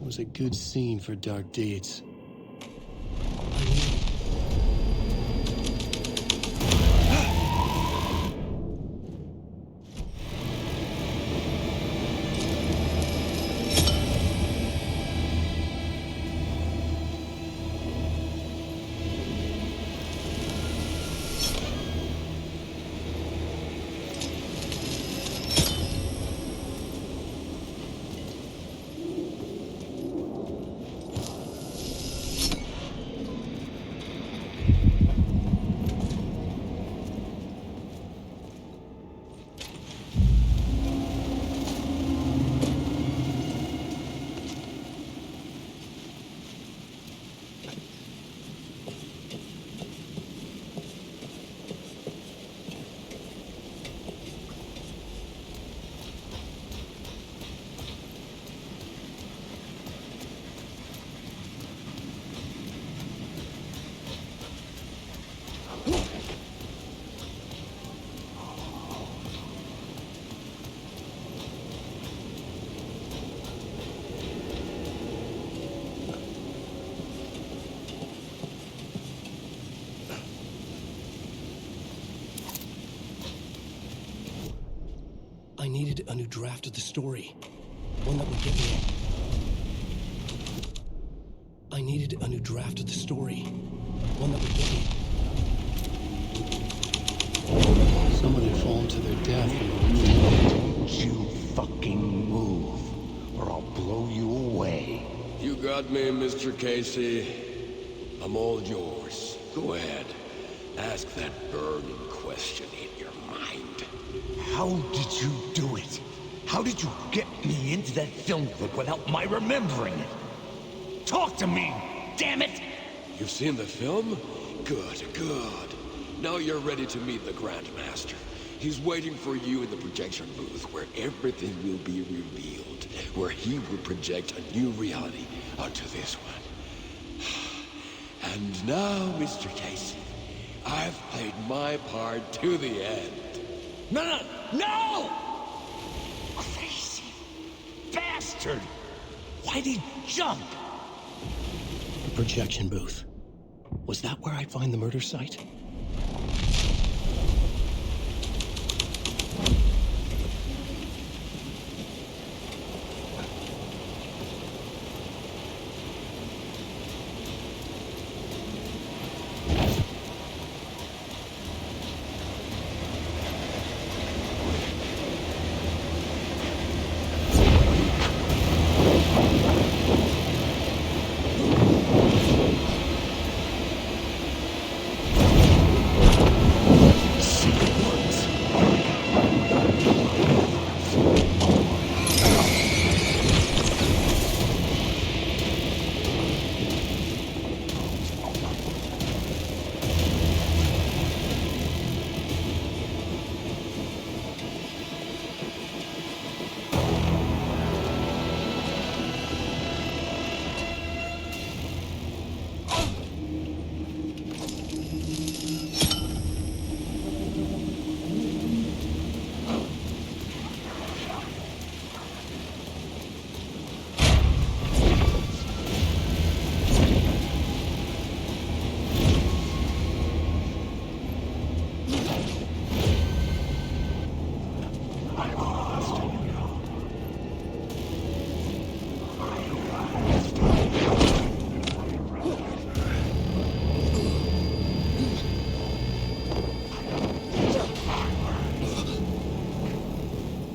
Was a good scene for dark deeds. I needed a new draft of the story. One that would get me... I needed a new draft of the story. One that would get me... Someone had fallen to their death. Don't you fucking move, or I'll blow you away. You got me, Mr. Casey. I'm all yours. Go ahead. Ask that burning question in your mind. How did you do it? How did you get me into that film clip without my remembering it? Talk to me, damn it! You've seen the film? Good, good. Now you're ready to meet the Grand Master. He's waiting for you in the projection booth where everything will be revealed, where he will project a new reality onto this one. And now, Mr. Casey, I've played my part to the end. No! Crazy bastard! Why'd he jump? The projection booth. Was that where I'd find the murder site?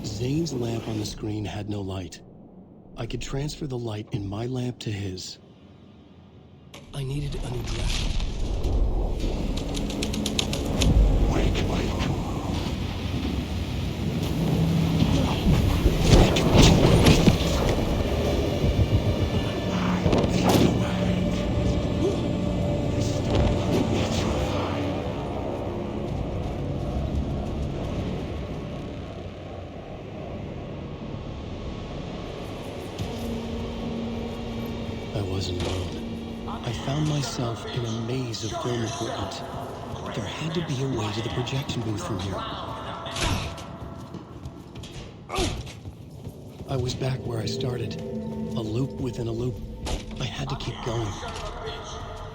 Zane's lamp on the screen had no light. I could transfer the light in my lamp to his. I needed a new graphic. I wasn't alone. I found myself in a maze of film equipment. There had to be a way to the projection booth from here. I was back where I started. A loop within a loop. I had to keep going.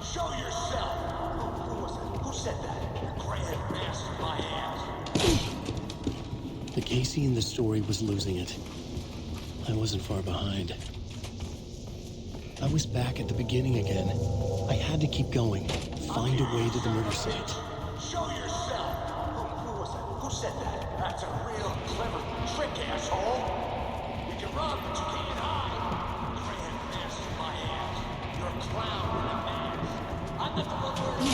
Show yourself! Who said that? Grand Master my ass. The Casey in the story was losing it. I wasn't far behind. I was back at the beginning again. I had to keep going, find a way to the murder site. Show yourself! Who was that? Who said that? That's a real clever trick, asshole! You can run, but you can't hide! Grand Master my ass! You're a clown in a mask! I'm not the one wearing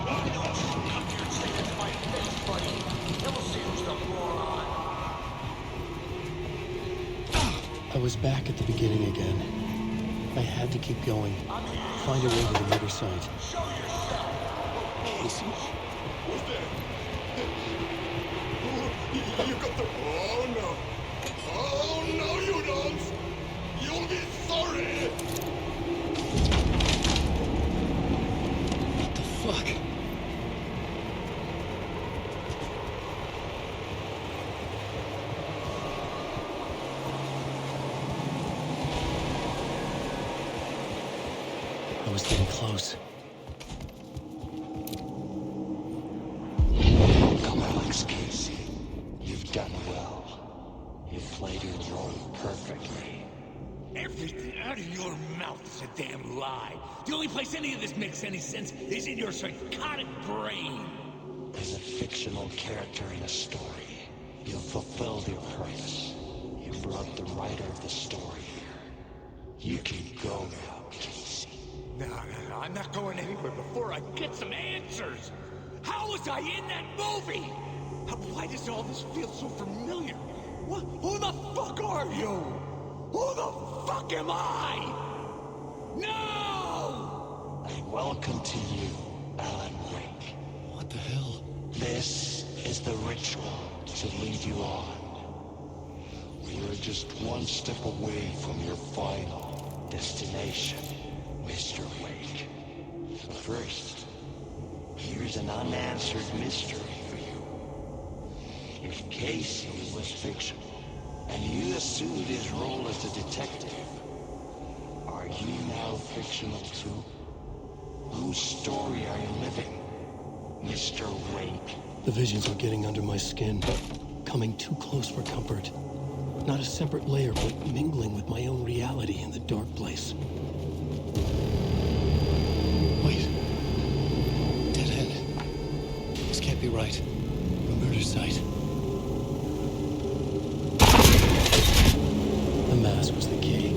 why don't you come here and say that to my face, buddy? Then we'll see who's the moron! I was back at the beginning again. I had to keep going, find a way to the murder site. Show yourself! Casey? Who's there? You got the... Oh, no. Oh, no, you don't! You'll be sorry! What the fuck? I was getting close. Come Alex Casey. You've done well. You've played your role perfectly. Everything out of your mouth is a damn lie. The only place any of this makes any sense is in your psychotic brain. As a fictional character in a story, you've fulfilled your purpose. You brought the writer of the story here. You can go now, Casey. No, I'm not going anywhere before I get some answers. How was I in that movie? Why does all this feel so familiar? What? Who the fuck are you? Who the fuck am I? No! And welcome to you, Alan Wake. the hell? This is the ritual to lead you on. We are just one step away from your final destination, Mr. Wake. But first, here's an unanswered mystery for you. If Casey was fictional, and you assumed his role as a detective, are you now fictional too? Whose story are you living, Mr. Wake? The visions were getting under my skin, coming too close for comfort. Not a separate layer, but mingling with my own reality in the dark place. Wait. Dead end. This can't be right. A murder site. The mask was the key.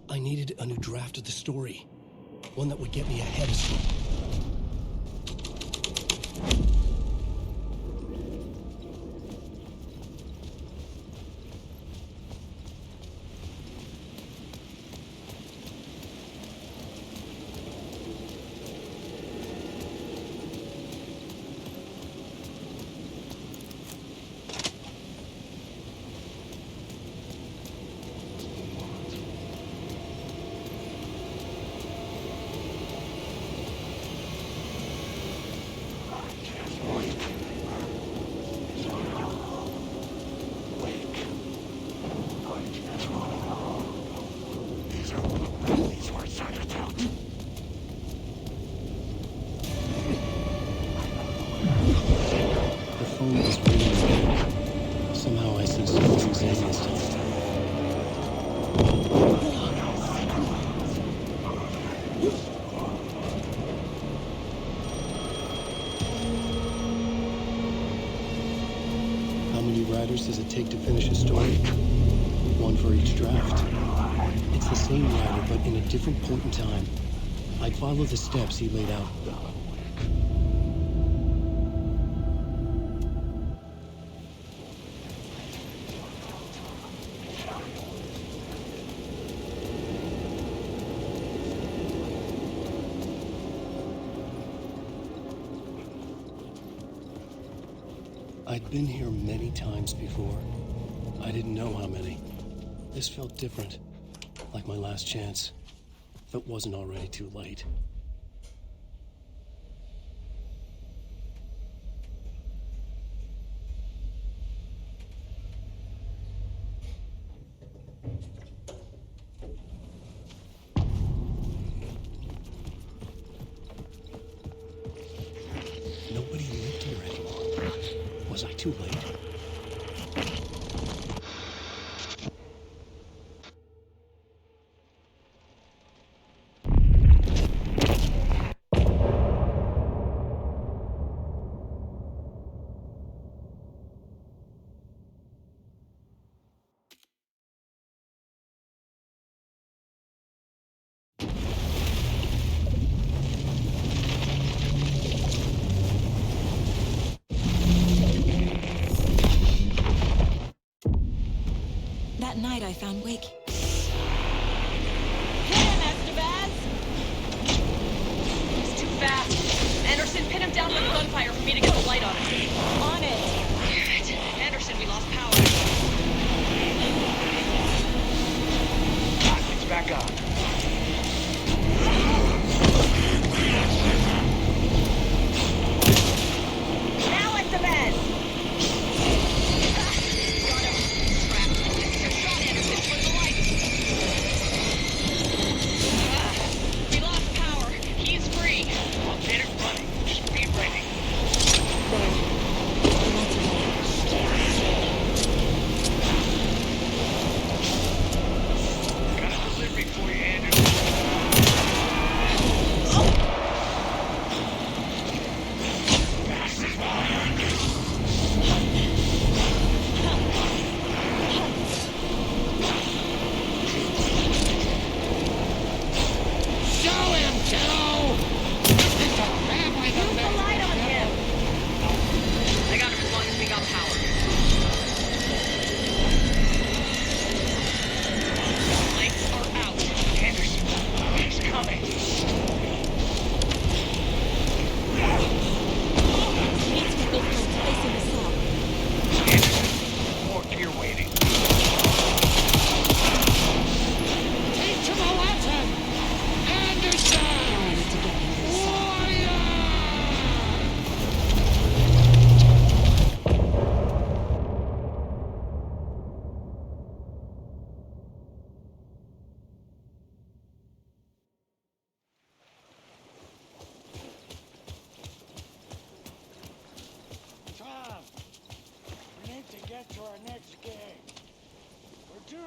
I needed a new draft of the story. One that would get me ahead of some. Somehow I sensed something saying this time. How many writers does it take to finish a story? One for each draft. It's the same writer, but in a different point in time. I'd follow the steps he laid out. I'd been here many times before. I didn't know how many. This felt different, like my last chance, if it wasn't already too late. Nobody lived here anymore. Was I too late? That night I found Wake. He's too fast. Anderson, pin him down with gunfire for me to get the light on him. On it. Damn it. Anderson, we lost power. It's back on. Now let the bed. We lost power. He's free. I'll get it running. Just be ready.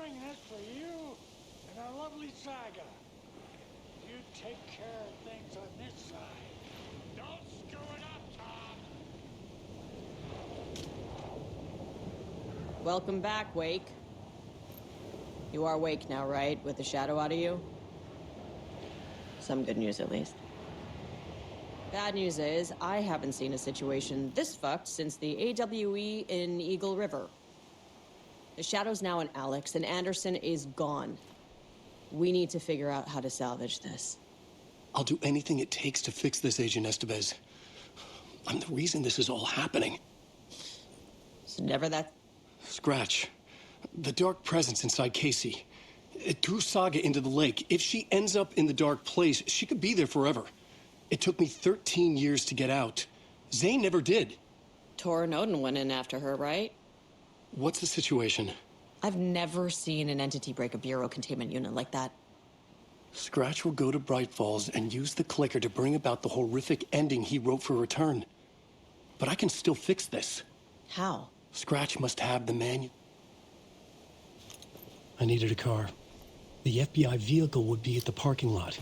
doing this for you and our lovely Saga. You take care of things on this side. Don't screw it up, Tom! Welcome back, Wake. You are Wake now, right? With the shadow out of you? Some good news, at least. Bad news is, I haven't seen a situation this fucked since the AWE in Eagle River. The shadow's now in Alex, and Anderson is gone. We need to figure out how to salvage this. I'll do anything it takes to fix this, Agent Estevez. I'm the reason this is all happening. It's never that... Scratch. The dark presence inside Casey. It threw Saga into the lake. If she ends up in the dark place, she could be there forever. It took me 13 years to get out. Zane never did. Tor and Odin went in after her, right? What's the situation? I've never seen an entity break a bureau containment unit like that. Scratch will go to Bright Falls and use the clicker to bring about the horrific ending he wrote for Return. But I can still fix this. How? Scratch must have the manual. I needed a car. The FBI vehicle would be at the parking lot.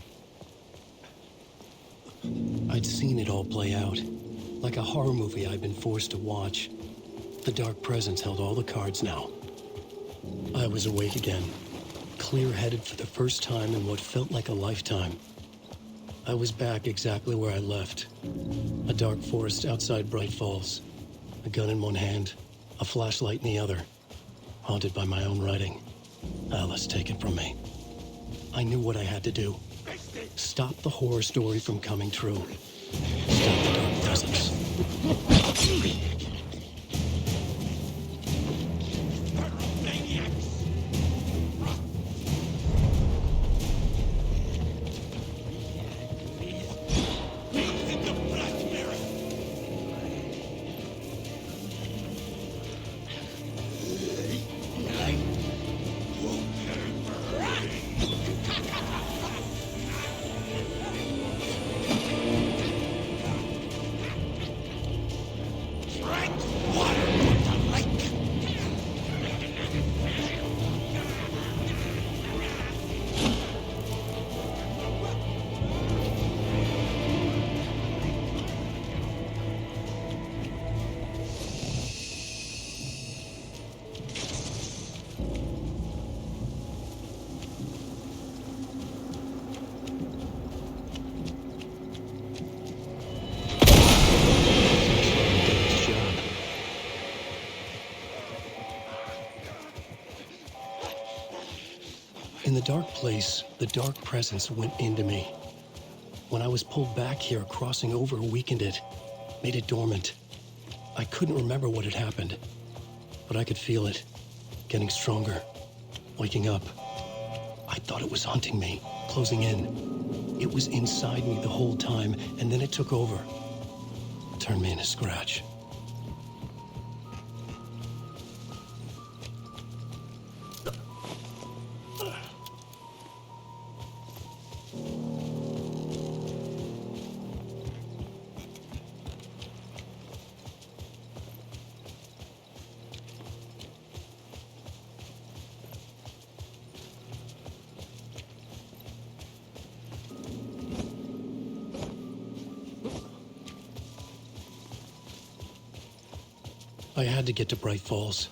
I'd seen it all play out. Like a horror movie I'd been forced to watch. The dark presence held all the cards now. I was awake again. Clear-headed for the first time in what felt like a lifetime. I was back exactly where I left. A dark forest outside Bright Falls. A gun in one hand, a flashlight in the other. Haunted by my own writing. Alice, take it from me. I knew what I had to do. Stop the horror story from coming true. Stop the dark presence. In the dark place, the dark presence went into me. When I was pulled back here, crossing over weakened it, made it dormant. I couldn't remember what had happened, but I could feel it, getting stronger, waking up. I thought it was hunting me, closing in. It was inside me the whole time, and then it took over. Turned me into Scratch. I had to get to Bright Falls.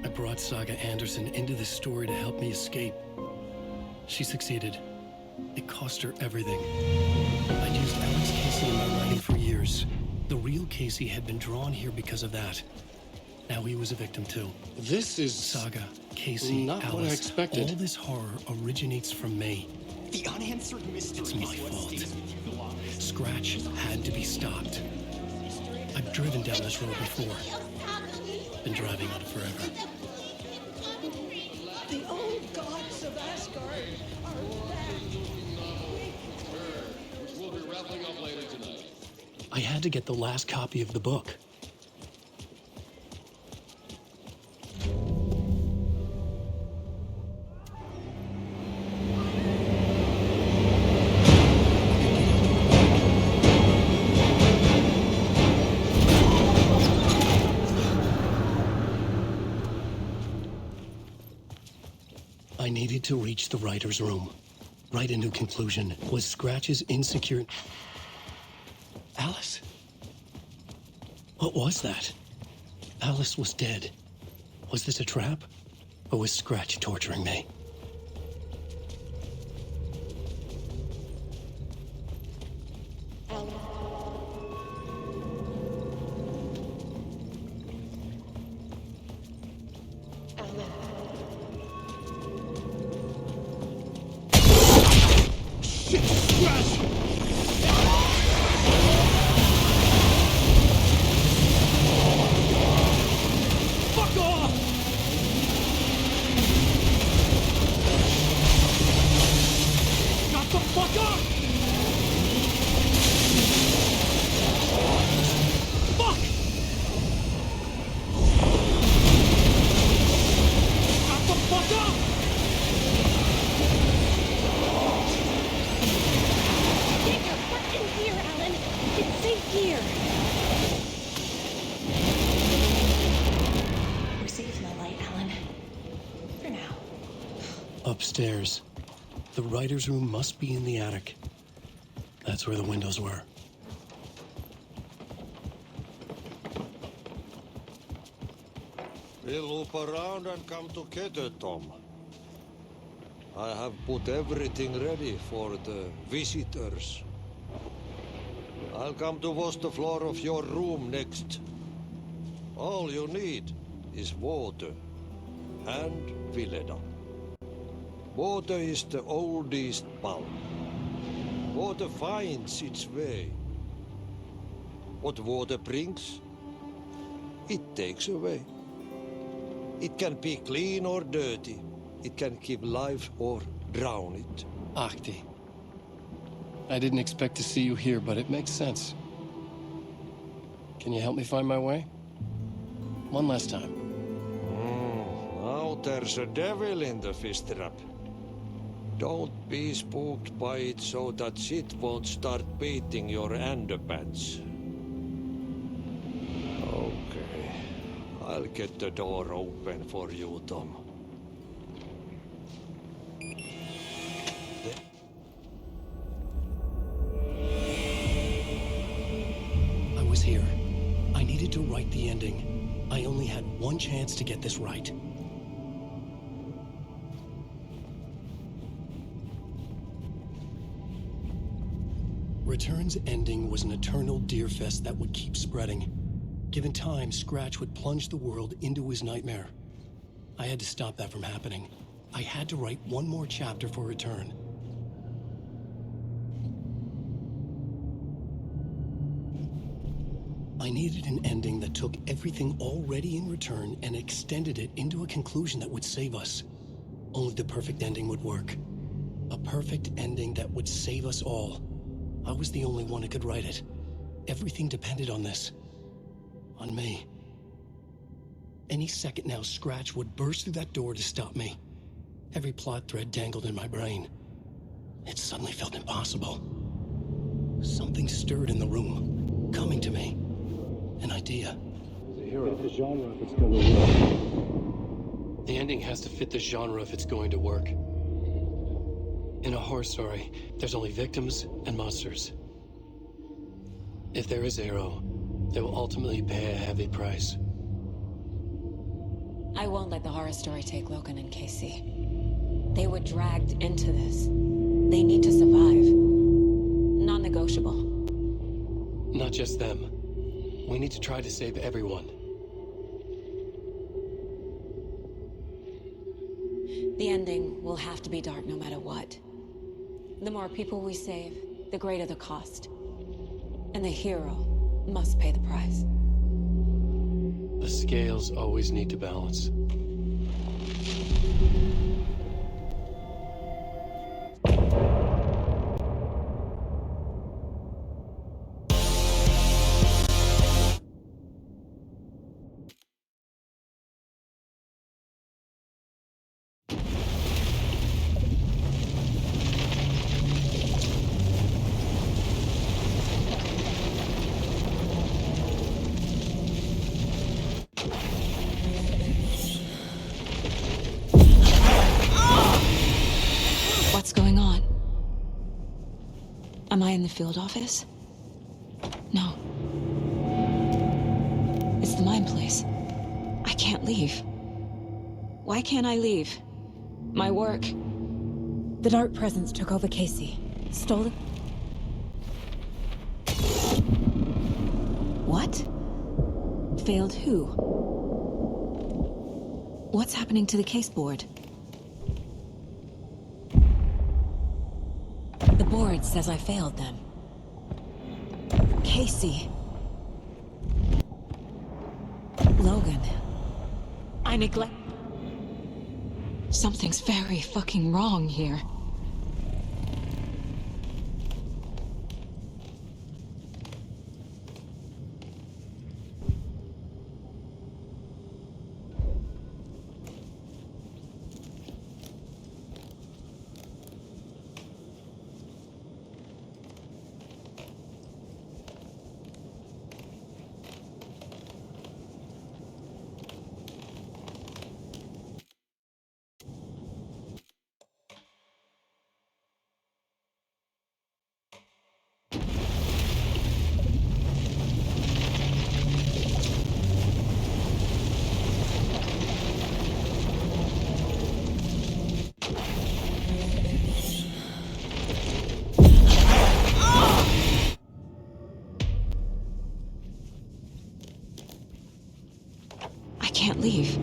I brought Saga Anderson into this story to help me escape. She succeeded. It cost her everything. I'd used Alex Casey in my writing for years. The real Casey had been drawn here because of that. Now he was a victim too. This is... Saga, Casey, not Alice. what I expected. All this horror originates from me. The unanswered mystery It's my is what fault. stays with you the longest. Scratch had to be stopped. I've driven down this road before. Been driving on it forever. The old gods of Asgard are back. Which we'll be wrapping up later tonight. I had to get the last copy of the book. needed to reach the writer's room. Write a new conclusion. Was Scratch's insecure... Alice? What was that? Alice was dead. Was this a trap? Or was Scratch torturing me? Upstairs. The writer's room must be in the attic. That's where the windows were. We'll loop around and come together, Tom. I have put everything ready for the visitors. I'll come to wash the floor of your room next. All you need is water and Vileda. Water is the oldest bulb. Water finds its way. What water brings, it takes away. It can be clean or dirty. It can keep life or drown it. Ahti. I didn't expect to see you here, but it makes sense. Can you help me find my way? One last time. Now there's a devil in the fish trap. Don't be spooked by it so that shit won't start beating your underpants. Okay. I'll get the door open for you, Tom. I was here. I needed to write the ending. I only had one chance to get this right. Return's ending was an eternal deerfest that would keep spreading. Given time, Scratch would plunge the world into his nightmare. I had to stop that from happening. I had to write one more chapter for Return. I needed an ending that took everything already in Return and extended it into a conclusion that would save us. Only the perfect ending would work. A perfect ending that would save us all. I was the only one who could write it. Everything depended on this. On me. Any second now, Scratch would burst through that door to stop me. Every plot thread dangled in my brain. It suddenly felt impossible. Something stirred in the room, coming to me. An idea. The hero. The genre if it's going to work. The ending has to fit the genre if it's going to work. In a horror story, there's only victims and monsters. If there is Arrow, they will ultimately pay a heavy price. I won't let the horror story take Logan and Casey. They were dragged into this. They need to survive. Non-negotiable. Not just them. We need to try to save everyone. The ending will have to be dark no matter what. The more people we save, the greater the cost. And the hero must pay the price. The scales always need to balance. Am I in the field office? No. It's the mine place. I can't leave. Why can't I leave? My work. The Dark Presence took over Casey. Stole it. What? Failed who? What's happening to the case board? The board says I failed them. Casey. Logan. I neglect... Something's very fucking wrong here. I can't leave.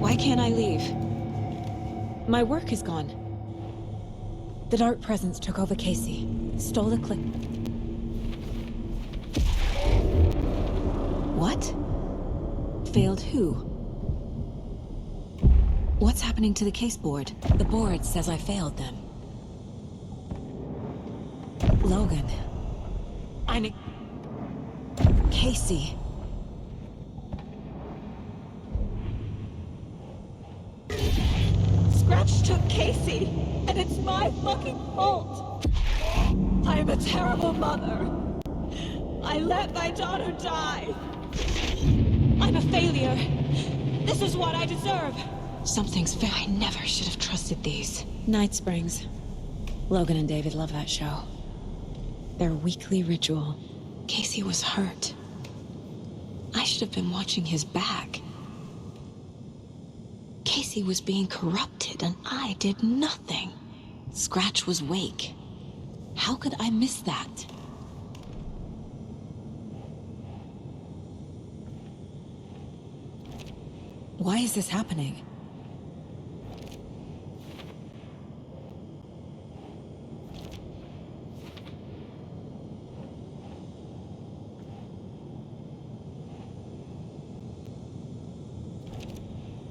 Why can't I leave? My work is gone. The Dark Presence took over Casey. Stole the clip. What? Failed who? What's happening to the case board? The board says I failed them. Logan. Casey. Scratch took Casey, and it's my fucking fault. I am a terrible mother. I let my daughter die. I'm a failure. This is what I deserve. Something's fair. I never should have trusted these. Night Springs. Logan and David love that show. Their weekly ritual. Casey was hurt. I should have been watching his back. Casey was being corrupted, and I did nothing. Scratch was Wake. How could I miss that? Why is this happening?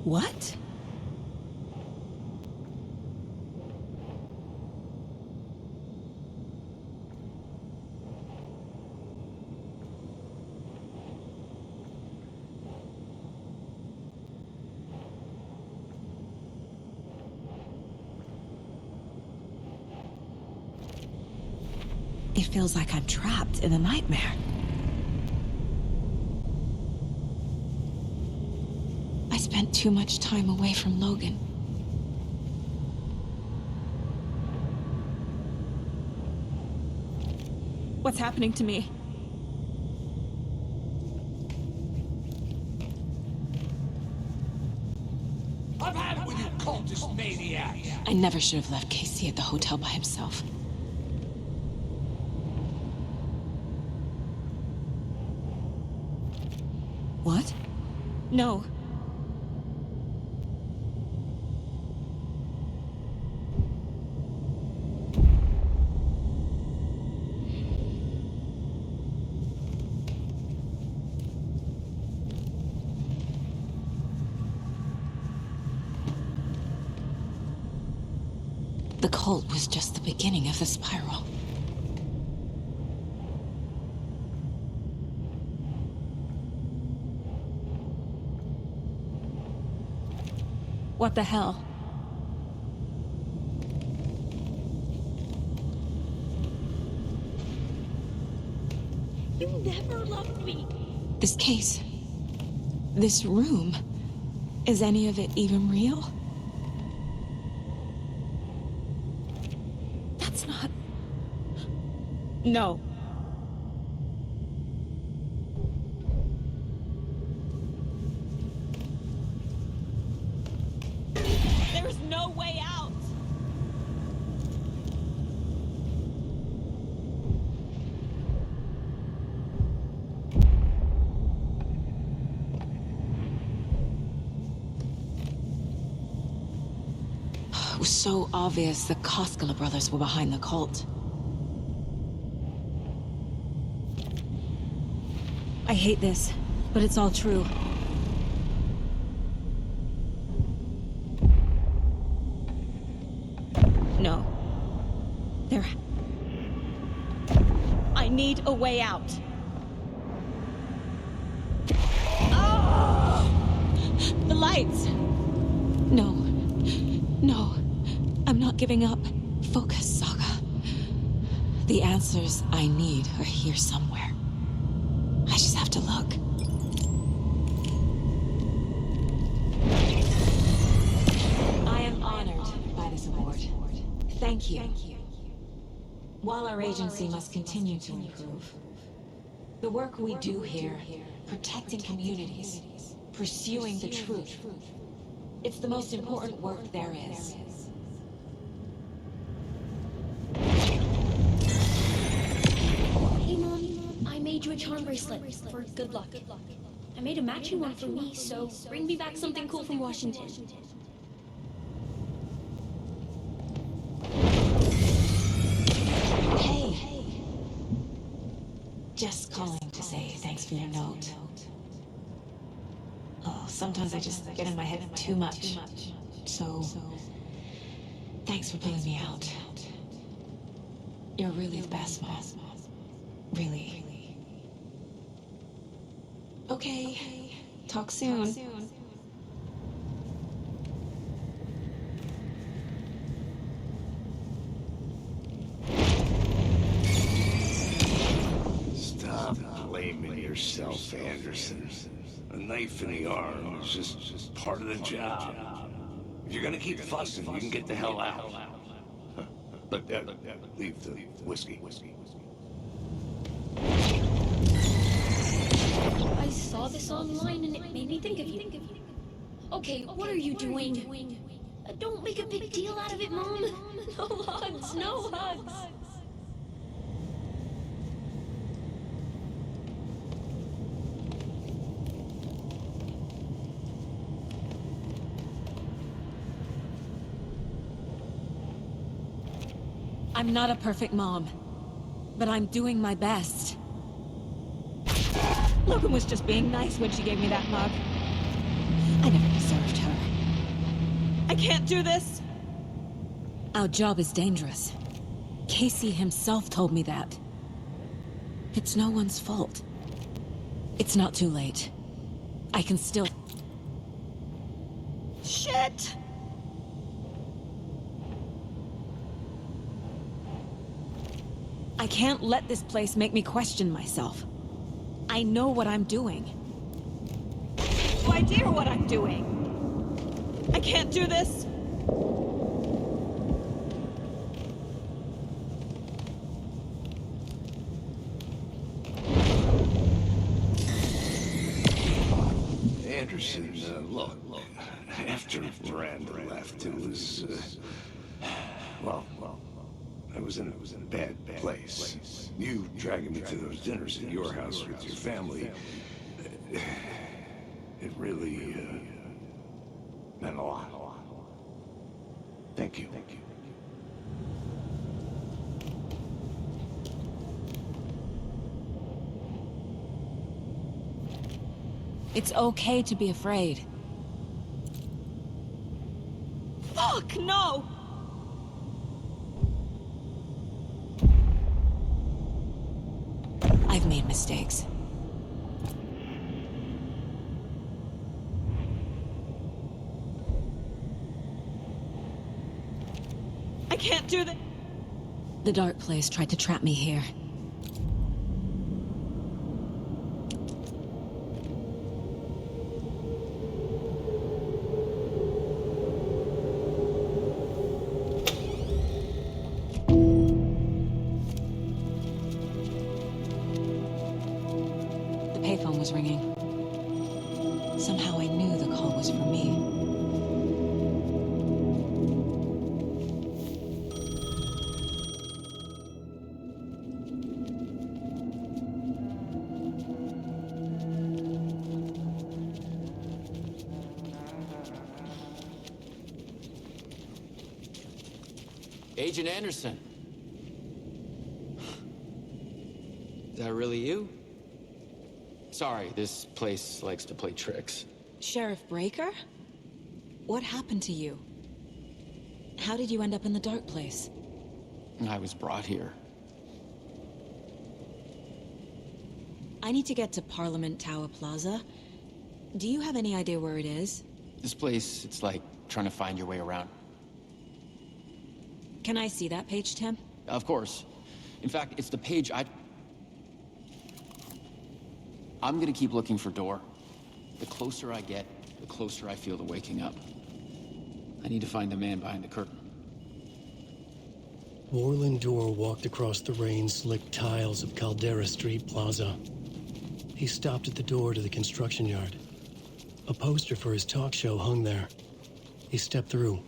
What? It feels like I'm trapped in a nightmare. I spent too much time away from Logan. What's happening to me? I've had it with you cultist maniacs! I never should have left Casey at the hotel by himself. What? No. The cult was just the beginning of the spiral. What the hell? You never loved me. This case, this room, is any of it even real? That's not... No. There's no way out! It was so obvious the Koskela brothers were behind the cult. I hate this, but it's all true. No. I need a way out. Oh! The lights! No. No. I'm not giving up. Focus, Saga. The answers I need are here somewhere. I just have to look. I am honored by this award. Thank you. While our agency must continue to improve, the work we do here, protecting communities, pursuing the truth, it's the most important work there is. Hey, Mom, I made you a charm bracelet for good luck. I made a matching one for me, so bring me back something cool from Washington. Hey. Just calling to say thanks for your note. Oh, sometimes I just get in my head too much. So, thanks for pulling me out. You're really the best, Mom. Really. Okay. Talk soon. Stop blaming yourself, Anderson. A knife in the arm is just part of the job. If you're gonna keep fussing, you can get the hell out. But leave the whiskey. I saw this online and it made me think of you. Okay, what are you doing? Don't make a big deal out of it, Mom. No hugs, no hugs. I'm not a perfect mom, but I'm doing my best. Logan was just being nice when she gave me that mug. I never deserved her. I can't do this! Our job is dangerous. Casey himself told me that. It's no one's fault. It's not too late. I can still... Shit! I can't let this place make me question myself. I know what I'm doing. No idea what I'm doing. I can't do this. Anderson, look, after Miranda left, it was, well, I was in a bad place. You dragging me to those dinners at your house with your family, it really, meant a lot. Thank you. It's okay to be afraid. Fuck, no! I've made mistakes. I can't do that. The Dark Place tried to trap me here. was ringing. Somehow I knew the call was for me. Agent Anderson. Is that really you? Sorry, this place likes to play tricks. Sheriff Breaker? What happened to you? How did you end up in the dark place? I was brought here. I need to get to Parliament Tower Plaza. Do you have any idea where it is? This place, it's like trying to find your way around. Can I see that page, Tim? Of course. In fact, it's the page I'm gonna keep looking for Door. The closer I get, the closer I feel to waking up. I need to find the man behind the curtain. Warland Door walked across the rain-slicked tiles of Caldera Street Plaza. He stopped at the door to the construction yard. A poster for his talk show hung there. He stepped through,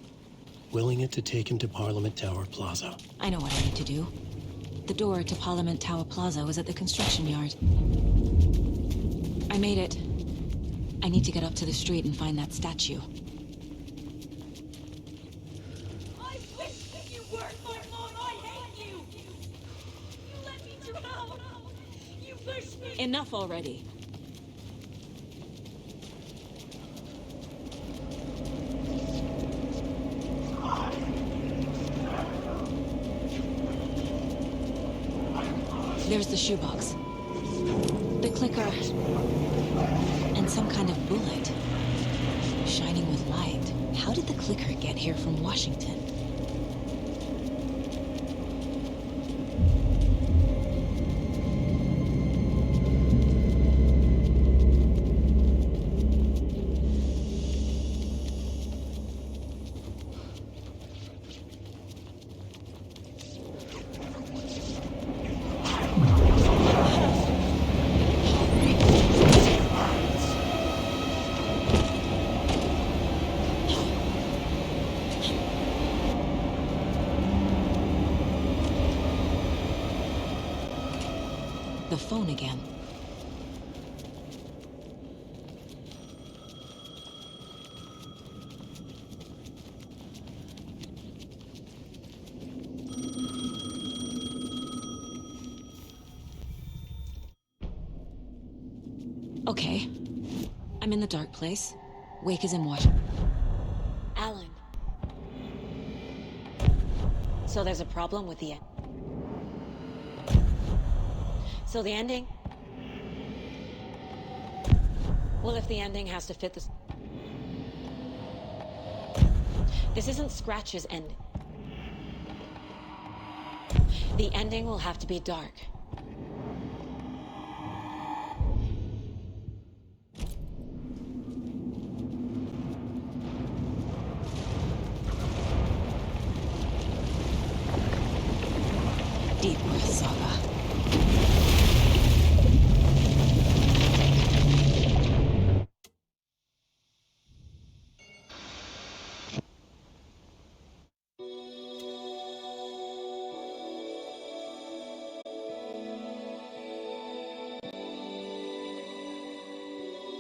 willing it to take him to Parliament Tower Plaza. I know what I need to do. The door to Parliament Tower Plaza was at the construction yard. I made it. I need to get up to the street and find that statue. I wish that you weren't my mom. I hate you. You let me drown. You pushed me. Enough already. There's the shoebox. The clicker. And some kind of bullet. Shining with light. How did the clicker get here from Washington? The phone again. Okay. I'm in the dark place. Wake is in Washington. Alan. So there's a problem with the end. So the ending? Well, if the ending has to fit this... This isn't Scratch's ending. The ending will have to be dark. Deep breath, Saga.